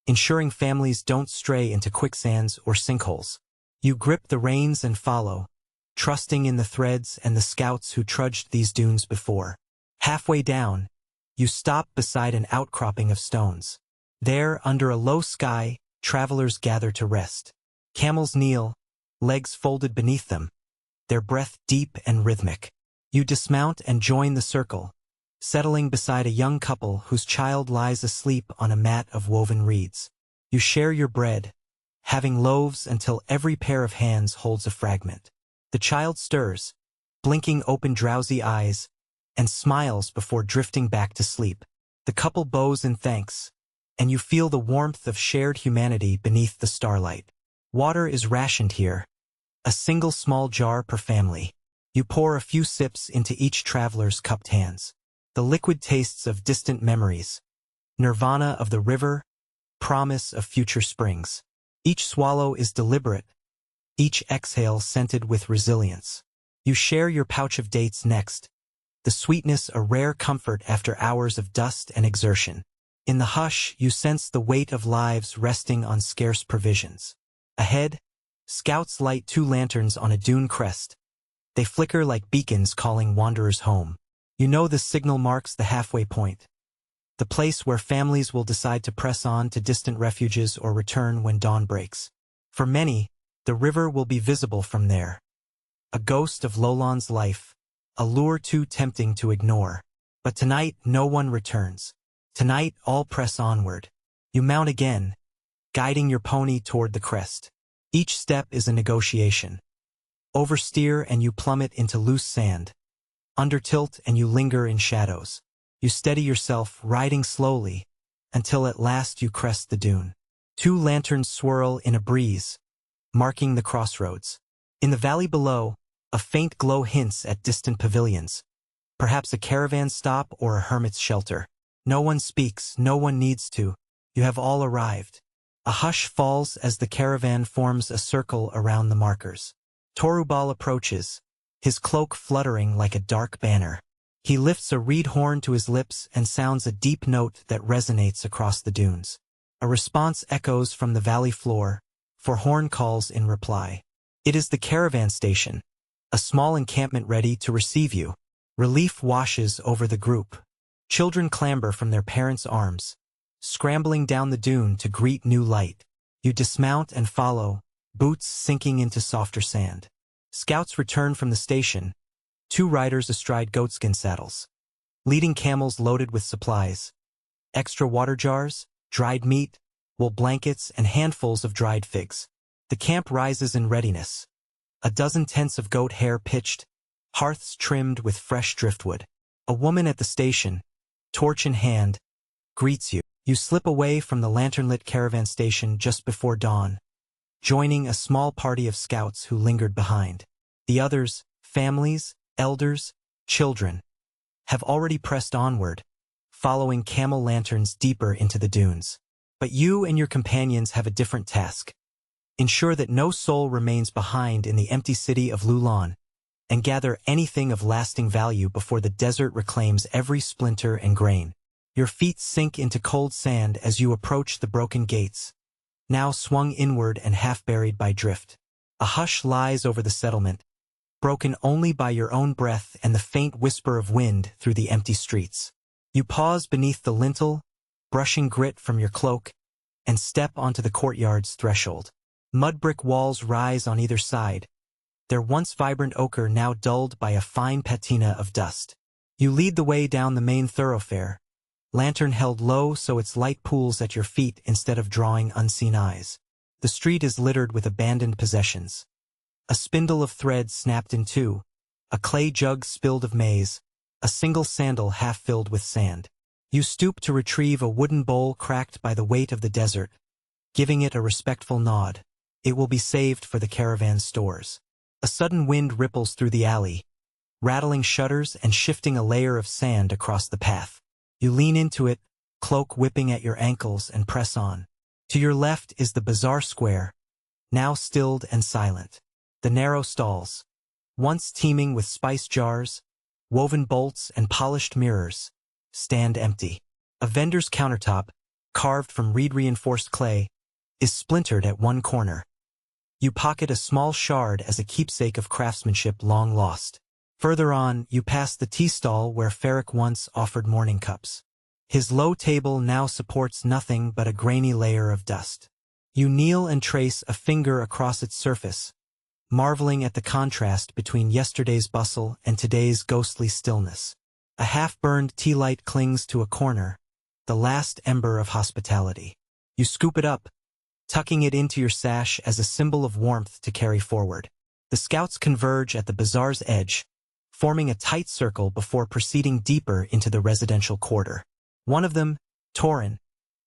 Speaker 1: ensuring families don't stray into quicksands or sinkholes. You grip the reins and follow, trusting in the threads and the scouts who trudged these dunes before. Halfway down, you stop beside an outcropping of stones. There, under a low sky, travelers gather to rest. Camels kneel, legs folded beneath them, their breath deep and rhythmic. You dismount and join the circle, settling beside a young couple whose child lies asleep on a mat of woven reeds. You share your bread, having loaves until every pair of hands holds a fragment. The child stirs, blinking open drowsy eyes, and smiles before drifting back to sleep. The couple bows in thanks, and you feel the warmth of shared humanity beneath the starlight. Water is rationed here, a single small jar per family. You pour a few sips into each traveler's cupped hands. The liquid tastes of distant memories, nirvana of the river, promise of future springs. Each swallow is deliberate, each exhale scented with resilience. You share your pouch of dates next, the sweetness a rare comfort after hours of dust and exertion. In the hush, you sense the weight of lives resting on scarce provisions. Ahead, scouts light 2 lanterns on a dune crest. They flicker like beacons calling wanderers home. You know the signal marks the halfway point, the place where families will decide to press on to distant refuges or return when dawn breaks. For many, the river will be visible from there, a ghost of Loulan's life, a lure too tempting to ignore. But tonight, no one returns. Tonight, all press onward. You mount again, guiding your pony toward the crest. Each step is a negotiation. Oversteer and you plummet into loose sand. Undertilt and you linger in shadows. You steady yourself, riding slowly, until at last you crest the dune. 2 lanterns swirl in a breeze, marking the crossroads. In the valley below, a faint glow hints at distant pavilions, perhaps a caravan stop or a hermit's shelter. No one speaks, no one needs to. You have all arrived. A hush falls as the caravan forms a circle around the markers. Torubal approaches, his cloak fluttering like a dark banner. He lifts a reed horn to his lips and sounds a deep note that resonates across the dunes. A response echoes from the valley floor, for horn calls in reply. It is the caravan station, a small encampment ready to receive you. Relief washes over the group. Children clamber from their parents' arms, scrambling down the dune to greet new light. You dismount and follow, boots sinking into softer sand. Scouts return from the station, 2 riders astride goatskin saddles, leading camels loaded with supplies. Extra water jars, dried meat, wool blankets, and handfuls of dried figs. The camp rises in readiness. A dozen tents of goat hair pitched, hearths trimmed with fresh driftwood. A woman at the station, torch in hand, greets you. You slip away from the lantern-lit caravan station just before dawn, joining a small party of scouts who lingered behind. The others, families, elders, children, have already pressed onward, following camel lanterns deeper into the dunes. But you and your companions have a different task. Ensure that no soul remains behind in the empty city of Loulan, and gather anything of lasting value before the desert reclaims every splinter and grain. Your feet sink into cold sand as you approach the broken gates, now swung inward and half buried by drift. A hush lies over the settlement, broken only by your own breath and the faint whisper of wind through the empty streets. You pause beneath the lintel, brushing grit from your cloak, and step onto the courtyard's threshold. Mud brick walls rise on either side, their once vibrant ochre now dulled by a fine patina of dust. You lead the way down the main thoroughfare, lantern held low so its light pools at your feet instead of drawing unseen eyes. The street is littered with abandoned possessions. A spindle of thread snapped in two, a clay jug spilled of maize, a single sandal half filled with sand. You stoop to retrieve a wooden bowl cracked by the weight of the desert, giving it a respectful nod. It will be saved for the caravan's stores. A sudden wind ripples through the alley, rattling shutters and shifting a layer of sand across the path. You lean into it, cloak whipping at your ankles, and press on. To your left is the bazaar square, now stilled and silent. The narrow stalls, once teeming with spice jars, woven bolts, and polished mirrors, stand empty. A vendor's countertop, carved from reed-reinforced clay, is splintered at one corner. You pocket a small shard as a keepsake of craftsmanship long lost. Further on, you pass the tea stall where Ferric once offered morning cups. His low table now supports nothing but a grainy layer of dust. You kneel and trace a finger across its surface, marveling at the contrast between yesterday's bustle and today's ghostly stillness. A half-burned tea light clings to a corner, the last ember of hospitality. You scoop it up, tucking it into your sash as a symbol of warmth to carry forward. The scouts converge at the bazaar's edge, forming a tight circle before proceeding deeper into the residential quarter. One of them, Torin,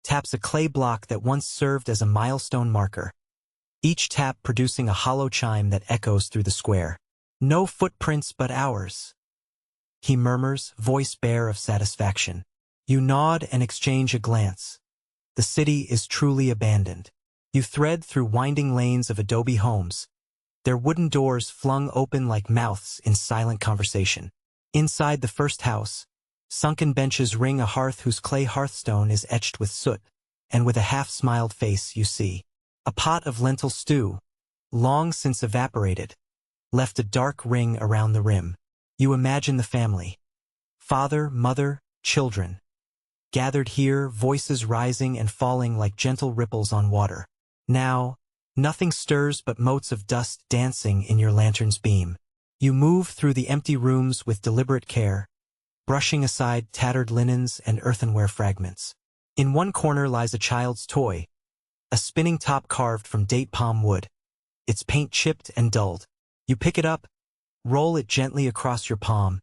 Speaker 1: taps a clay block that once served as a milestone marker, each tap producing a hollow chime that echoes through the square. "No footprints but ours," he murmurs, voice bare of satisfaction. You nod and exchange a glance. The city is truly abandoned. You thread through winding lanes of adobe homes, their wooden doors flung open like mouths in silent conversation. Inside the first house, sunken benches ring a hearth whose clay hearthstone is etched with soot, and with a half-smiled face you see. A pot of lentil stew, long since evaporated, left a dark ring around the rim. You imagine the family. Father, mother, children. Gathered here, voices rising and falling like gentle ripples on water. Now, nothing stirs but motes of dust dancing in your lantern's beam. You move through the empty rooms with deliberate care, brushing aside tattered linens and earthenware fragments. In one corner lies a child's toy, a spinning top carved from date palm wood, its paint chipped and dulled. You pick it up, roll it gently across your palm,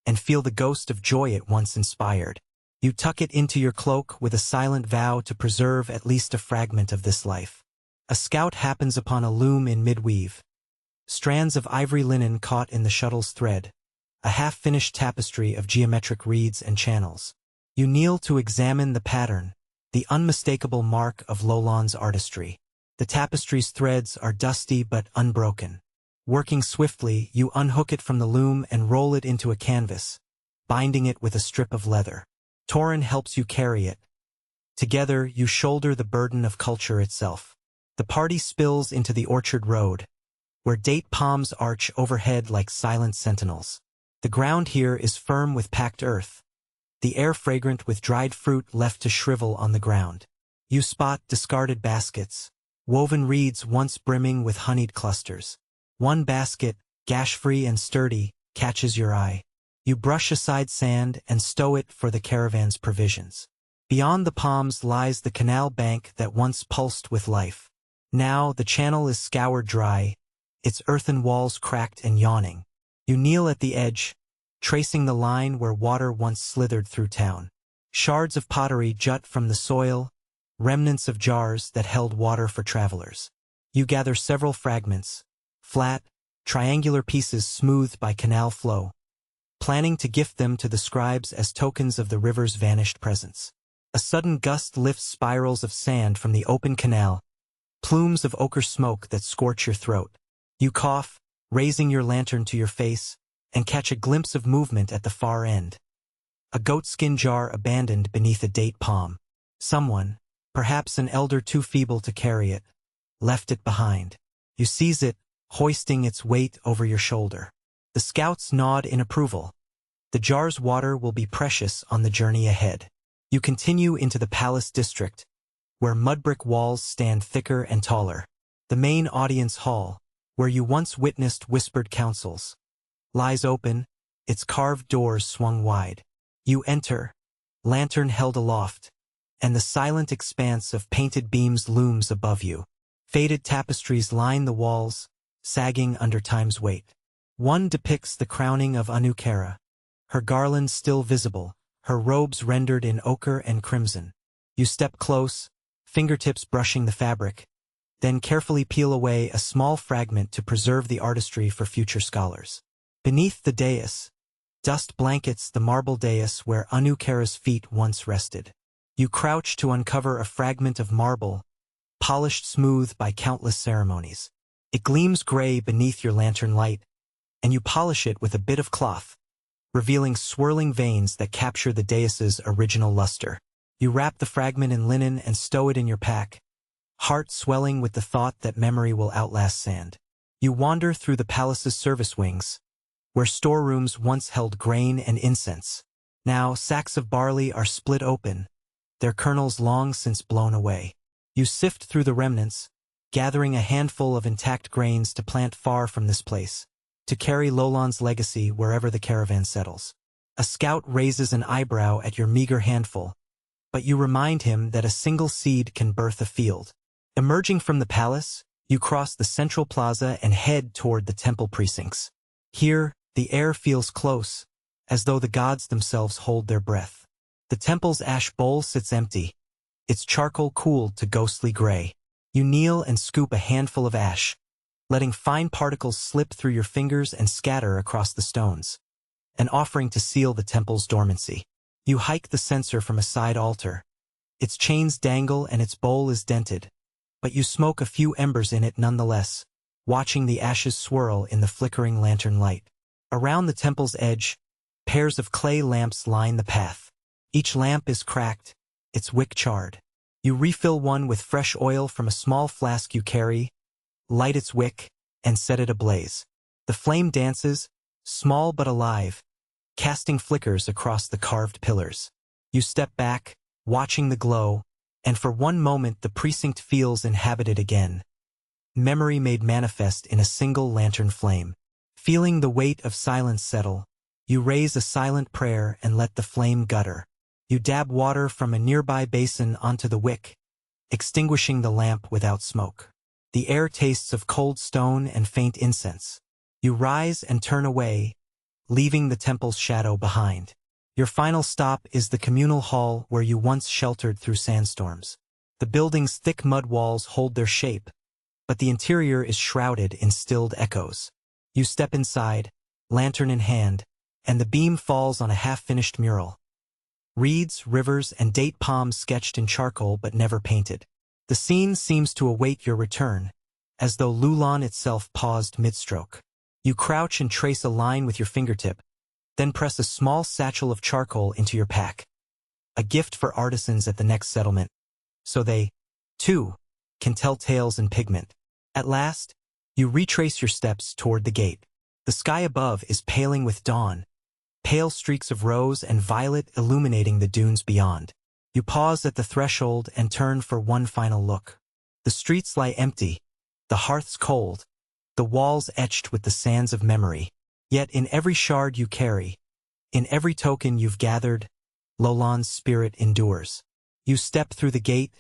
Speaker 1: and feel the ghost of joy it once inspired. You tuck it into your cloak with a silent vow to preserve at least a fragment of this life. A scout happens upon a loom in mid-weave, strands of ivory linen caught in the shuttle's thread, a half-finished tapestry of geometric reeds and channels. You kneel to examine the pattern, the unmistakable mark of Loulan's artistry. The tapestry's threads are dusty but unbroken. Working swiftly, you unhook it from the loom and roll it into a canvas, binding it with a strip of leather. Torin helps you carry it. Together, you shoulder the burden of culture itself. The party spills into the orchard road, where date palms arch overhead like silent sentinels. The ground here is firm with packed earth, the air fragrant with dried fruit left to shrivel on the ground. You spot discarded baskets, woven reeds once brimming with honeyed clusters. One basket, gash-free and sturdy, catches your eye. You brush aside sand and stow it for the caravan's provisions. Beyond the palms lies the canal bank that once pulsed with life. Now the channel is scoured dry, its earthen walls cracked and yawning. You kneel at the edge, tracing the line where water once slithered through town. Shards of pottery jut from the soil, remnants of jars that held water for travelers. You gather several fragments, flat, triangular pieces smoothed by canal flow, planning to gift them to the scribes as tokens of the river's vanished presence. A sudden gust lifts spirals of sand from the open canal, plumes of ochre smoke that scorch your throat. You cough, raising your lantern to your face, and catch a glimpse of movement at the far end. A goatskin jar abandoned beneath a date palm. Someone, perhaps an elder too feeble to carry it, left it behind. You seize it, hoisting its weight over your shoulder. The scouts nod in approval. The jar's water will be precious on the journey ahead. You continue into the palace district, where mud-brick walls stand thicker and taller. The main audience hall, where you once witnessed whispered councils, lies open, its carved doors swung wide. You enter, lantern held aloft, and the silent expanse of painted beams looms above you. Faded tapestries line the walls, sagging under time's weight. One depicts the crowning of Xiongnu, her garland still visible, her robes rendered in ochre and crimson. You step close, fingertips brushing the fabric, then carefully peel away a small fragment to preserve the artistry for future scholars. Beneath the dais, dust blankets the marble dais where Xiongnu's feet once rested. You crouch to uncover a fragment of marble, polished smooth by countless ceremonies. It gleams gray beneath your lantern light, and you polish it with a bit of cloth, revealing swirling veins that capture the dais's original luster. You wrap the fragment in linen and stow it in your pack, heart swelling with the thought that memory will outlast sand. You wander through the palace's service wings, where storerooms once held grain and incense. Now sacks of barley are split open, their kernels long since blown away. You sift through the remnants, gathering a handful of intact grains to plant far from this place, to carry Loulan's legacy wherever the caravan settles. A scout raises an eyebrow at your meager handful, but you remind him that a single seed can birth a field. Emerging from the palace, you cross the central plaza and head toward the temple precincts. Here, the air feels close, as though the gods themselves hold their breath. The temple's ash bowl sits empty, its charcoal cooled to ghostly gray. You kneel and scoop a handful of ash, letting fine particles slip through your fingers and scatter across the stones, an offering to seal the temple's dormancy. You hike the censer from a side altar. Its chains dangle and its bowl is dented, but you smoke a few embers in it nonetheless, watching the ashes swirl in the flickering lantern light. Around the temple's edge, pairs of clay lamps line the path. Each lamp is cracked, its wick charred. You refill one with fresh oil from a small flask you carry, light its wick, and set it ablaze. The flame dances, small but alive, casting flickers across the carved pillars. You step back, watching the glow, and for one moment the precinct feels inhabited again. Memory made manifest in a single lantern flame. Feeling the weight of silence settle, you raise a silent prayer and let the flame gutter. You dab water from a nearby basin onto the wick, extinguishing the lamp without smoke. The air tastes of cold stone and faint incense. You rise and turn away, leaving the temple's shadow behind. Your final stop is the communal hall where you once sheltered through sandstorms. The building's thick mud walls hold their shape, but the interior is shrouded in stilled echoes. You step inside, lantern in hand, and the beam falls on a half-finished mural. Reeds, rivers, and date palms sketched in charcoal but never painted. The scene seems to await your return, as though Loulan itself paused mid-stroke. You crouch and trace a line with your fingertip, Then press a small satchel of charcoal into your pack, a gift for artisans at the next settlement, so they, too, can tell tales in pigment. At last, you retrace your steps toward the gate. The sky above is paling with dawn, pale streaks of rose and violet illuminating the dunes beyond. You pause at the threshold and turn for one final look. The streets lie empty, the hearths cold, the walls etched with the sands of memory. Yet in every shard you carry, in every token you've gathered, Loulan's spirit endures. You step through the gate,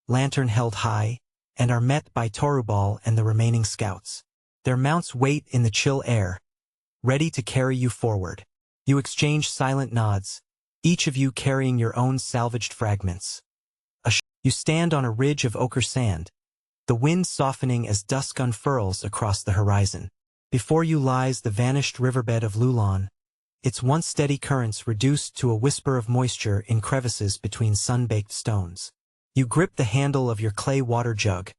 Speaker 1: lantern held high, and are met by Torubal and the remaining scouts. Their mounts wait in the chill air, ready to carry you forward. You exchange silent nods, each of you carrying your own salvaged fragments. You stand on a ridge of ochre sand, the wind softening as dusk unfurls across the horizon. Before you lies the vanished riverbed of Loulan, its once steady currents reduced to a whisper of moisture in crevices between sun-baked stones. You grip the handle of your clay water jug,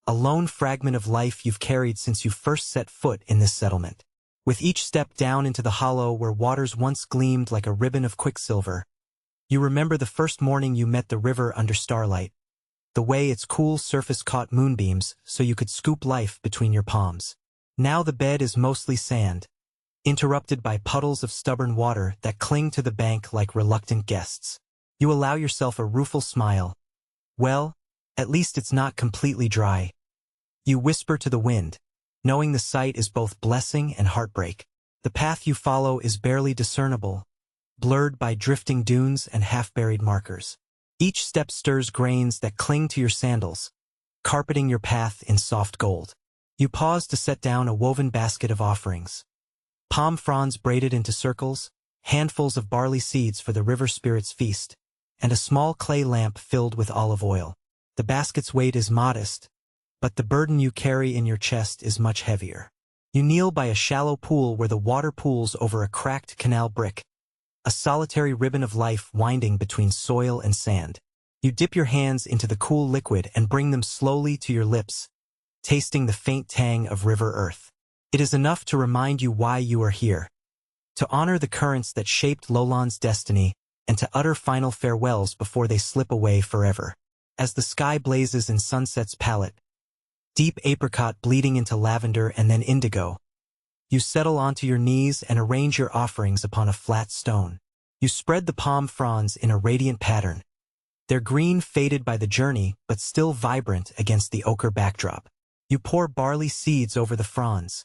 Speaker 1: a lone fragment of life you've carried since you first set foot in this settlement. With each step down into the hollow where waters once gleamed like a ribbon of quicksilver, you remember the first morning you met the river under starlight, the way its cool surface caught moonbeams so you could scoop life between your palms. Now the bed is mostly sand, interrupted by puddles of stubborn water that cling to the bank like reluctant guests. You allow yourself a rueful smile. Well, at least it's not completely dry. You whisper to the wind, knowing the sight is both blessing and heartbreak. The path you follow is barely discernible, blurred by drifting dunes and half-buried markers. Each step stirs grains that cling to your sandals, carpeting your path in soft gold. You pause to set down a woven basket of offerings. Palm fronds braided into circles, handfuls of barley seeds for the river spirit's feast, and a small clay lamp filled with olive oil. The basket's weight is modest, but the burden you carry in your chest is much heavier. You kneel by a shallow pool where the water pools over a cracked canal brick, a solitary ribbon of life winding between soil and sand. You dip your hands into the cool liquid and bring them slowly to your lips, tasting the faint tang of river earth. It is enough to remind you why you are here, to honor the currents that shaped Loulan's destiny and to utter final farewells before they slip away forever. As the sky blazes in sunset's palette, deep apricot bleeding into lavender and then indigo, you settle onto your knees and arrange your offerings upon a flat stone. You spread the palm fronds in a radiant pattern, their green faded by the journey but still vibrant against the ochre backdrop. You pour barley seeds over the fronds,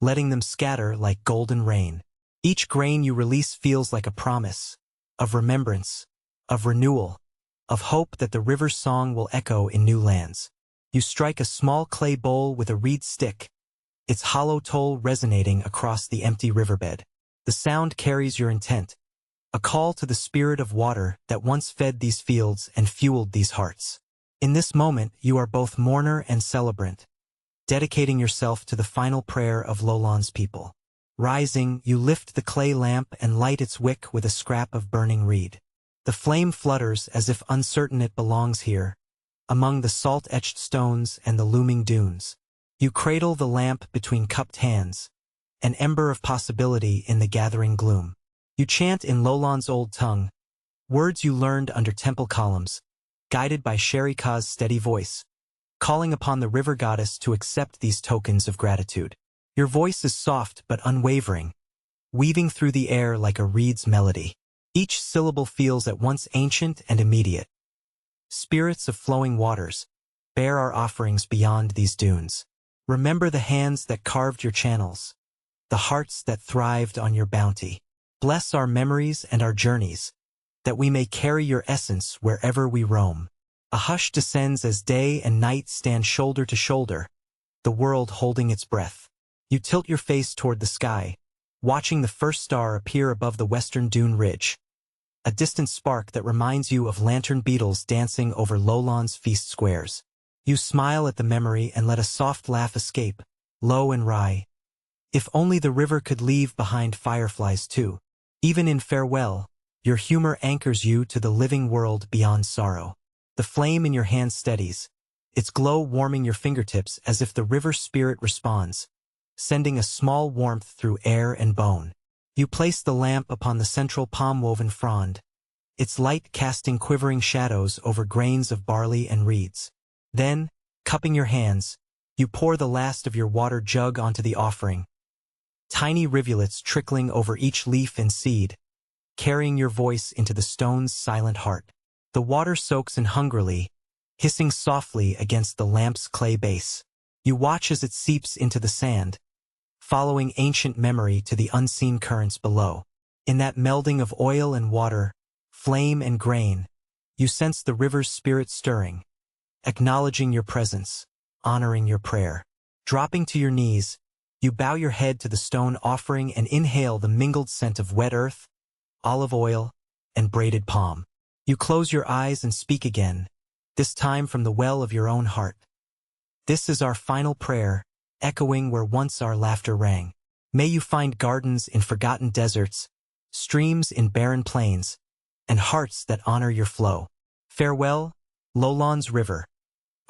Speaker 1: letting them scatter like golden rain. Each grain you release feels like a promise, of remembrance, of renewal, of hope that the river's song will echo in new lands. You strike a small clay bowl with a reed stick, its hollow toll resonating across the empty riverbed. The sound carries your intent, a call to the spirit of water that once fed these fields and fueled these hearts. In this moment, you are both mourner and celebrant, dedicating yourself to the final prayer of Loulan's people. Rising, you lift the clay lamp and light its wick with a scrap of burning reed. The flame flutters as if uncertain it belongs here, among the salt-etched stones and the looming dunes. You cradle the lamp between cupped hands, an ember of possibility in the gathering gloom. You chant in Loulan's old tongue, words you learned under temple columns, guided by Sherika's steady voice, calling upon the river goddess to accept these tokens of gratitude. Your voice is soft but unwavering, weaving through the air like a reed's melody. Each syllable feels at once ancient and immediate. Spirits of flowing waters, bear our offerings beyond these dunes. Remember the hands that carved your channels, the hearts that thrived on your bounty. Bless our memories and our journeys, that we may carry your essence wherever we roam. A hush descends as day and night stand shoulder to shoulder, the world holding its breath. You tilt your face toward the sky, watching the first star appear above the western dune ridge, a distant spark that reminds you of lantern beetles dancing over Loulan's feast squares. You smile at the memory and let a soft laugh escape, low and wry. If only the river could leave behind fireflies too. Even in farewell, your humor anchors you to the living world beyond sorrow. The flame in your hand steadies, its glow warming your fingertips as if the river spirit responds, sending a small warmth through air and bone. You place the lamp upon the central palm-woven frond, its light casting quivering shadows over grains of barley and reeds. Then, cupping your hands, you pour the last of your water jug onto the offering, tiny rivulets trickling over each leaf and seed, carrying your voice into the stone's silent heart. The water soaks in hungrily, hissing softly against the lamp's clay base. You watch as it seeps into the sand, following ancient memory to the unseen currents below. In that melding of oil and water, flame and grain, you sense the river's spirit stirring, acknowledging your presence, honoring your prayer. Dropping to your knees, you bow your head to the stone offering and inhale the mingled scent of wet earth, olive oil, and braided palm. You close your eyes and speak again, this time from the well of your own heart. This is our final prayer, echoing where once our laughter rang. May you find gardens in forgotten deserts, streams in barren plains, and hearts that honor your flow. Farewell, Loulan's river,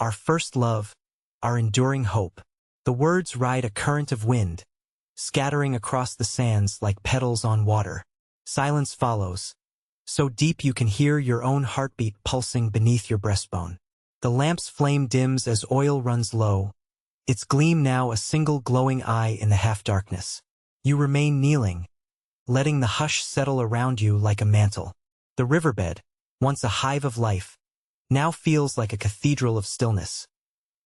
Speaker 1: our first love, our enduring hope. The words ride a current of wind, scattering across the sands like petals on water. Silence follows, so deep you can hear your own heartbeat pulsing beneath your breastbone. The lamp's flame dims as oil runs low, its gleam now a single glowing eye in the half-darkness. You remain kneeling, letting the hush settle around you like a mantle. The riverbed, once a hive of life, now feels like a cathedral of stillness,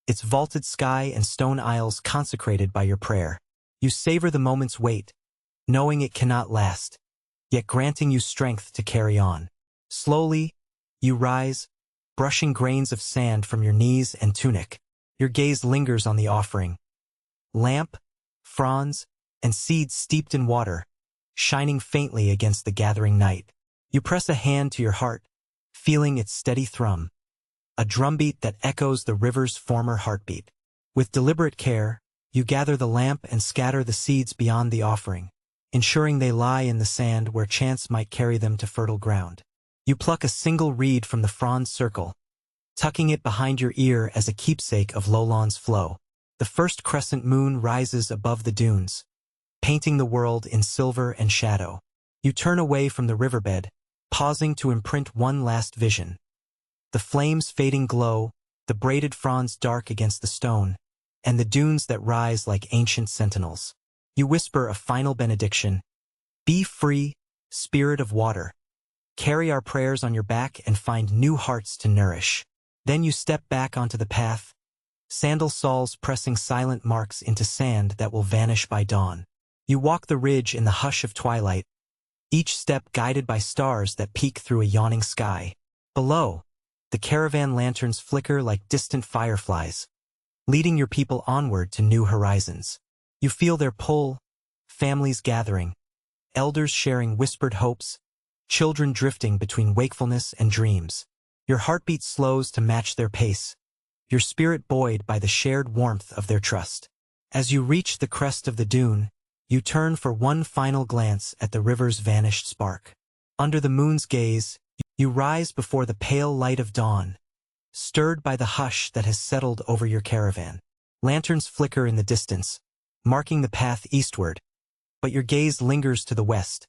Speaker 1: its vaulted sky and stone aisles consecrated by your prayer. You savor the moment's wait, knowing it cannot last, yet granting you strength to carry on. Slowly, you rise, brushing grains of sand from your knees and tunic. Your gaze lingers on the offering. Lamp, fronds, and seeds steeped in water, shining faintly against the gathering night. You press a hand to your heart, feeling its steady thrum, a drumbeat that echoes the river's former heartbeat. With deliberate care, you gather the lamp and scatter the seeds beyond the offering, ensuring they lie in the sand where chance might carry them to fertile ground. You pluck a single reed from the frond circle, tucking it behind your ear as a keepsake of Loulan's flow. The first crescent moon rises above the dunes, painting the world in silver and shadow. You turn away from the riverbed, pausing to imprint one last vision. The flames' fading glow, the braided fronds dark against the stone, and the dunes that rise like ancient sentinels. You whisper a final benediction. Be free, spirit of water. Carry our prayers on your back and find new hearts to nourish. Then you step back onto the path, sandal soles pressing silent marks into sand that will vanish by dawn. You walk the ridge in the hush of twilight, each step guided by stars that peek through a yawning sky. Below, the caravan lanterns flicker like distant fireflies, leading your people onward to new horizons. You feel their pull, families gathering, elders sharing whispered hopes, children drifting between wakefulness and dreams. Your heartbeat slows to match their pace, your spirit buoyed by the shared warmth of their trust. As you reach the crest of the dune, you turn for one final glance at the river's vanished spark. Under the moon's gaze, you rise before the pale light of dawn, stirred by the hush that has settled over your caravan. Lanterns flicker in the distance, marking the path eastward, but your gaze lingers to the west,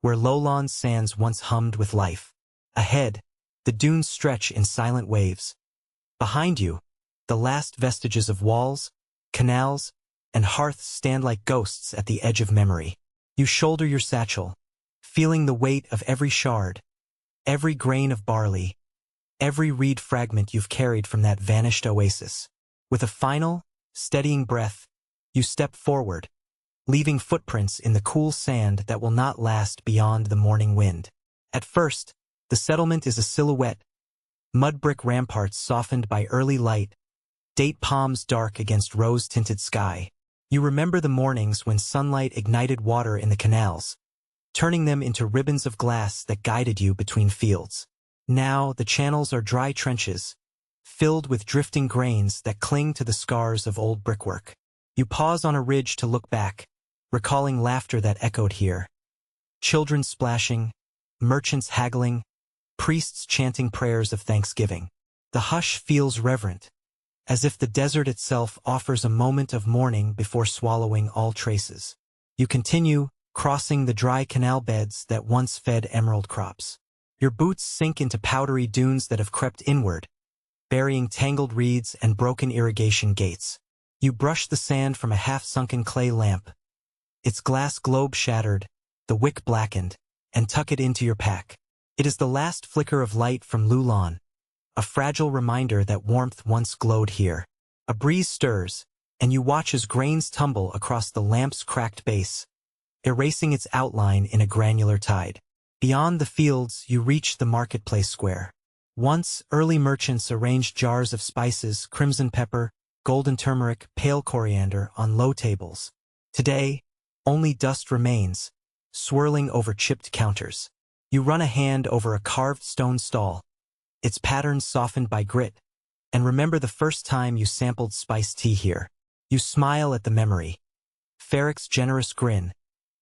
Speaker 1: where Loulan's sands once hummed with life. Ahead, the dunes stretch in silent waves. Behind you, the last vestiges of walls, canals, and hearths stand like ghosts at the edge of memory. You shoulder your satchel, feeling the weight of every shard, every grain of barley, every reed fragment you've carried from that vanished oasis. With a final, steadying breath, you step forward, leaving footprints in the cool sand that will not last beyond the morning wind. At first, the settlement is a silhouette, mud brick ramparts softened by early light, date palms dark against rose-tinted sky. You remember the mornings when sunlight ignited water in the canals, turning them into ribbons of glass that guided you between fields. Now the channels are dry trenches, filled with drifting grains that cling to the scars of old brickwork. You pause on a ridge to look back, recalling laughter that echoed here. Children splashing, merchants haggling, priests chanting prayers of thanksgiving. The hush feels reverent, as if the desert itself offers a moment of mourning before swallowing all traces. You continue, crossing the dry canal beds that once fed emerald crops. Your boots sink into powdery dunes that have crept inward, burying tangled reeds and broken irrigation gates. You brush the sand from a half-sunken clay lamp, its glass globe shattered, the wick blackened, and tuck it into your pack. It is the last flicker of light from Loulan, a fragile reminder that warmth once glowed here. A breeze stirs, and you watch as grains tumble across the lamp's cracked base, erasing its outline in a granular tide. Beyond the fields, you reach the marketplace square. Once, early merchants arranged jars of spices, crimson pepper, golden turmeric, pale coriander on low tables. Today, only dust remains, swirling over chipped counters. You run a hand over a carved stone stall, its patterns softened by grit, and remember the first time you sampled spiced tea here. You smile at the memory. Ferrick's generous grin,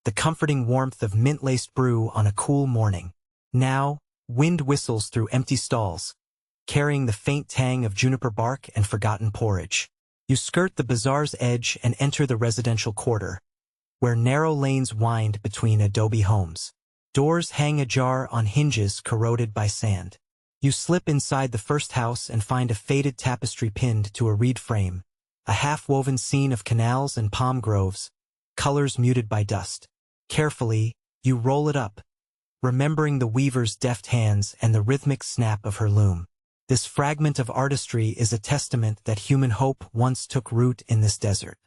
Speaker 1: the comforting warmth of mint-laced brew on a cool morning. Now, wind whistles through empty stalls, carrying the faint tang of juniper bark and forgotten porridge. You skirt the bazaar's edge and enter the residential quarter, where narrow lanes wind between adobe homes. Doors hang ajar on hinges corroded by sand. You slip inside the first house and find a faded tapestry pinned to a reed frame, a half-woven scene of canals and palm groves, colors muted by dust. Carefully, you roll it up, remembering the weaver's deft hands and the rhythmic snap of her loom. This fragment of artistry is a testament that human hope once took root in this desert.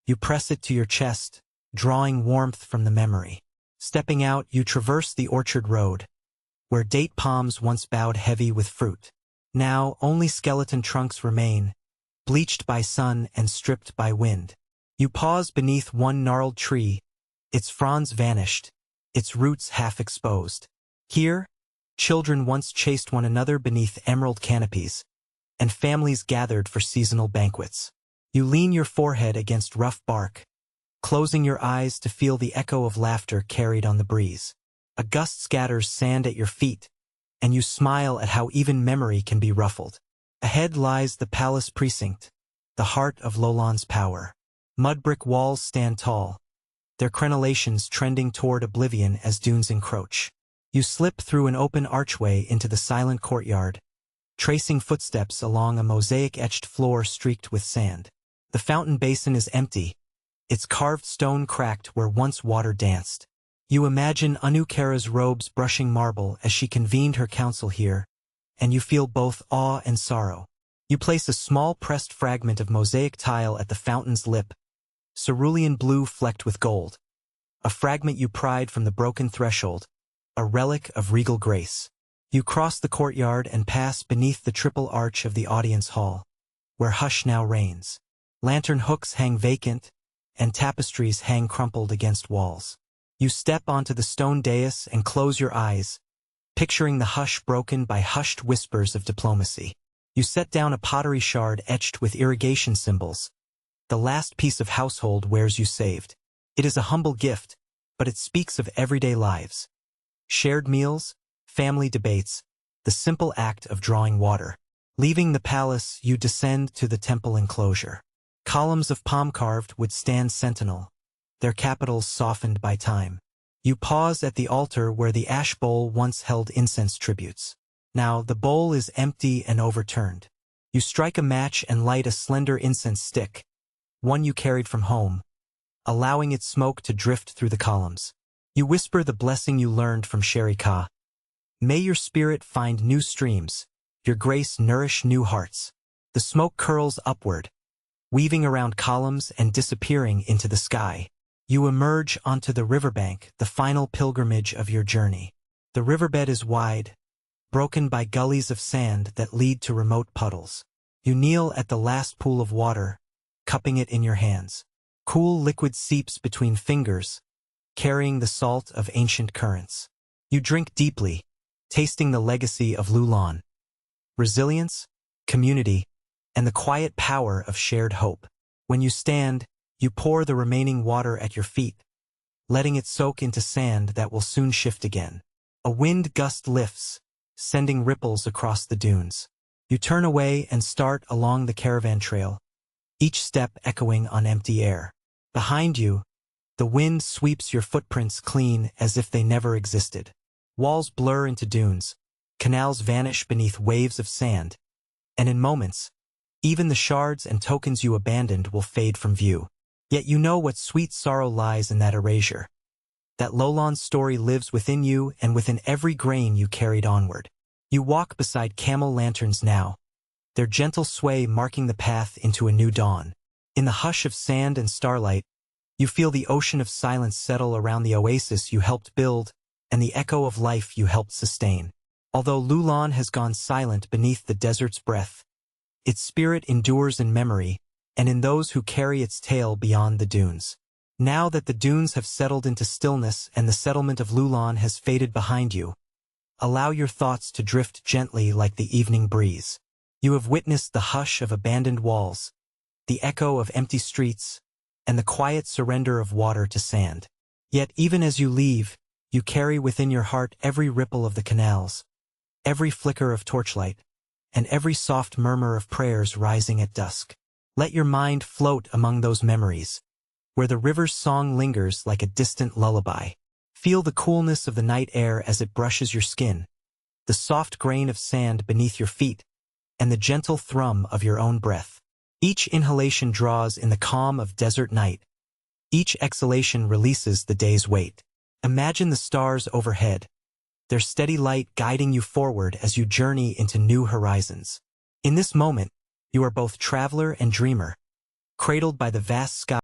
Speaker 1: You press it to your chest, drawing warmth from the memory. Stepping out, you traverse the orchard road, where date palms once bowed heavy with fruit. Now, only skeleton trunks remain, bleached by sun and stripped by wind. You pause beneath one gnarled tree, its fronds vanished, its roots half exposed. Here, children once chased one another beneath emerald canopies, and families gathered for seasonal banquets. You lean your forehead against rough bark, closing your eyes to feel the echo of laughter carried on the breeze. A gust scatters sand at your feet, and you smile at how even memory can be ruffled. Ahead lies the palace precinct, the heart of Loulan's power. Mud brick walls stand tall, their crenellations trending toward oblivion as dunes encroach. You slip through an open archway into the silent courtyard, tracing footsteps along a mosaic-etched floor streaked with sand. The fountain basin is empty, its carved stone cracked where once water danced. You imagine Anukara's robes brushing marble as she convened her council here, and you feel both awe and sorrow. You place a small pressed fragment of mosaic tile at the fountain's lip, cerulean blue flecked with gold. A fragment you pried from the broken threshold, a relic of regal grace. You cross the courtyard and pass beneath the triple arch of the audience hall, where hush now reigns. Lantern hooks hang vacant, and tapestries hang crumpled against walls. You step onto the stone dais and close your eyes, picturing the hush broken by hushed whispers of diplomacy. You set down a pottery shard etched with irrigation symbols, the last piece of household wares you saved. It is a humble gift, but it speaks of everyday lives. Shared meals, family debates, the simple act of drawing water. Leaving the palace, you descend to the temple enclosure. Columns of palm-carved wood stand sentinel, their capitals softened by time. You pause at the altar where the ash bowl once held incense tributes. Now the bowl is empty and overturned. You strike a match and light a slender incense stick, one you carried from home, allowing its smoke to drift through the columns. You whisper the blessing you learned from Sherry Ka. May your spirit find new streams, your grace nourish new hearts. The smoke curls upward, weaving around columns and disappearing into the sky. You emerge onto the riverbank, the final pilgrimage of your journey. The riverbed is wide, broken by gullies of sand that lead to remote puddles. You kneel at the last pool of water, cupping it in your hands. Cool liquid seeps between fingers, carrying the salt of ancient currents. You drink deeply, tasting the legacy of Loulan. Resilience, community, and the quiet power of shared hope. When you stand, you pour the remaining water at your feet, letting it soak into sand that will soon shift again. A wind gust lifts, sending ripples across the dunes. You turn away and start along the caravan trail, each step echoing on empty air. Behind you, The wind sweeps your footprints clean as if they never existed. Walls blur into dunes, canals vanish beneath waves of sand, and in moments, even the shards and tokens you abandoned will fade from view. Yet you know what sweet sorrow lies in that erasure. That Loulan story lives within you and within every grain you carried onward. You walk beside camel lanterns now, their gentle sway marking the path into a new dawn. In the hush of sand and starlight, you feel the ocean of silence settle around the oasis you helped build and the echo of life you helped sustain. Although Loulan has gone silent beneath the desert's breath, its spirit endures in memory and in those who carry its tale beyond the dunes. Now that the dunes have settled into stillness and the settlement of Loulan has faded behind you, allow your thoughts to drift gently like the evening breeze. You have witnessed the hush of abandoned walls, the echo of empty streets, and the quiet surrender of water to sand. Yet even as you leave, you carry within your heart every ripple of the canals, every flicker of torchlight, and every soft murmur of prayers rising at dusk. Let your mind float among those memories, where the river's song lingers like a distant lullaby. Feel the coolness of the night air as it brushes your skin, the soft grain of sand beneath your feet, and the gentle thrum of your own breath. Each inhalation draws in the calm of desert night. Each exhalation releases the day's weight. Imagine the stars overhead, their steady light guiding you forward as you journey into new horizons. In this moment, you are both traveler and dreamer, cradled by the vast sky.